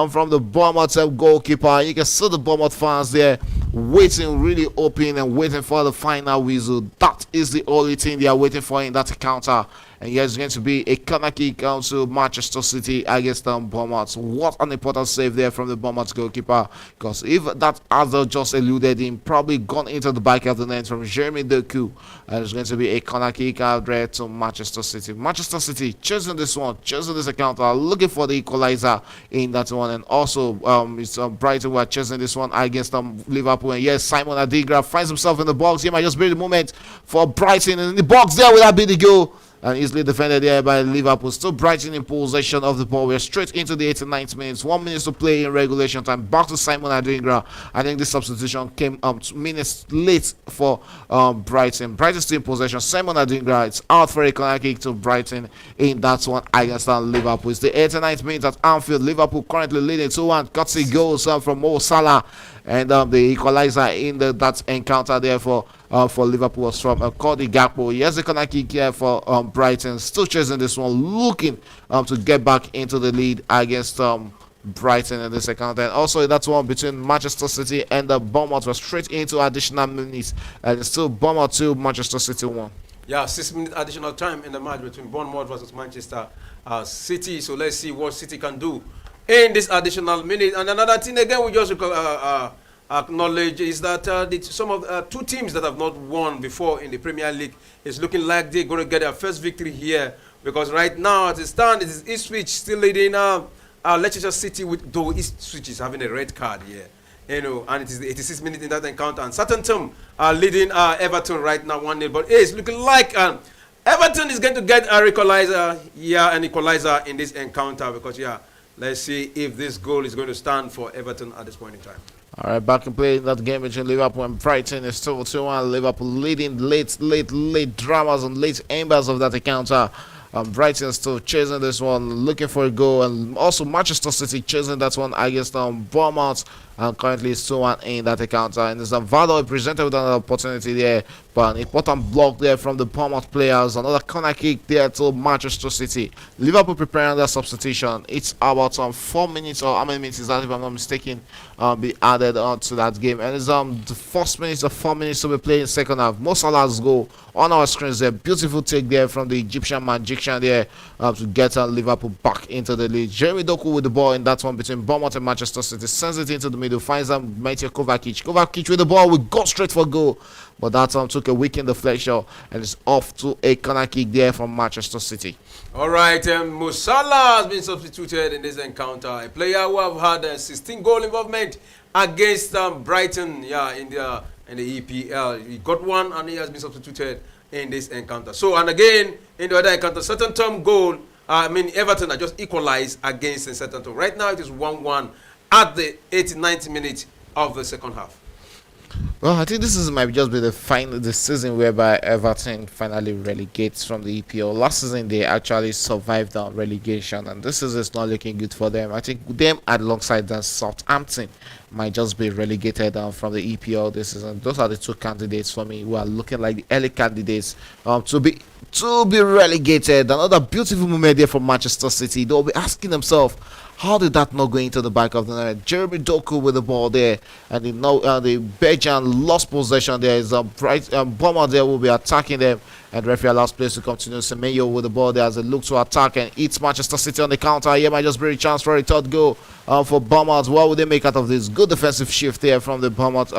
from the Bournemouth goalkeeper. You can see the Bournemouth fans there waiting, really open and waiting for the final whistle. That is the only thing they are waiting for in that encounter. And here's going to be a corner kick to Manchester City against Bournemouth. What an important save there from the Bournemouth goalkeeper, because if that other just eluded him, probably gone into the back of the net from Jeremy Doku. And it's going to be a corner kick out there to Manchester City. Manchester City choosing this encounter, looking for the equalizer in that one. And also it's Brighton who are chasing this one against Liverpool. And yes, Simon Adingra finds himself in the box. He might just be the moment for Brighton, and in the box there will that be the goal, and easily defended there by Liverpool. Still Brighton in possession of the ball. We're straight into the 89th minutes. 1 minute to play in regulation time. Back to Simon Adingra. I think this substitution came 2 minutes late for Brighton. Brighton still in possession. Simon Adingra, it's out for a corner kick to Brighton in that one against Liverpool. It's the 89th minute at Anfield. Liverpool currently leading 2-1. Courtesy goals from Mo Salah, and the equalizer in that encounter there for Liverpool was from Cody Gakpo. He has a corner kick here for Brighton. Still chasing this one, looking to get back into the lead against Brighton in this account. And also that's one between Manchester City and Bournemouth was straight into additional minutes, and it's still Bournemouth 2, Manchester City 1. Yeah, 6 minutes additional time in the match between Bournemouth versus Manchester City. So let's see what City can do in this additional minute. And another thing again, we just acknowledge is that some of 2 teams that have not won before in the Premier League is looking like they're going to get their first victory here, because right now as it stands, it is Ipswich still leading Leicester City, though Ipswich is having a red card here, and it is the 86th minute in that encounter, and Southampton are leading Everton right now 1-0, but it's looking like Everton is going to get an equalizer in this encounter, because let's see if this goal is going to stand for Everton at this point in time. All right, back and play that game between Liverpool and Brighton is still 2-1. Liverpool leading late dramas and late embers of that encounter. Brighton still chasing this one, looking for a goal, and also Manchester City chasing that one against Bournemouth and currently it's 2-1 in that encounter. And there's Vado presented with another opportunity there, but an important block there from the Bournemouth players. Another corner kick there to Manchester City. Liverpool preparing their substitution. It's about 4 minutes, or how many minutes is that, if I'm not mistaken, be added on to that game. And it's the first minutes of 4 minutes to be played in second half. Mo Salah's goal on our screens there. Beautiful take there from the Egyptian magician there to get Liverpool back into the lead. Jeremy Doku with the ball in that one between Bournemouth and Manchester City. Sends it into the middle. Finds Matej Kovacic. Kovacic with the ball. We go straight for goal. But that took a weak deflection and it's off to a corner kick there from Manchester City. All right, Mo Salah has been substituted in this encounter. A player who have had 16 goal involvement against Brighton, in the EPL. He got one and he has been substituted in this encounter. So, and again, in the other encounter, certain term goal, Everton are just equalized against certain term. Right now, it is 1-1 at the 89th minute of the second half. Well, I think might just be the season whereby Everton finally relegates from the EPL. Last season they actually survived down relegation, and this season is not looking good for them. I think them alongside Southampton might just be relegated from the EPL this season. Those are the two candidates for me who are looking like the early candidates to be relegated. Another beautiful moment there for Manchester City. They'll be asking themselves, how did that not go into the back of the net? Jeremy Doku with the ball there, and the Belgian lost possession there. Is Bournemouth there will be attacking them, and referee allows players to continue. Semenyo with the ball there as they look to attack and eats Manchester City on the counter. Here might just be a chance for a third goal for Bournemouth. What would they make out of this? Good defensive shift there from the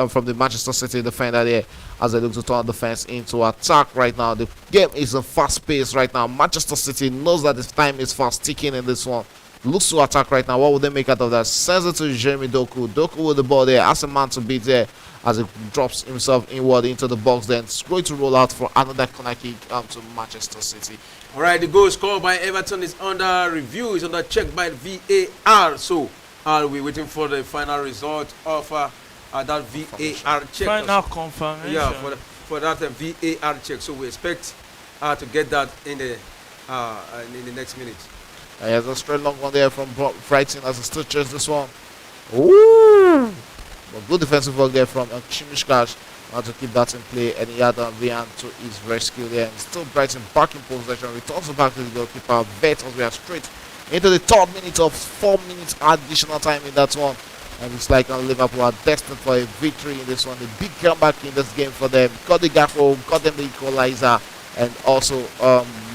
from the Manchester City defender there as they look to turn defense into attack right now. The game is a fast pace right now. Manchester City knows that the time is fast ticking in this one. Looks to attack right now. What would they make out of that? Sends it to Jeremy Doku. Doku with the ball there. Has a man to beat there as he drops himself inward into the box. Then it's going to roll out for another corner kick to Manchester City. All right, the goal scored by Everton is under review. Is under check by VAR. So we're waiting for the final result of that VAR check. Final confirmation. Yeah, for that VAR check. So we expect to get that in the next minute. He has a straight long one there from Brighton as he still chase this one. Ooh! But good defensive work there from Chimishkash to keep that in play. And he had Vian to his rescue there. And still Brighton back in possession. Returns back to the goalkeeper. Bet as we are straight into the third minute of 4 minutes additional time in that one. And it's like Liverpool are destined for a victory in this one. A big comeback in this game for them. Got the gap home, got them the equalizer. And also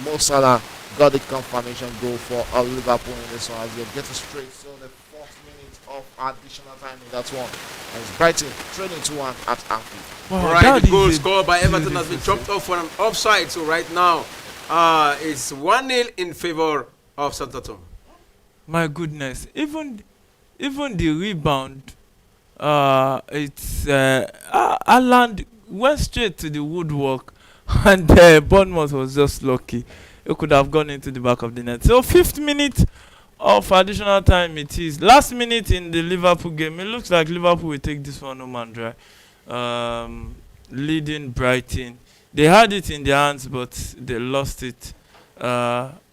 Mo Salah got the confirmation goal for Liverpool in this one as they get it straight. So the 4th minute of additional time in that one. And it's Brighton trailing 2-1 at Anfield. Wow, all right, the goal scored by Everton has been chopped off for an offside. So right now, it's 1-0 in favor of Southampton. My goodness, even the rebound, it's Aland went straight to the woodwork, and Bournemouth was just lucky. It could have gone into the back of the net. So 5th minute of additional time it is. Last minute in the Liverpool game, it looks like Liverpool will take this one home and dry. Leading Brighton. They had it in their hands, but they lost it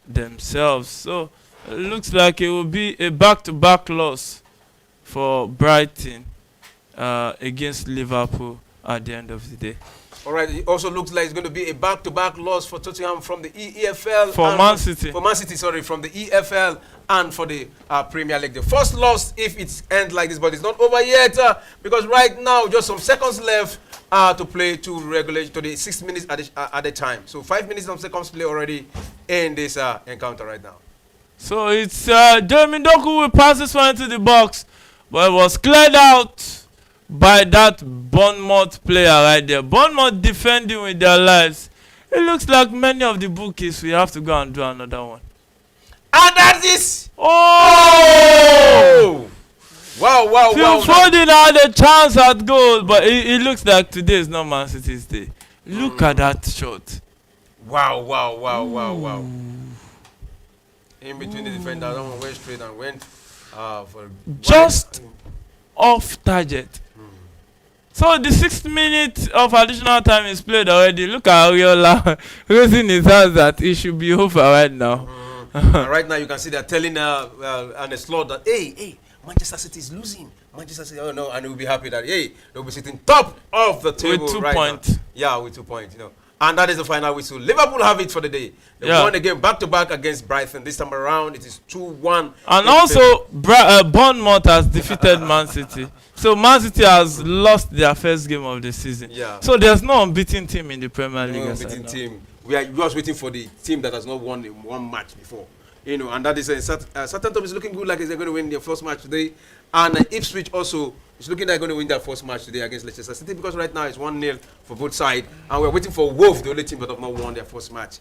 themselves. So it looks like it will be a back-to-back loss for Brighton against Liverpool at the end of the day. All right, it also looks like it's going to be a back-to-back loss for Tottenham from the EFL. For Man City. For Man City, sorry, from the EFL and for the Premier League. The first loss, if it ends like this, but it's not over yet because right now, just some seconds left to play to regulate to the 6 minutes at a time. So 5 minutes of seconds play already in this encounter right now. So it's Jeremy Doku will pass this one into the box, but it was cleared out by that Bournemouth player right there. Bournemouth defending with their lives. It looks like many of the bookies we have to go and do another one. And that is wow. Phil Foden had a chance at goal, but it looks like today is not Man City's day. Look at that shot. Wow. In between the defender, that one went straight and went for just off target. So the 6th minute of additional time is played already. Look at Ariola raising his hands that it should be over right now. Right now you can see they're telling on the slot that hey, Manchester City is losing. Manchester City, oh no, and we'll be happy that hey, they'll be sitting top of the table With 2 right points. now. Yeah, with 2 points, And that is the final whistle. Liverpool have it for the day. They won again back to back against Brighton. This time around, it is 2-1. And also, Bournemouth has defeated Man City. So Man City has lost their first game of the season. Yeah. So there's no unbeaten team in the Premier League. No unbeaten team. We are just waiting for the team that has not won in one match before. And that is Southampton is looking good, like they're going to win their first match today. And Ipswich also is looking like they're going to win their first match today against Leicester City, because right now it's 1-0 for both sides. And we're waiting for Wolves, the only team that have not won their first match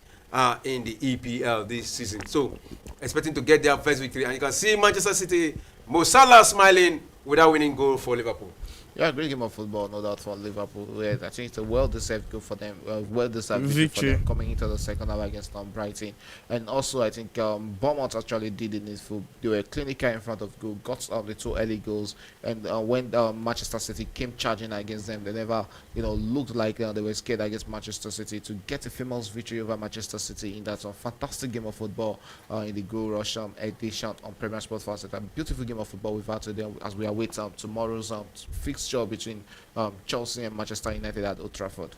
in the EPL this season. So expecting to get their first victory. And you can see Manchester City, Mo Salah smiling without winning goal for Liverpool. Yeah, great game of football, no doubt, for Liverpool. Yeah, I think it's a well-deserved goal for them. Well-deserved victory for them coming into the second half against Brighton. And also, I think Bournemouth actually did the needful. They were clinical in front of goal, got the 2 early goals. And when Manchester City came charging against them, they never, looked like they were scared against Manchester City. To get a famous victory over Manchester City in that fantastic game of football in the Goal Rush edition on Premier Sports Fan Center. Beautiful game of football we've had today as we await tomorrow's fixture between Chelsea and Manchester United at Old Trafford.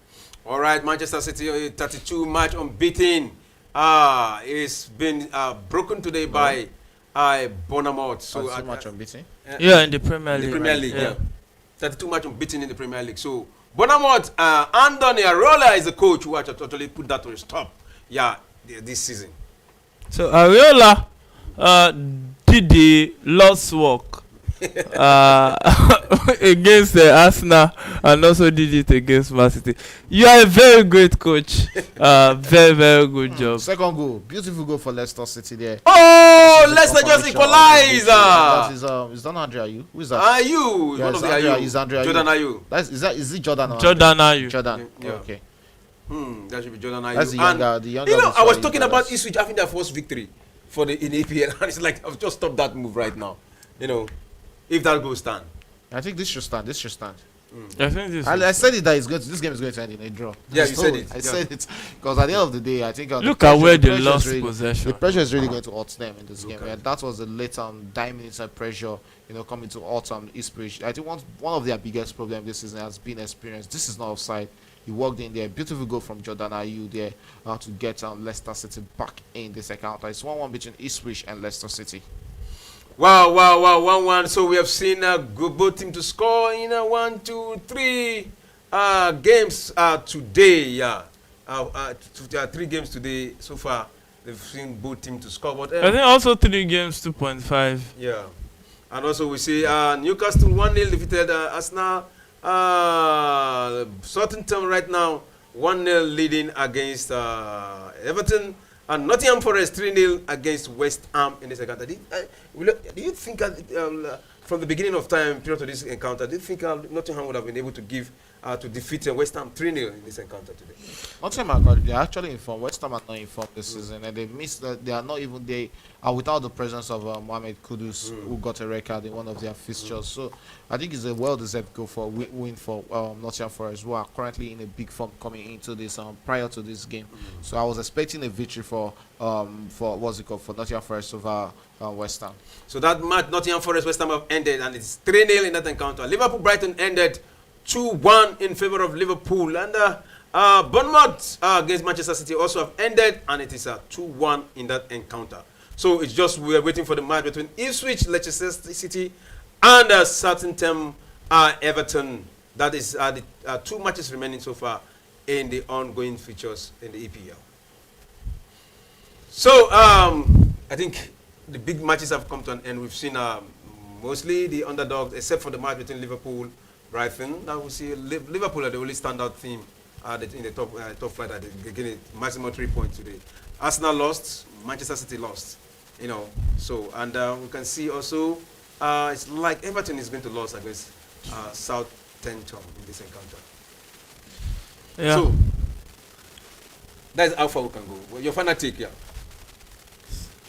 All right, Manchester City 32 match unbeaten. It's been broken today by Bournemouth. So 32 match unbeaten. In the Premier League. The Premier League, 32 match unbeaten in the Premier League. So Bournemouth, Andoni Areola is the coach who actually totally put that to a stop. This season. So Areola did the Lord's work against Arsenal, and also did it against Man City. You are a very great coach. Very, very good job. Second goal, beautiful goal for Leicester City there. Oh, Leicester just equalize. That is Andre Ayew. Who is that? Ayew. Yeah, One of the Andre Ayew. Is Andre Ayew. Jordan Ayew. Is it Jordan? Jordan Ayew. Jordan. Yeah. Okay. That should be Jordan Ayew. That's the younger. I was talking about Ipswich having their first victory in EPL, and it's like I've just stopped that move right now. If that goes stand. I think this should stand. I think I said it that this game is going to end in a draw. Yeah, you said it. I said it because at the end of the day, I think look at where they lost possession. The pressure is really going to hurt them in this game. And that was the late 9 minutes of pressure, coming to hurt Ipswich. I think one of their biggest problems this season has been experience. This is not offside. He walked in there. Beautiful goal from Jordan Ayew there to get Leicester City back in this encounter. It's 1-1 between Ipswich and Leicester City. Wow, 1-1. So we have seen both team to score in 1, 2, 3 games today. 3 games today so far. They've seen both teams to score. But I think also 3 games, 2.5. Yeah. And also we see Newcastle 1-0 defeated Arsenal. Southampton right now 1-0 leading against Everton. And Nottingham Forest 3-0 against West Ham in this encounter. Do you think from the beginning of time prior to this encounter, do you think Nottingham would have been able to defeat West Ham 3-0 in this encounter today? Nottingham, they are actually informed. West Ham are not informed this season, and they missed that. They are not even without the presence of Mohamed Kudus, who got a record in one of their fixtures. So I think it's a well-deserved goal for win for Nottingham Forest, who are currently in a big form coming into this prior to this game. So I was expecting a victory for Nottingham Forest over West Ham. So that match, Nottingham Forest West Ham have ended, and it's 3-0 in that encounter. Liverpool Brighton ended 2-1 in favor of Liverpool, and Bournemouth against Manchester City also have ended, and it is 2-1 in that encounter. So it's just we are waiting for the match between Ipswich, Leicester City, and Southampton, Everton. That is the 2 matches remaining so far in the ongoing features in the EPL. So I think the big matches have come to an end. We've seen mostly the underdogs, except for the match between Liverpool, Brighton. Now we see Liverpool are the only standout team in the top flight. They getting maximum 3 points today. Arsenal lost, Manchester City lost. So and we can see also it's like Everton is going to lose against Southampton in this encounter. Yeah. So that's how far we can go. Well, your final take, yeah.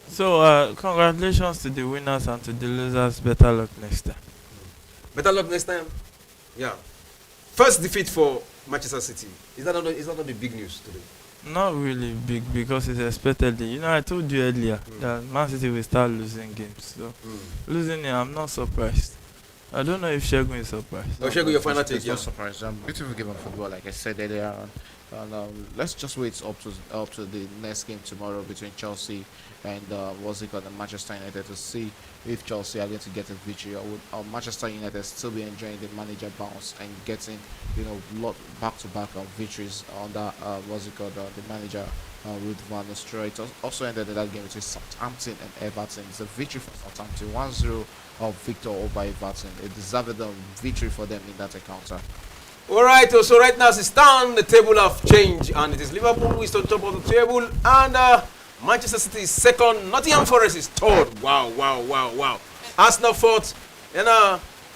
So congratulations to the winners and to the losers. Better luck next time. Better luck next time. Yeah. First defeat for Manchester City. Is that not the big news today? Not really big because it's expected. I told you earlier that Man City will start losing games. So losing it, I'm not surprised. I don't know if Shegun is surprised. Oh, Shego, your final take, There's no yeah. surprise. Beautiful game of football, like I said earlier on. And let's just wait up to the next game tomorrow between Chelsea and what's it called, the Manchester United, to see if Chelsea are going to get a victory, or would Manchester United still be enjoying the manager bounce and getting back-to-back victories under what's it called, the manager Ruud van Nistelrooy. It also ended in that game between Southampton and Everton. It's a victory for Southampton, 1-0 of Victor over Everton. A deserved victory for them in that encounter. All right, so right now as it stands, the table have changed, and it is Liverpool who is on top of the table, and Manchester City is second, Nottingham Forest is third. Wow. Arsenal fourth, and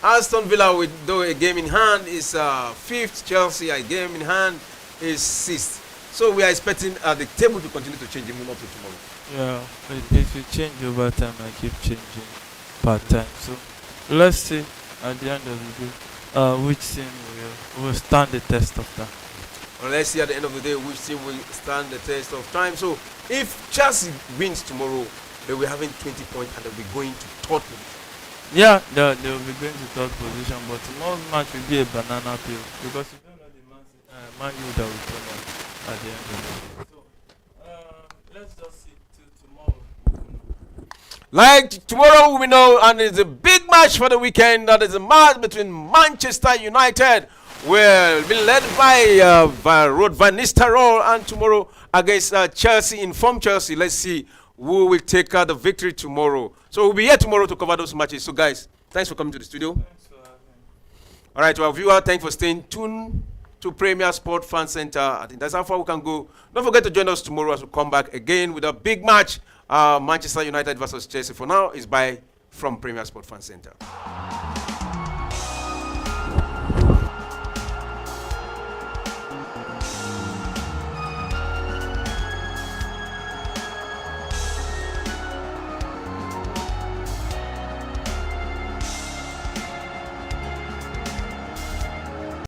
Aston Villa with though a game in hand is fifth. Chelsea a game in hand is sixth. So we are expecting the table to continue to change even up to tomorrow. Yeah, it will change over time. I keep changing part time. So let's see at the end of the day which team will stand the test of time. Well, let's see at the end of the day which team will stand the test of time. So if Chelsea wins tomorrow, they will having 20 points and they'll be going to third position. Yeah, they will be going to third position, but tomorrow's match will be a banana peel because you don't know the Man U that will come out at the end of the day. So let's just see till tomorrow. Like tomorrow we know, and it's a big match for the weekend. That is a match between Manchester United, will be led by Ruud van Nistelrooy, and tomorrow against Chelsea, informed Chelsea. Let's see who will take the victory tomorrow. So we'll be here tomorrow to cover those matches. So guys, thanks for coming to the studio. Thanks for having me. All right, to our viewer, thanks for staying tuned to Premier Sport Fan Center. I think that's how far we can go. Don't forget to join us tomorrow as we come back again with a big match. Manchester United versus Chelsea. For now, is bye from Premier Sport Fan Center.